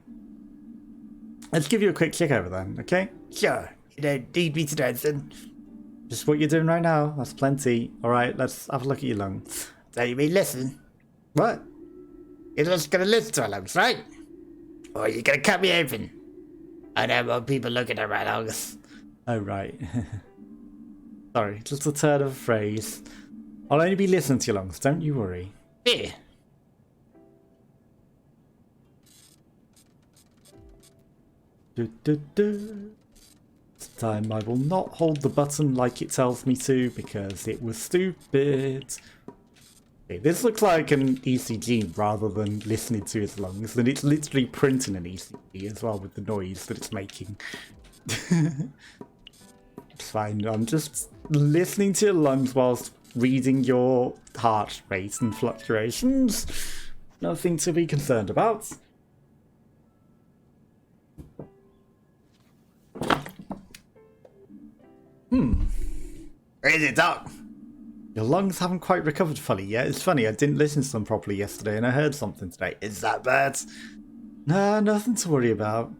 Let's give you a quick check over then, okay? Sure. You don't need me to do anything. Just what you're doing right now. That's plenty. Alright, let's have a look at your lungs. So you mean listen? What? You're just gonna listen to my lungs, right? Or you're gonna cut me open? I don't want people looking at my lungs. Oh, right. Sorry, just a turn of a phrase. I'll only be listening to your lungs, don't you worry. Here. Do, do, do. It's time I will not hold the button like it tells me to because it was stupid. Okay, this looks like an ECG rather than listening to his lungs, and it's literally printing an ECG as well with the noise that it's making. It's fine, I'm just listening to your lungs whilst reading your heart rate and fluctuations. Nothing to be concerned about. Is it, Doc? Your lungs haven't quite recovered fully yet. It's funny, I didn't listen to them properly yesterday and I heard something today. Is that bad? Nah, nothing to worry about.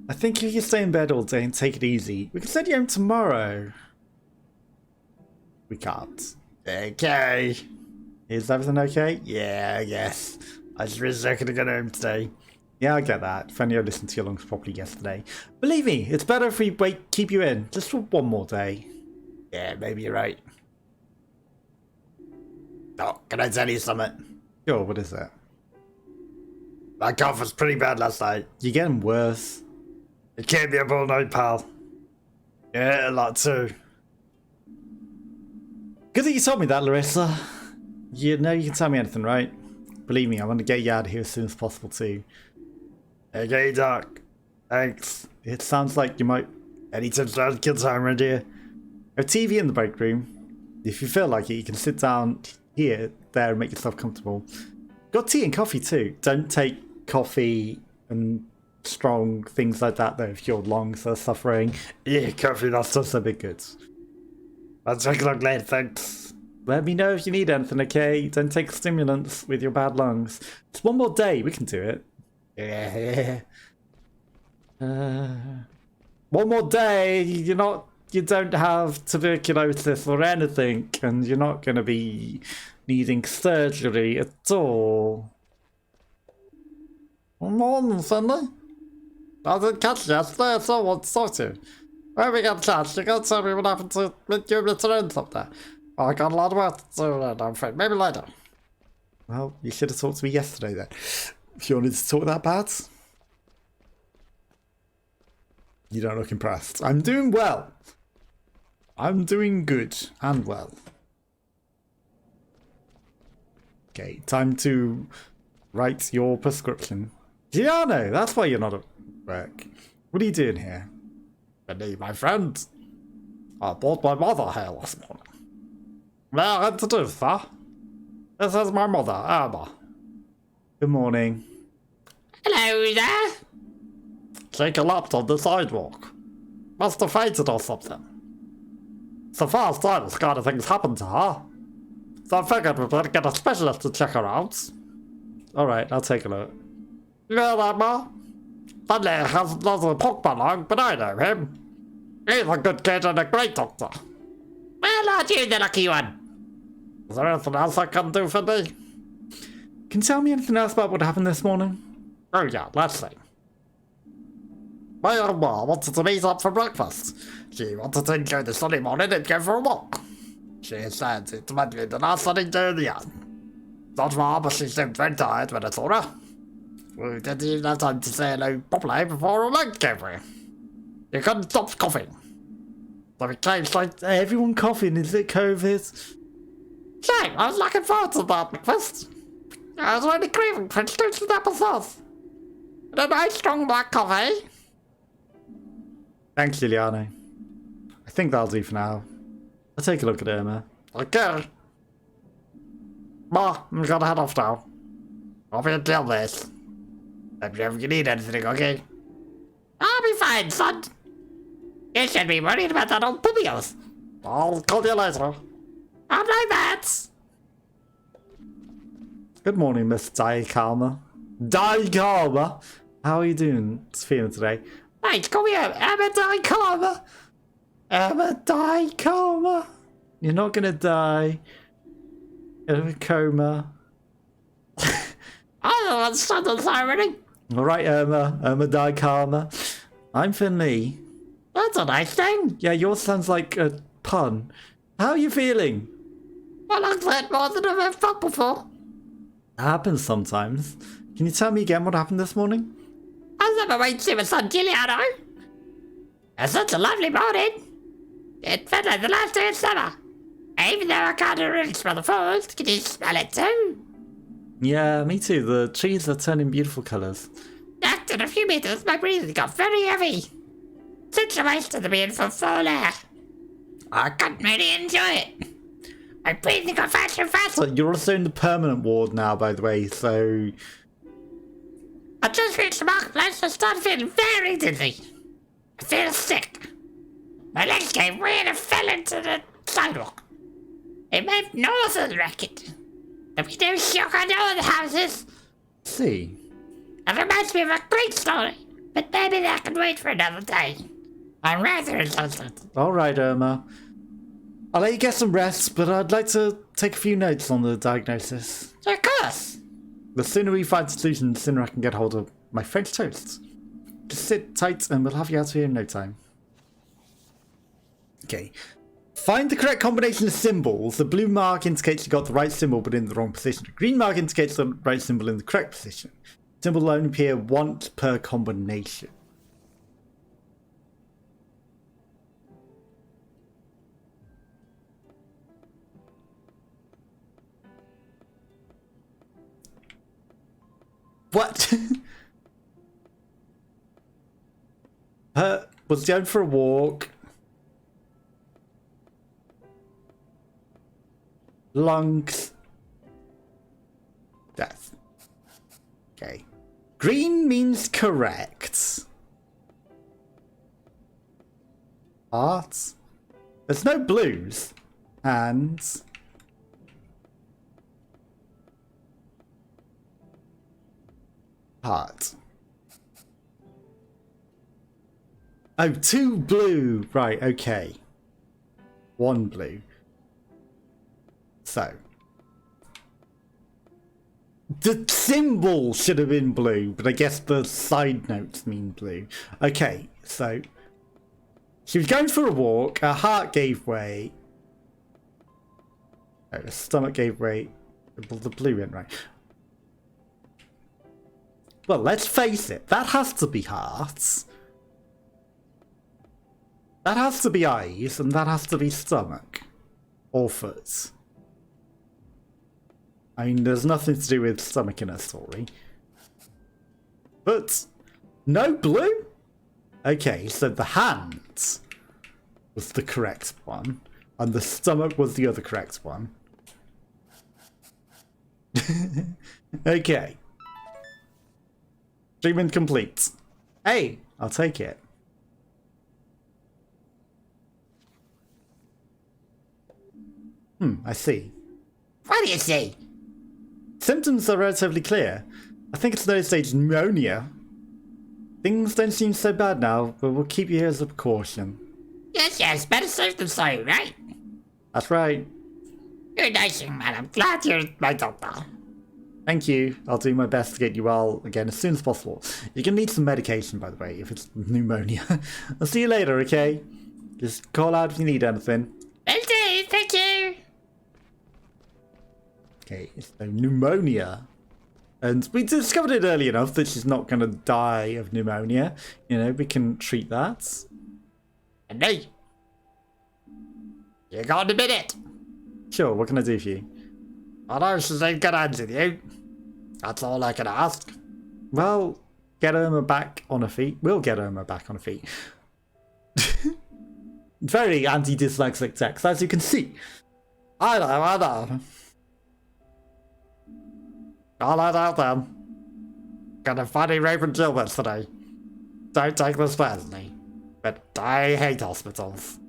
I think if you stay in bed all day and take it easy, we can send you home tomorrow. We can't. Okay. Is everything okay? Yeah, I guess. I just wish I could have gone home today. Yeah, I get that. If only I listened to your lungs properly yesterday. Believe me, it's better if we keep you in, just for one more day. Yeah, maybe you're right. Doc, can I tell you something? Sure, what is it? My cough was pretty bad last night. You're getting worse. It kept me up all night, pal. Yeah, a lot too. Good that you told me that, Larissa. You know you can tell me anything, right? Believe me, I want to get you out of here as soon as possible too. Okay, Doc. Thanks. It sounds like you might... Any tips about kill time, right here? A TV in the break room. If you feel like it, you can sit down here, there, and make yourself comfortable. Got tea and coffee too. Don't take coffee and strong things like that though if your lungs are suffering. Yeah, coffee, that's That's a bit good. I'll take a look later, thanks. Let me know if you need anything, okay? Don't take stimulants with your bad lungs. It's one more day, we can do it. Yeah. One more day, you don't have tuberculosis or anything, and you're not going to be needing surgery at all. Good morning, Cindy. I didn't catch you yesterday, so I want to talk to you. When we get a chance, you gotta tell me what happened to you and Mr. Ends up there. I got a lot of work to do, and I'm afraid. Maybe later. Well, you should have talked to me yesterday then. If you wanted to talk that bad. You don't look impressed. I'm doing well. I'm doing good and well. Okay, time to write your prescription. Giano, that's why you're not at work. What are you doing here? Benny, my friend. I brought my mother here this morning. May I introduce her? This is my mother, Emma. Good morning. Hello there. She collapsed on the sidewalk. Must have fainted or something. It's the first time this kind of thing's happened to her. So I figured we'd better get a specialist to check her out. Alright, I'll take a look. Yeah, Emma. Finley hasn't known the Porcupine long, but I know him. He's a good kid and a great doctor. Well, aren't you the lucky one? Is there anything else I can do for me? Can you tell me anything else about what happened this morning? Oh yeah, let's see. My Emma wanted to meet up for breakfast. She wanted to enjoy the sunny morning and go for a walk. She said it might be the last sunny day of the year. Not far, but she seemed very tired when I saw her. We didn't even have time to say hello properly before her leg gave way. You couldn't stop coughing. So we came straight. Everyone coughing, is it COVID? Shame, I was looking forward to that breakfast. I was really craving French toast with applesauce. And a nice strong black coffee. Thanks, Giuliano. I think that'll do for now. I'll take a look at Irma. Okay. Ma, I'm gonna head off now. I'll be until this. If you ever need anything, okay? I'll be fine, son. You should be worried about that old puppy house. I'll call you later. I'm like that. Good morning, Miss Dikarma. Dikarma! How are you doing? Feeling today? Right, come here. Emma Dikarma. Emma Dikarma! You're not gonna die in a coma. I don't understand the irony. Alright, Irma Dikarma. I'm Finley. That's a nice thing. Yeah, yours sounds like a pun. How are you feeling? Well, I've learned more than I've ever felt before. That happens sometimes. Can you tell me again what happened this morning? I was on my way to see my son Giuliano. It's such a lovely morning. It felt like the last day of summer. Even though I can't really smell the forest, can you smell it too? Yeah, me too. The trees are turning beautiful colours. After a few meters, my breathing got very heavy. Such a waste of the beautiful fall air. I can't really enjoy it. My breathing got faster and faster. So you're also in the permanent ward now, by the way, so... I just reached the marketplace and started feeling very dizzy. I feel sick. My legs gave way and I fell into the sidewalk. It made noise of the racket. The windows shook on all the houses. See. It reminds me of a great story, but maybe that can wait for another day. I'm rather exhausted. Alright, Irma. I'll let you get some rest, but I'd like to take a few notes on the diagnosis. Of course. The sooner we find a solution, the sooner I can get hold of my French toast. Just sit tight and we'll have you out here in no time. Okay. Find the correct combination of symbols. The blue mark indicates you got the right symbol but in the wrong position. The green mark indicates the right symbol in the correct position. Symbol will only appear once per combination. What? Was going for a walk. Lungs. Death. Okay. Green means correct. Hearts. There's no blues. Hands. Heart. Oh, 2 blue. Right, okay. 1 blue. So. The symbol should have been blue, but I guess the side notes mean blue. Okay, so. She was going for a walk, her heart gave way. Oh, her stomach gave way. The blue went right. Well, let's face it, that has to be hearts. That has to be eyes, and that has to be stomach. Or foot. I mean, there's nothing to do with stomach in her story. But, no blue? Okay, so the hand was the correct one, and the stomach was the other correct one. Okay. Treatment complete. Hey, I'll take it. I see. What do you see? Symptoms are relatively clear. I think it's an early stage pneumonia. Things don't seem so bad now, but we'll keep you here as a precaution. Yes, better safe than sorry, right? That's right. You're nice, young man. I'm glad you're my doctor. Thank you. I'll do my best to get you well again as soon as possible. You're gonna need some medication, by the way, if it's pneumonia. I'll see you later, okay? Just call out if you need anything. Will do, thank you. Okay, so pneumonia. And we discovered it early enough that she's not gonna die of pneumonia. You know, we can treat that. And me. You got a minute. Sure, what can I do for you? I know she's in good hands with you. That's all I can ask. Well, get Irma back on her feet. We'll get Irma back on her feet. Very anti-dyslexic text, as you can see. I know. All right out then. Got a funny Raven Gilbert today. Don't take this personally, but I hate hospitals.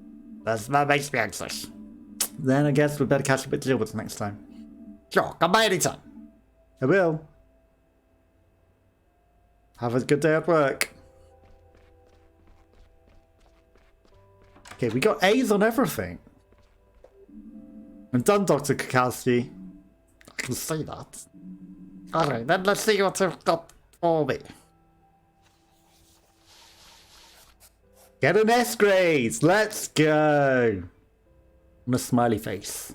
That makes me anxious. Then I guess we better catch up with Gilbert next time. Sure, come by anytime. I will. Have a good day at work. Okay, we got A's on everything. I'm done, Dr. Kukowski. I can see that. Alright, then let's see what you've got for me. Get an S grade! Let's go! And a smiley face.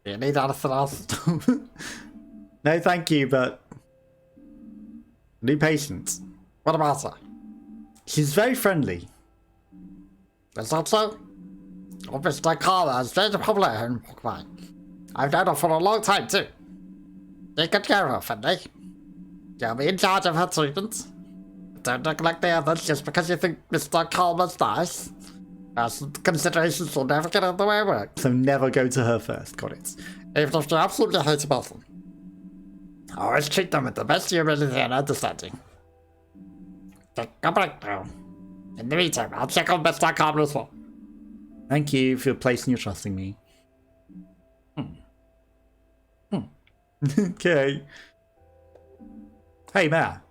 Do you need anything else? No, thank you, but New patient. What about her? She's very friendly. Is that so? Obviously, Carla is very popular in Porcupine. I've known her for a long time, too. Take good care of her, Finley. You'll be in charge of her treatment. Don't neglect the others just because you think Mr. Calmer's nice. As considerations will never get in the way of work. So never go to her first, got it. Even if you absolutely hate a person. Always treat them with the best humility and understanding. Take a break now. In the meantime, I'll check on Mr. Calmer as well. Thank you for placing your trust in me. Okay. Hey, Matt.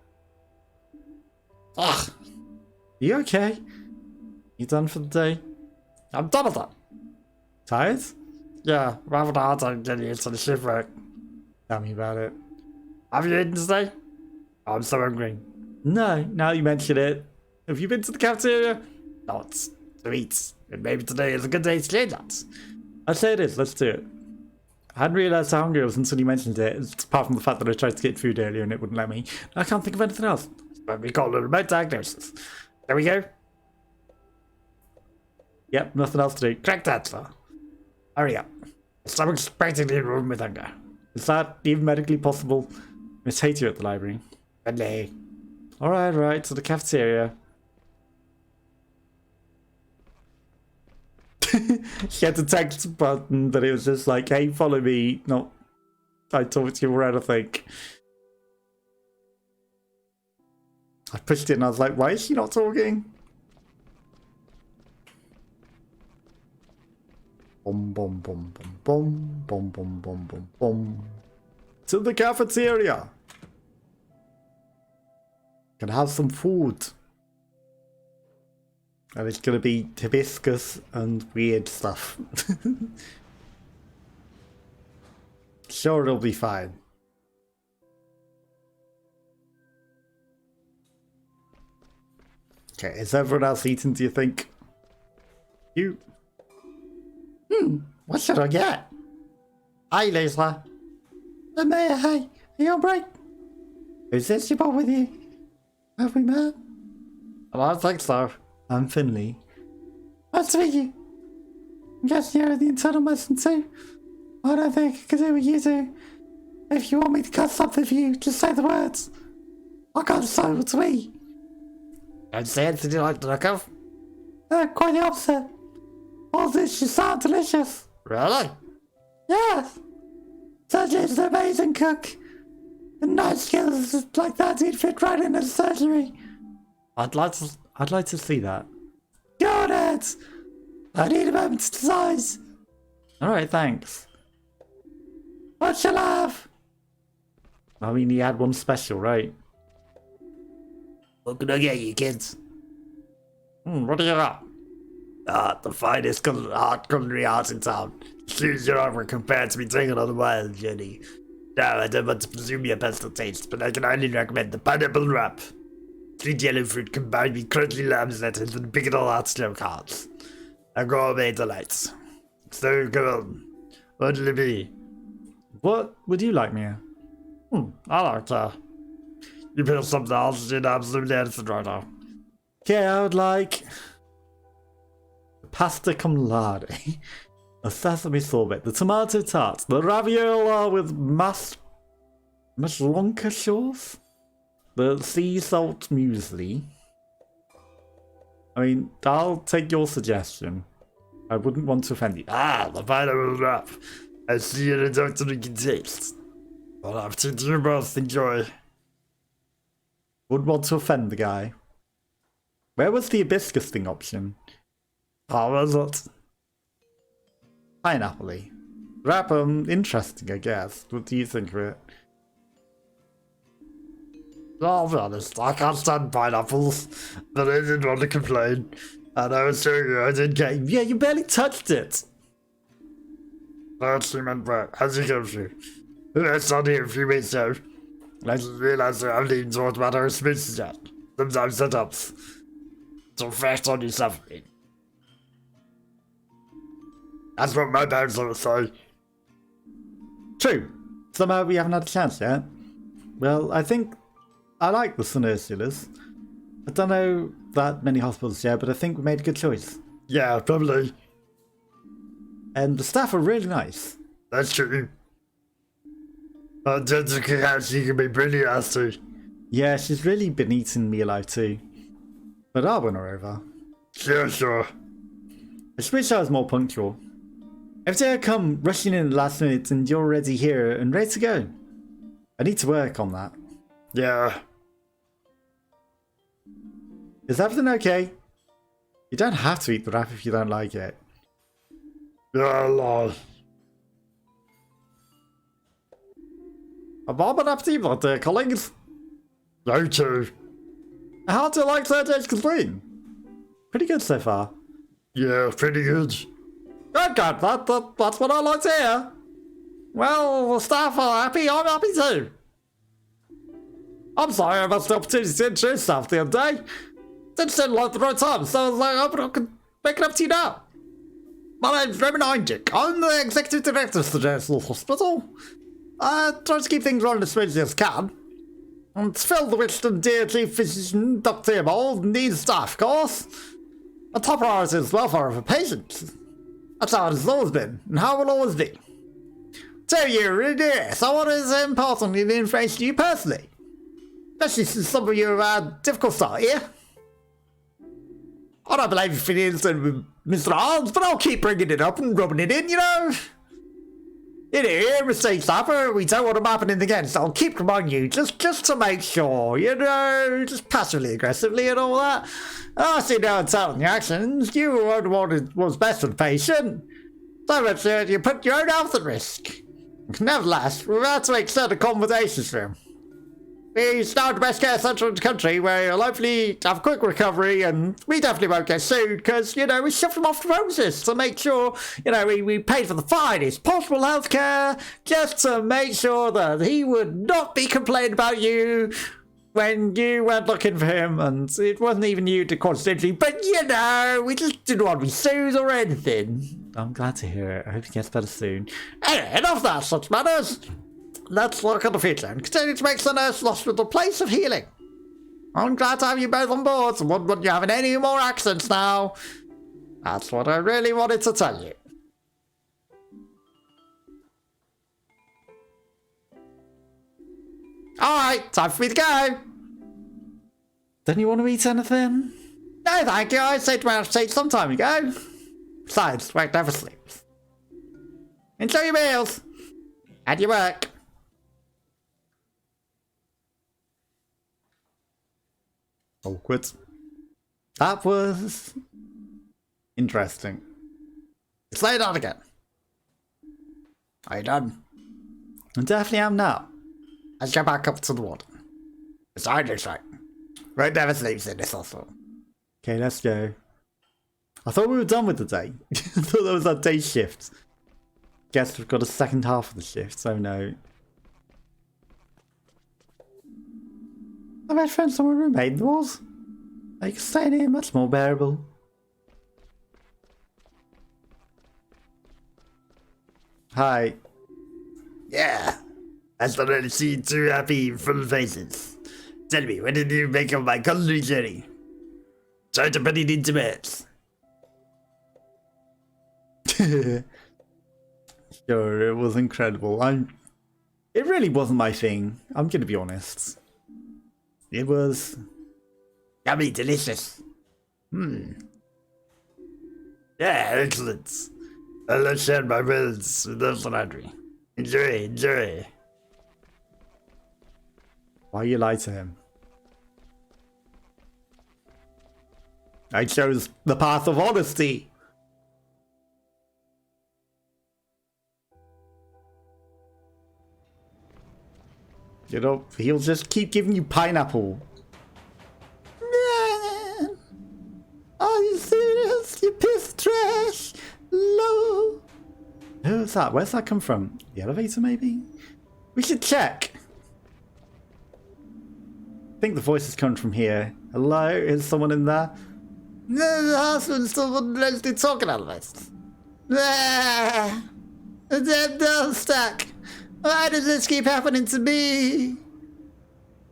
Ugh, You okay? You done for the day? I'm done with that. Tired? Yeah, we're having a hard time getting into the shift work. Tell me about it. Have you eaten today? I'm so hungry. No, now you mention it. Have you been to the cafeteria? Not to eat. And maybe today is a good day to change that. I'd say it is, let's do it. I hadn't realised how hungry I was until you mentioned it, apart from the fact that I tried to get food earlier and it wouldn't let me. I can't think of anything else. But we call it a remote diagnosis. There we go. Yep, nothing else to do. Correct answer. Hurry up. Stomach's practically in room with hunger. Is that even medically possible? Miss hate you at the library. Finley. Alright, to the cafeteria. She had to text a button, but it was just like, hey, follow me, not I talk to you or anything. I pushed it and I was like, why is she not talking? Boom, boom, boom, boom, boom, boom, boom, boom, boom, boom. To the cafeteria. Can have some food. And it's gonna be hibiscus and weird stuff. Sure, it'll be fine. Okay, is everyone else eating, do you think? You? What should I get? Hi, Lisa. Maya, hey, are you alright? Who's this you brought with you? Have we met? I don't think so. I'm Finley. Nice to meet you. I guess you're the internal medicine too. I don't think I can do what you do. If you want me to cut something for you, just say the words. I'll cut something to me. Don't say anything you like the look of. Quite the opposite. All this should sound delicious. Really? Yes. Sergio's an amazing cook. And nice skills like that he'd fit right in a surgery. I'd like to see that. Go on, Ed. I need a moment to decide. Alright, thanks. What shall I have? I mean, he had one special, right? What can I get you, kids? What do you got? The finest culinary art in town. Choose your own compared to be taken on a wild journey. Now, I don't want to presume your personal taste, but I can only recommend the pineapple wrap. Sweet yellow fruit combined with crunchy lamb's letters and pickled art snow cards. A gourmet delight. So go on. What'll it be? What would you like, Mia? I like that. You feel something else in absolutely anything right now. Okay, I would like pasta con latte, a sesame sorbet, the tomato tart, the raviola with mashlonka sauce, the sea salt muesli. I mean, I'll take your suggestion. I wouldn't want to offend you. The pineapple wrap. I see you're a doctor who can taste. Well, I've to you both enjoy. Wouldn't want to offend the guy. Where was the hibiscus thing option? How was it? Pineapple-y. Wrap, interesting, I guess. What do you think of it? I'll be honest, I can't stand pineapples, but I didn't want to complain. And I was showing you I did get. Yeah, you barely touched it. I actually meant that, as you go through. I started here a few weeks ago. I just realised that I'm leaning towards matter of species yet. Sometimes setups. So fresh on your suffering. That's what my parents always say. True. Somehow we haven't had a chance yet. Well, I think I like the St. Ursula's. I don't know that many hospitals here, but I think we made a good choice. Yeah, probably. And the staff are really nice. That's true. Jessica, she can be pretty nasty. Yeah, she's really been eating me alive too. But I'll win her over. Sure. I just wish I was more punctual. Every day I come rushing in at the last minute and you're already here and ready to go. I need to work on that. Yeah. Is everything okay? You don't have to eat the wrap if you don't like it. Yeah, lol. A bon appetit, colleagues. You too. How do you like Thursday's cuisine? Pretty good so far. Yeah, pretty good. Good, that's what I like to hear. Well, the staff are happy, I'm happy too. I'm sorry I missed the opportunity to introduce myself the other day. Didn't seem like the right time, so I was like, hoping I could make it up to you now. My name's Raymond Heinrich. I'm the executive director of the General Hospital. I try to keep things running as smoothly as I can. And to fill the wished and dear chief physician, Dr. Theobald, needs staff, of course. A top priority is the welfare of a patient. That's how it has always been, and how it will always be. So you really do. So what is important in the information to you personally? Especially since some of you have had a difficult start here. I don't believe if it is with Mr. Arms, but I'll keep bringing it up and rubbing it in, you know. You know, mistakes happen, we don't want them happening again, so I'll keep reminding you, just to make sure, you know, just passively aggressively and all that. I see no untelling your actions, you were what was best for the patient. So much you put your own health at risk. Nevertheless, we're about to make certain accommodations for him. We start the best care centre in the country where you'll hopefully have a quick recovery, and we definitely won't get sued because, you know, we shoved him off the roses to make sure, you know, we paid for the finest possible healthcare just to make sure that he would not be complaining about you when you went looking for him, and it wasn't even you to cause injury, but, you know, we just didn't want to be sued or anything. I'm glad to hear it. I hope he gets better soon. Anyway, enough of that such matters. Let's look at the future and continue to make St. Ursula's Hospital a place of healing. I'm glad to have you both on board, and wouldn't want you having any more accidents now. That's what I really wanted to tell you. Alright, time for me to go. Don't you want to eat anything? No, thank you. I saved my seat some time ago. Besides, work never sleeps. Enjoy your meals. And your work. Awkward. That was interesting. Let's lay it on again. Are you done? I definitely am now. Let's go back up to the warden. It's Irish, right? Right, never sleeps in this hospital. Okay, let's go. I thought we were done with the day. I thought that was our day shift. Guess we've got a second half of the shift, so no. I've had friends on my roommate in the walls. Like staying here much more bearable. Hi. Yeah. I started to see two happy, full faces. Tell me, when did you make up my culinary journey? Try to put it into words. Sure, it was incredible. It really wasn't my thing. I'm gonna be honest. It was yummy, delicious. Yeah, excellent. I'll share my words with the laundry. Enjoy. Why you lie to him? I chose the path of honesty. You know, he'll just keep giving you pineapple. Are you serious? You piss trash. Low. Who's that? Where's that come from? The elevator, maybe? We should check. I think the voice is coming from here. Hello? Is someone in there? No, the husband's still wouldn't be talking out of this. I'm stuck. Why does this keep happening to me?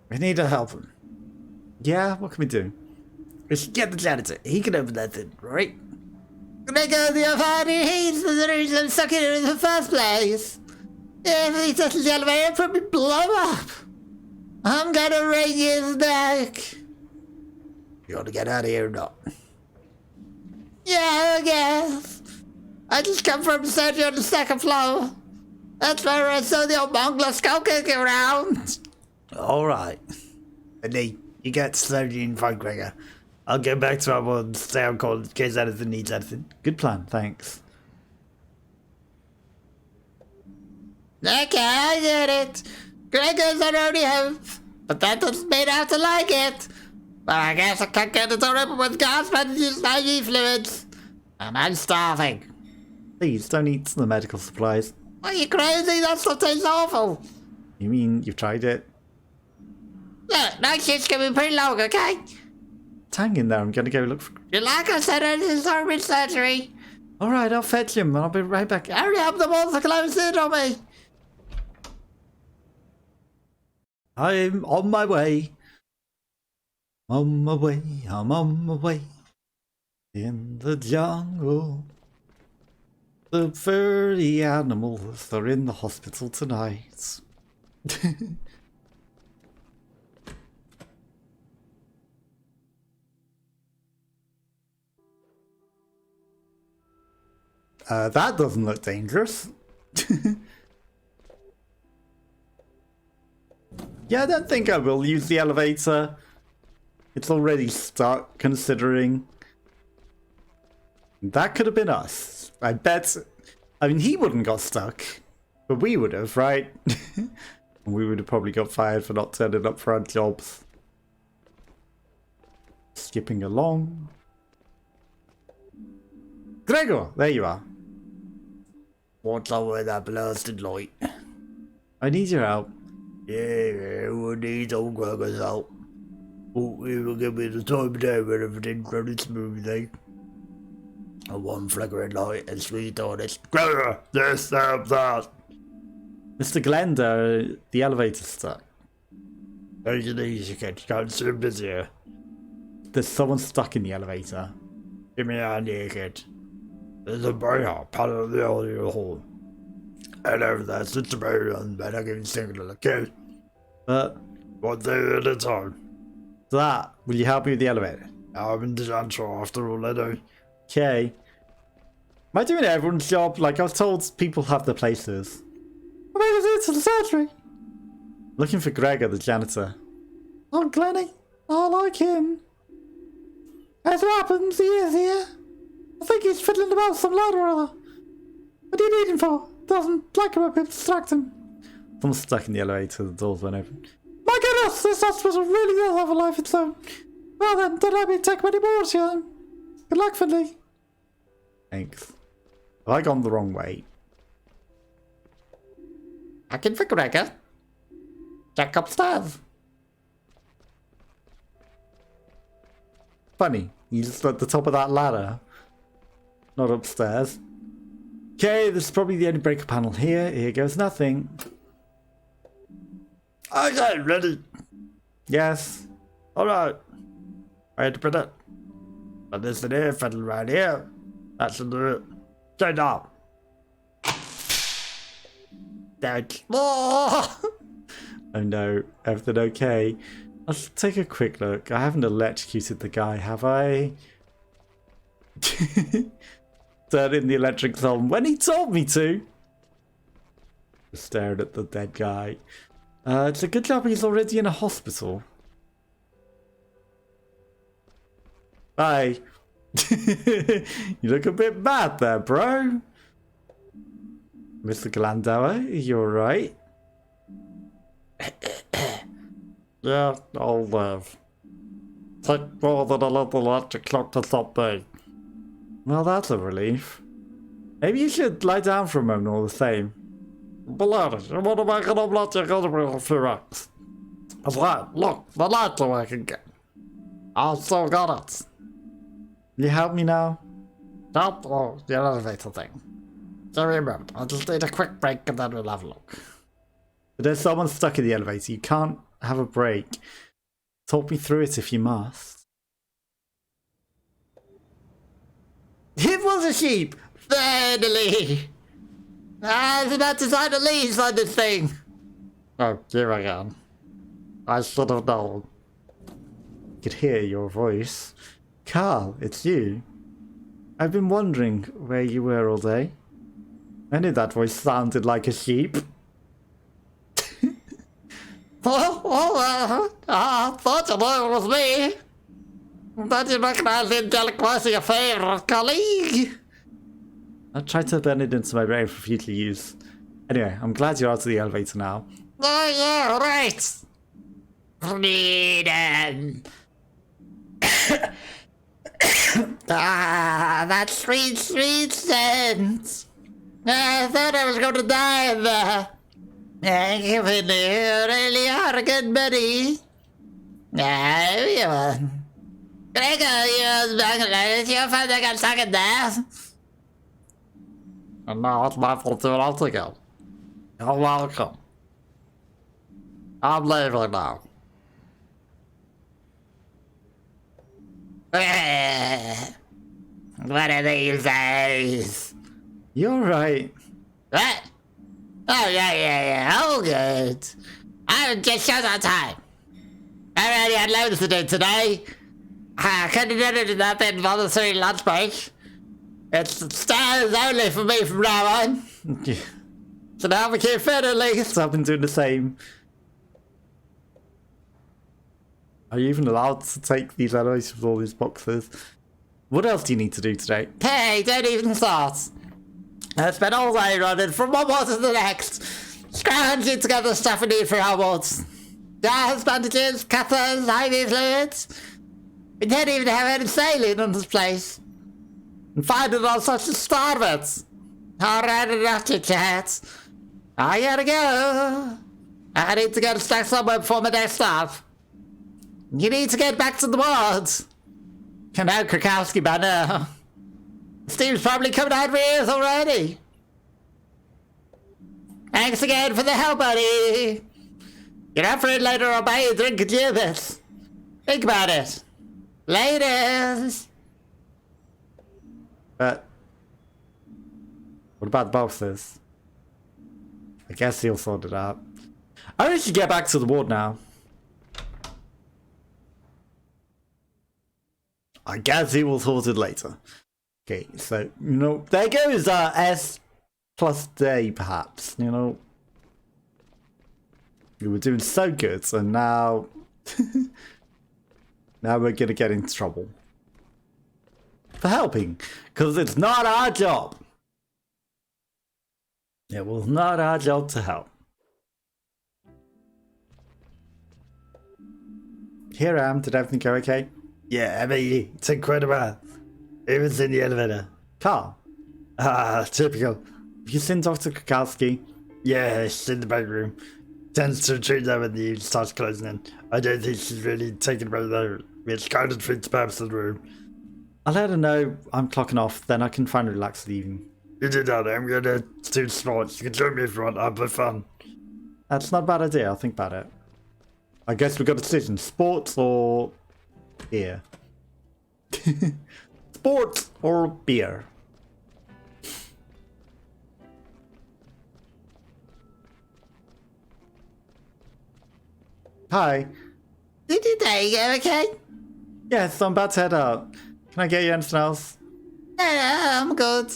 We need to help him. Yeah, what can we do? We should get the janitor. He can open that thing, right? Gregor, the authority, he's the reason I'm stuck here in the first place. If he touches the elevator, it'll probably blow up. I'm gonna wring his neck. You want to get out of here or not? Yeah, I guess. I just come from surgery on the second floor. That's where I saw the old Mongler skull kicking around. Alright. Andy, you get surgery in front, Gregor. I'll get back to our and stay on call in case anything needs anything. Good plan, thanks. Okay, I get it. Gregor's our only hope. But that doesn't mean I have to like it. But I guess I can't get the door open with gas bandages and IV fluids. And I'm starving. Please, don't eat the medical supplies. Are you crazy? That stuff tastes awful. You mean you've tried it? Look, night shift's gonna be pretty long, okay? Hang in there, I'm gonna go look for... Like I said, it is horrible surgery. Alright, I'll fetch him and I'll be right back. Hurry up, the walls are closing in on me. I'm on my way. On my way, I'm on my way. In the jungle. The furry animals are in the hospital tonight. That doesn't look dangerous. Yeah, I don't think I will use the elevator. It's already stuck, considering. That could have been us. I bet. I mean, he wouldn't got stuck. But we would have, right? And we would have probably got fired for not turning up for our jobs. Skipping along. Gregor, there you are. What's up with that blasted light? I need your help. Yeah, we need old Gregor's help. Oh, he will give me the time of day when everything's running smoothly. A one flickering light and sweet on it. Gregor, this, that. Mr. Glenda, the elevator's stuck. Take it easy, kid. Can't seem busier. There's someone stuck in the elevator. Give me a hand here, kid. There's a bear part of the audio hall. And over there sits a bear on the bed. I give you a signal, okay? But One thing at a time. that, will you help me with the elevator? I'm in the janitor after all, I know. Okay. Am I doing everyone's job? Like, I was told people have their places. What am I going to do to the surgery? Looking for Gregor, the janitor. Oh, Glenny. I like him. As it happens, he is here. I think he's fiddling about some lad or other. What do you need him for? Doesn't like him when people distract him. Someone's stuck in the elevator, the doors went open. My goodness, this hospital really does have a life of its own. Well then, don't let me take many more to you. Good luck, Finley. Thanks. Have I gone the wrong way? I can figure Gregor. Check upstairs. Funny, he's at the top of that ladder. Not upstairs. Okay, this is probably the only breaker panel here. Here goes nothing. Okay, ready. Yes. Alright. Ready to put it. But this in here, fiddle right here. That should do it. Okay, now. Dead. Oh no, everything okay? Let's take a quick look. I haven't electrocuted the guy, have I? Turn in the electrics on when he told me to. Just staring at the dead guy. It's a good job he's already in a hospital. Bye. You look a bit mad there, bro. Mr. Glandauer, you alright? Yeah, I'll take more than a little electric shock to stop me. Well, that's a relief. Maybe you should lie down for a moment all the same. Baloney, you want to make an omelette, you're going to be a few eggs. That's right, look, the lights are working again. I still got it. Will you help me now? Help? Oh, the elevator thing. Sorry about it. I'll just need a quick break and then we'll have a look. But there's someone stuck in the elevator. You can't have a break. Talk me through it if you must. It was a sheep! Finally! I was about to sign a lease on this thing. Oh, here I am. I should have known. I could hear your voice. Carl, it's you. I've been wondering where you were all day. I knew that voice sounded like a sheep. I thought you knew it was me. Don't you recognize the angelic voice of your favorite colleague? I'll try to blend it into my brain for future use. Anyway, I'm glad you're out of the elevator now. Oh yeah, right. Freedom. That sweet, sweet scent. I thought I was going to die in there. You really are a good buddy. Everyone. Gregor, you're Bangladesh. Your father got stuck in there. And now it's my fault to do it all again. You're welcome. I'm leaving now. One of these days. You're right. What? Oh, yeah. All good. I just short on time. I already had loads to do today. I couldn't do nothing for the 3 lunch break. It's stairs only for me from now on. So now we keep fit at least. I've been doing the same. Are you even allowed to take these alloys with all these boxes? What else do you need to do today? Hey, don't even start. I spent all day running from one ward to the next, scrounging together stuff we need for our wards. Jars, bandages, catheters, IV fluids. We didn't even have any saline in this place. And finding all sorts of starvers. Alright enough to chat. I gotta go. I need to go to stack somewhere before my day starts. You need to get back to the wards. You know Krakowski by now. Steve's probably coming out for ears already. Thanks again for the help, buddy. Get up for it later, I'll buy you a drink and do this. Think about it. Laters. But what about the boxes? I guess he'll sort it out. I think we should get back to the ward now. I guess he will sort it later. Okay, so, there goes S plus D, perhaps, We were doing so good, so now... now we're gonna get into trouble. For helping, because it's not our job. It was not our job to help. Here I am, did everything go okay? Yeah, I mean, it's incredible. It was in the elevator. Carl, Typical. have you seen Dr. Krakowski? Yeah, she's in the back room. Tends to treat that when the starts closing in. I don't think she's really taken about the which kind of treats purpose of the room. I'll let her know I'm clocking off, then I can finally relax for the evening. You do that, I'm gonna do sports. You can join me if you want, I'll play fun. That's not a bad idea, I'll think about it. I guess we've got a decision, sports or beer? Sports or beer? Hi. Did your day go okay? Yes, I'm about to head out. Can I get you anything else? No, I'm good.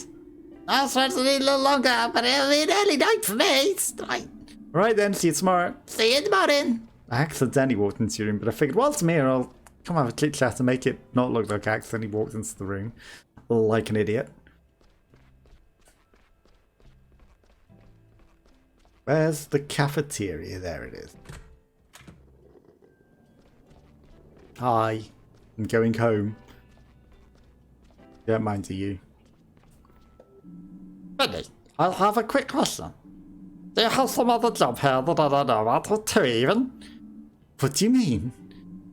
I was supposed to need a little longer, but it'll be an early night for me. It's like, Right then, see you tomorrow. see you in the morning. I accidentally walked into your room, but I figured whilst I'm here, I'll come have a chit chat and make it not look like I accidentally walked into the room like an idiot. Where's the cafeteria? There it is. Hi, I'm going home. Don't mind, do you? Really? I'll have a quick question. Do you have some other job here that I don't know about, or two even? What do you mean?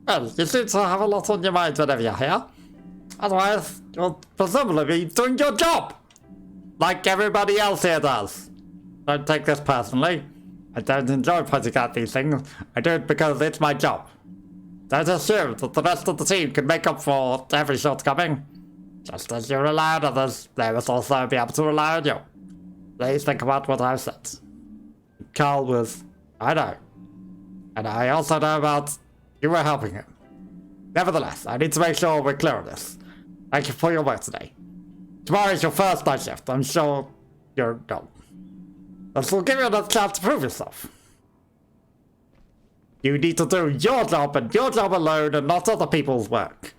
Well, you seem to have a lot on your mind whenever you're here. Otherwise, you'll presumably be doing your job. Like everybody else here does. Don't take this personally. I don't enjoy pointing out these things. I do it because it's my job. Don't assume that the rest of the team can make up for every shortcoming. Just as you rely on others, they must also be able to rely on you. Please think about what I've said. Carl was... I know. And I also know about... You were helping him. Nevertheless, I need to make sure we're clear on this. Thank you for your work today. Tomorrow is your first night shift. I'm sure you're done. This will give you another chance to prove yourself. You need to do your job and your job alone and not other people's work.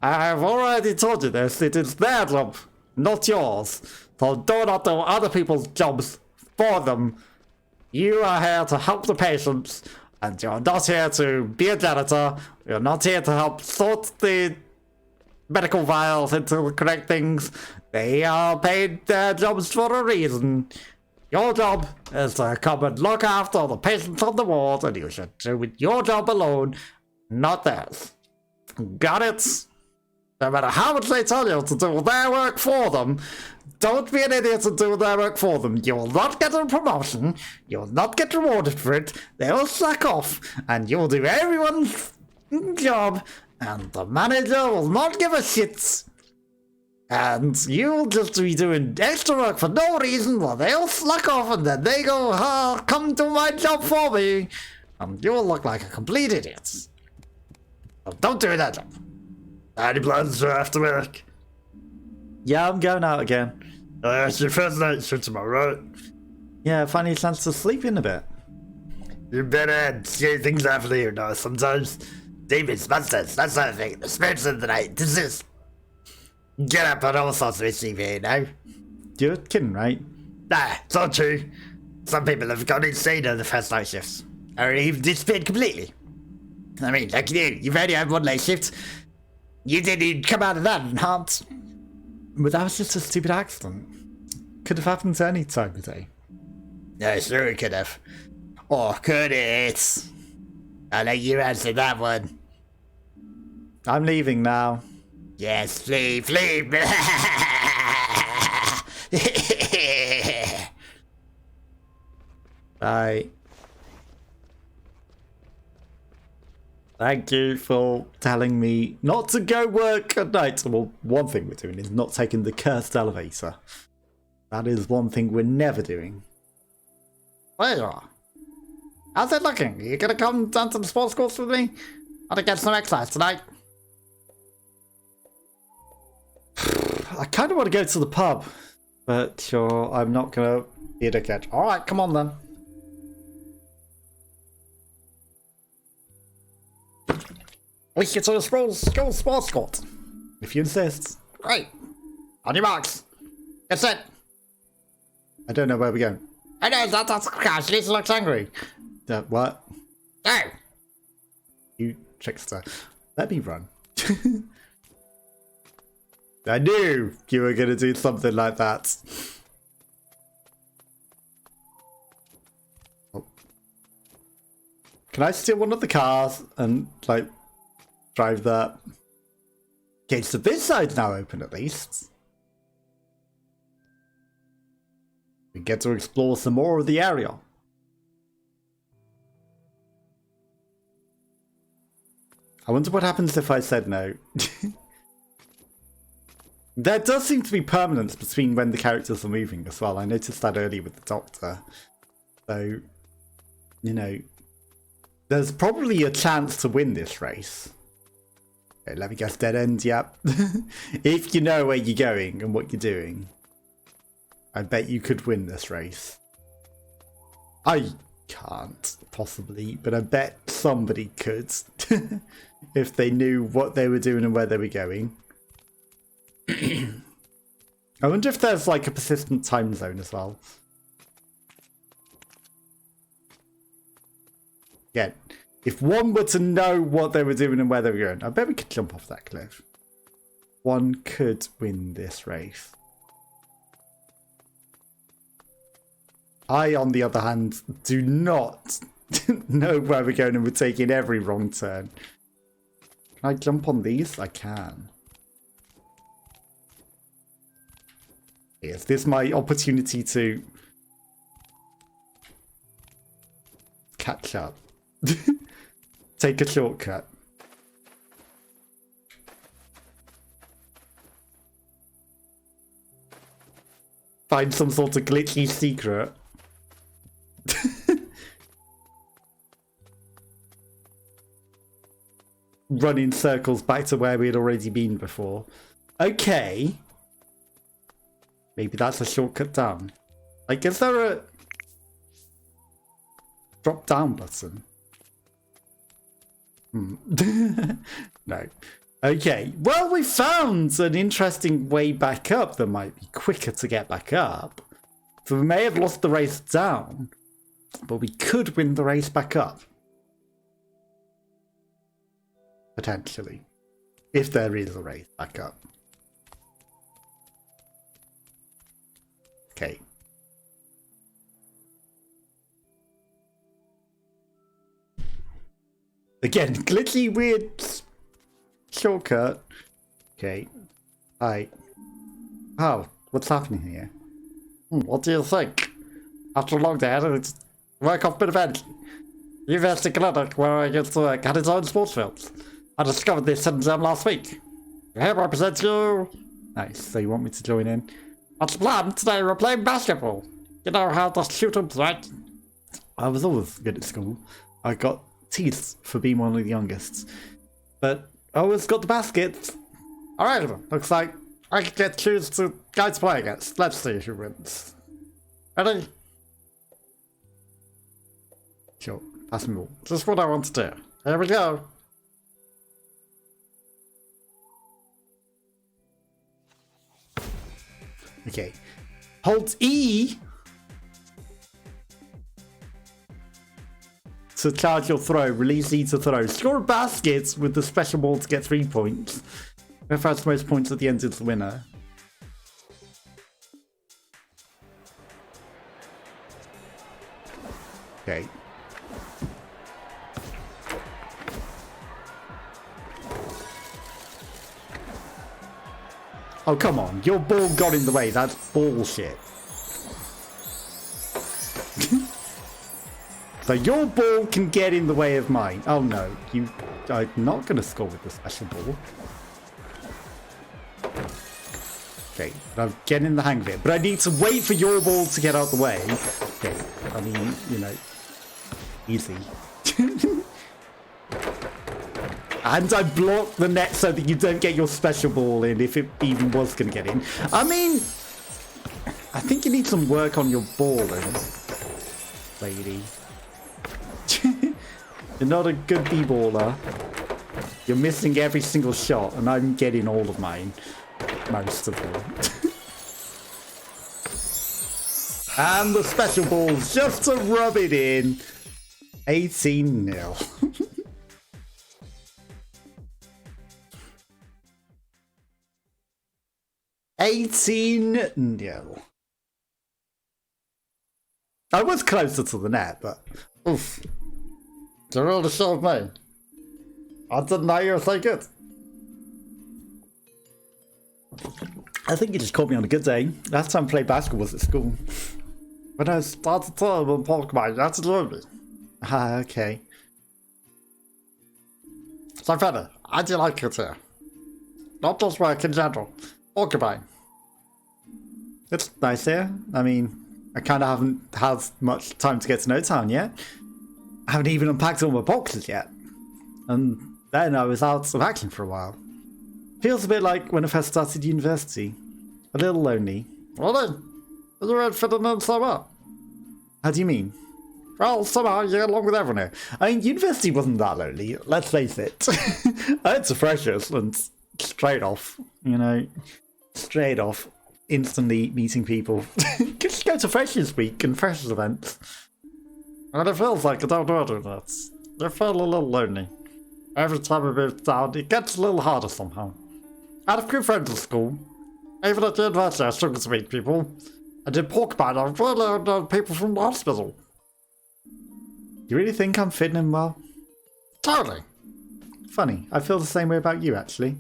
I have already told you this. It is their job, not yours. So do not do other people's jobs for them. You are here to help the patients, and you're not here to be a janitor. You're not here to help sort the medical files into the correct things. They are paid their jobs for a reason. Your job is to come and look after the patients on the ward, and you should do your job alone, not theirs. Got it? No matter how much they tell you to do their work for them, don't be an idiot and do their work for them. You will not get a promotion, you will not get rewarded for it, they will slack off, and you will do everyone's job, and the manager will not give a shit. And you'll just be doing extra work for no reason while they'll slack off and then they go, come do my job for me. And you'll look like a complete idiot. So don't do that job. Any plans for after work? Yeah, I'm going out again. It's your first night shift tomorrow, right? Yeah, finally a chance to sleep in a bit. You better see things happen here now. Sometimes demons, monsters, that sort of thing. The spirits of the night. This is... Get up on all sorts of issues here, you know? You're kidding, right? Nah, it's not true. Some people have gone insane on the first night shifts. Or even disappeared completely. I mean, like you've only had one night shift. You didn't even come out of that unharmed. But that was just a stupid accident. Could have happened to any time of day. No, sure it could have. Or could it? I'll let you answer that one. I'm leaving now. Yes, flee, flee. Bye. Thank you for telling me not to go work at night. Well, one thing we're doing is not taking the cursed elevator. That is one thing we're never doing. There you are. How's it looking? You gonna come down to the sports course with me? I want to get some exercise tonight. I kind of want to go to the pub, but sure, I'm not going to be a dickhead. Alright, come on then. We should to the school sports court. If you insist. Great. On your marks. Get set. I don't know where we're going. I know, that's crash. Lisa looks angry. What? Go. You trickster. Let me run. I knew you were going to do something like that. Oh. Can I steal one of the cars and, like, drive that? Okay, so this side's now open at least. We get to explore some more of the area. I wonder what happens if I said no. There does seem to be permanence between when the characters are moving as well. I noticed that earlier with the Doctor. So, you know, there's probably a chance to win this race. Okay, let me guess, dead end, yep. If you know where you're going and what you're doing, I bet you could win this race. I can't, possibly, but I bet somebody could. If they knew what they were doing and where they were going. I wonder if there's like a persistent time zone as well. Again, if one were to know what they were doing and where they were going, I bet we could jump off that cliff. One could win this race. I, on the other hand, do not know where we're going and we're taking every wrong turn. Can I jump on these? I can. Is this my opportunity to... catch up. Take a shortcut. Find some sort of glitchy secret. Run in circles back to where we had already been before. Okay. Maybe that's a shortcut down. Like, is there a drop down button? No. Okay. Well, we found an interesting way back up that might be quicker to get back up. So we may have lost the race down, but we could win the race back up. Potentially. If there is a race back up. Okay. Again, glitchy, weird shortcut. Okay. Hi. Oh, what's happening here? What do you think? After a long day, it's work off bit of energy. University clinic where I get to work had its own sports fields. I discovered this hidden gem last week. Here I present you. Nice. So you want me to join in? What's the plan? Today we're playing basketball. You know how to shoot 'em, right? I was always good at school. I got teased for being one of the youngest. But I always got the baskets. Alright, looks like I can get choose to guys play against. Let's see who wins. Ready? Sure, pass me all. Just what I want to do. Here we go. Okay. Hold E to charge your throw. Release E to throw. Score a basket with the special ball to get 3 points. Whoever has the most points at the end is the winner. Okay. Oh, come on. Your ball got in the way. That's bullshit. So your ball can get in the way of mine. Oh, no. I'm not going to score with the special ball. Okay, I'm getting the hang of it. But I need to wait for your ball to get out the way. Okay, I mean, you know, easy. And I block the net so that you don't get your special ball in if it even was going to get in. I mean, I think you need some work on your balling, lady. You're not a good b-baller. You're missing every single shot, and I'm getting all of mine. Most of them. And the special balls just to rub it in. 18-0. No. I was closer to the net, but oof. You're really sure of me. I didn't know you were so good. I think you just caught me on a good day. Last time I played basketball was at school. When I started term on Porcupine, you had to join me. Ah, okay. So Fenner, how do you like it here? Not just work in general. Porcupine. It's nice here. I mean, I kind of haven't had much time to get to know town yet. I haven't even unpacked all my boxes yet. And then I was out of action for a while. Feels a bit like when I first started university. A little lonely. Well then, you weren't fitting in so well. How do you mean? Well, somehow you get along with everyone here. I mean, university wasn't that lonely, let's face it. I had some freshers and straight off, you know, straight off, instantly meeting people. Just go to freshers week and freshers events. And it feels like I don't know do that. I feel a little lonely. Every time I move down, it gets a little harder somehow. I had a few friends at school. Even at the university, I struggled to meet people. I did Porcupine, I really know people from the hospital. You really think I'm fitting in well? Totally. Funny, I feel the same way about you, actually.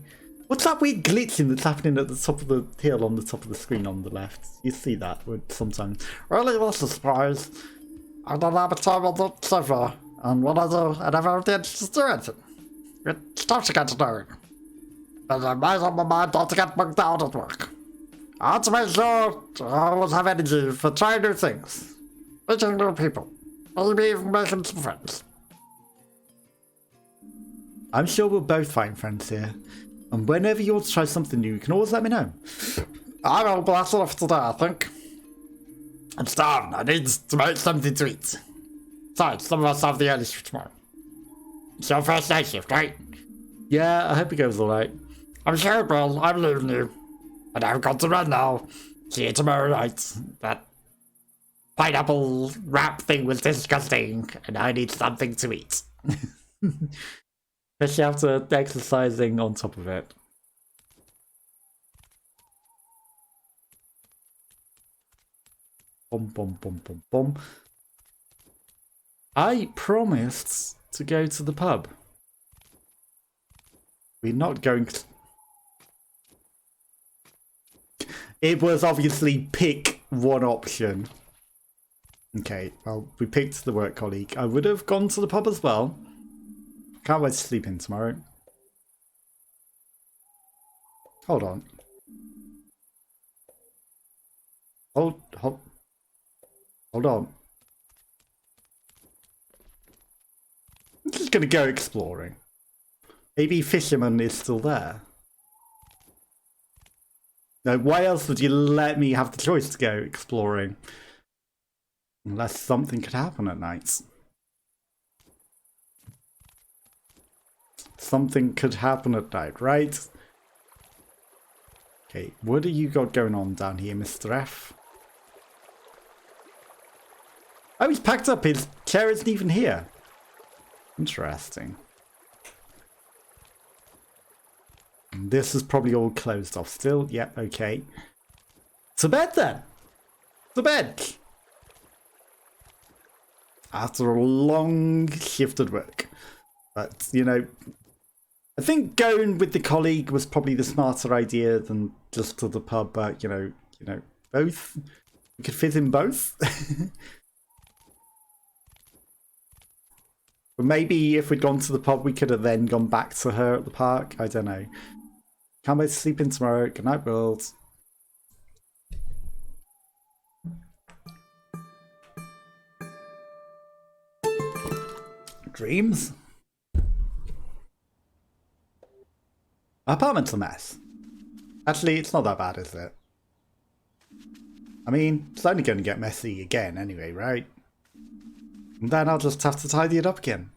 What's that weird glitching that's happening at the top of the hill on the top of the screen on the left? You see that sometimes. Really, what's a surprise? I don't have a time on the sofa, and when I do, I never did just do anything. It starts to get annoying. But I'm always on my mind not to get bogged down at work. I want to make sure I always have energy for trying new things, meeting new people, maybe even making some friends. I'm sure we'll both find friends here. And whenever you want to try something new, you can always let me know. I will, but that's enough today, I think. I'm starving. I need to make something to eat. Besides, some of us have the early shift tomorrow. It's your first night shift, right? Yeah, I hope it goes alright. I'm sure it will. I'm leaving you. And I've got to run now. See you tomorrow night. That pineapple wrap thing was disgusting, and I need something to eat. Especially after exercising on top of it. Bum, bum, bum, bum, bum. I promised to go to the pub. We're not going to... It was obviously pick one option. Okay, well, we picked the work colleague. I would have gone to the pub as well. Can't wait to sleep in tomorrow. Hold on. Hold on. I'm just gonna go exploring. Maybe Fisherman is still there. No, why else would you let me have the choice to go exploring? Unless something could happen at night. Something could happen at night, right? Okay, what do you got going on down here, Mr. F? Oh, he's packed up. His chair isn't even here. Interesting. This is probably all closed off still. Yep, okay. To bed then. To bed. After a long shift at work. But, you know, I think going with the colleague was probably the smarter idea than just to the pub, but, you know, both. We could fit in both. But maybe if we'd gone to the pub, we could have then gone back to her at the park. I don't know. Can't wait to sleep in tomorrow. Good night, world. Dreams? My apartment's a mess. Actually, it's not that bad, is it? I mean, it's only going to get messy again anyway, right? And then I'll just have to tidy it up again.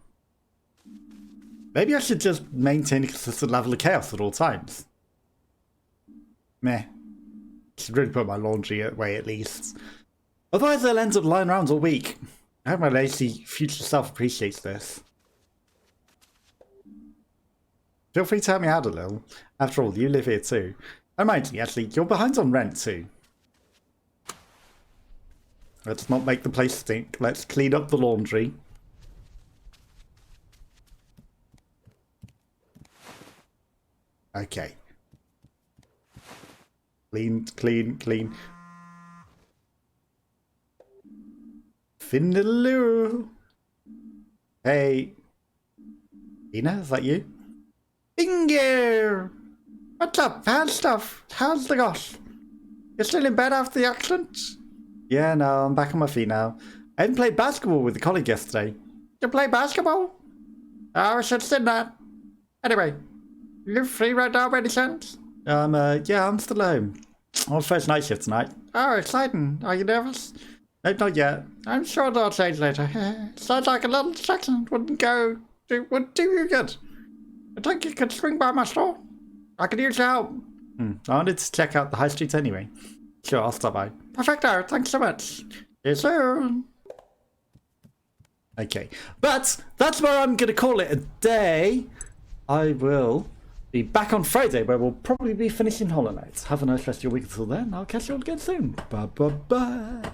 Maybe I should just maintain a consistent level of chaos at all times. Meh. Should really put my laundry away at least. Otherwise I'll end up lying around all week. I hope my lazy future self appreciates this. Feel free to help me out a little. After all, you live here too. And mind you, actually, you're behind on rent too. Let's not make the place stink. Let's clean up the laundry. Okay. Clean, clean, clean. Findaloo. Hey. Ina, is that you? Bingo! What's up? How's stuff? How's the gosh? You're still in bed after the accident? Yeah, no, I'm back on my feet now. I haven't played basketball with a colleague yesterday. You play basketball? Oh, I should have said that. Anyway, you free right now by any chance? Yeah, I'm still home. On first night shift tonight. Oh, exciting. Are you nervous? No, not yet. I'm sure they'll change later. Sounds like a little distraction wouldn't do you good. I think you could swing by my store. I could use your help. I wanted to check out the high street anyway. Sure, I'll stop by. Perfecto, thanks so much. See you soon. Okay, but that's where I'm going to call it a day. I will be back on Friday, where we'll probably be finishing Hollow Knight. Have a nice rest of your week until then. I'll catch you all again soon. Bye bye bye.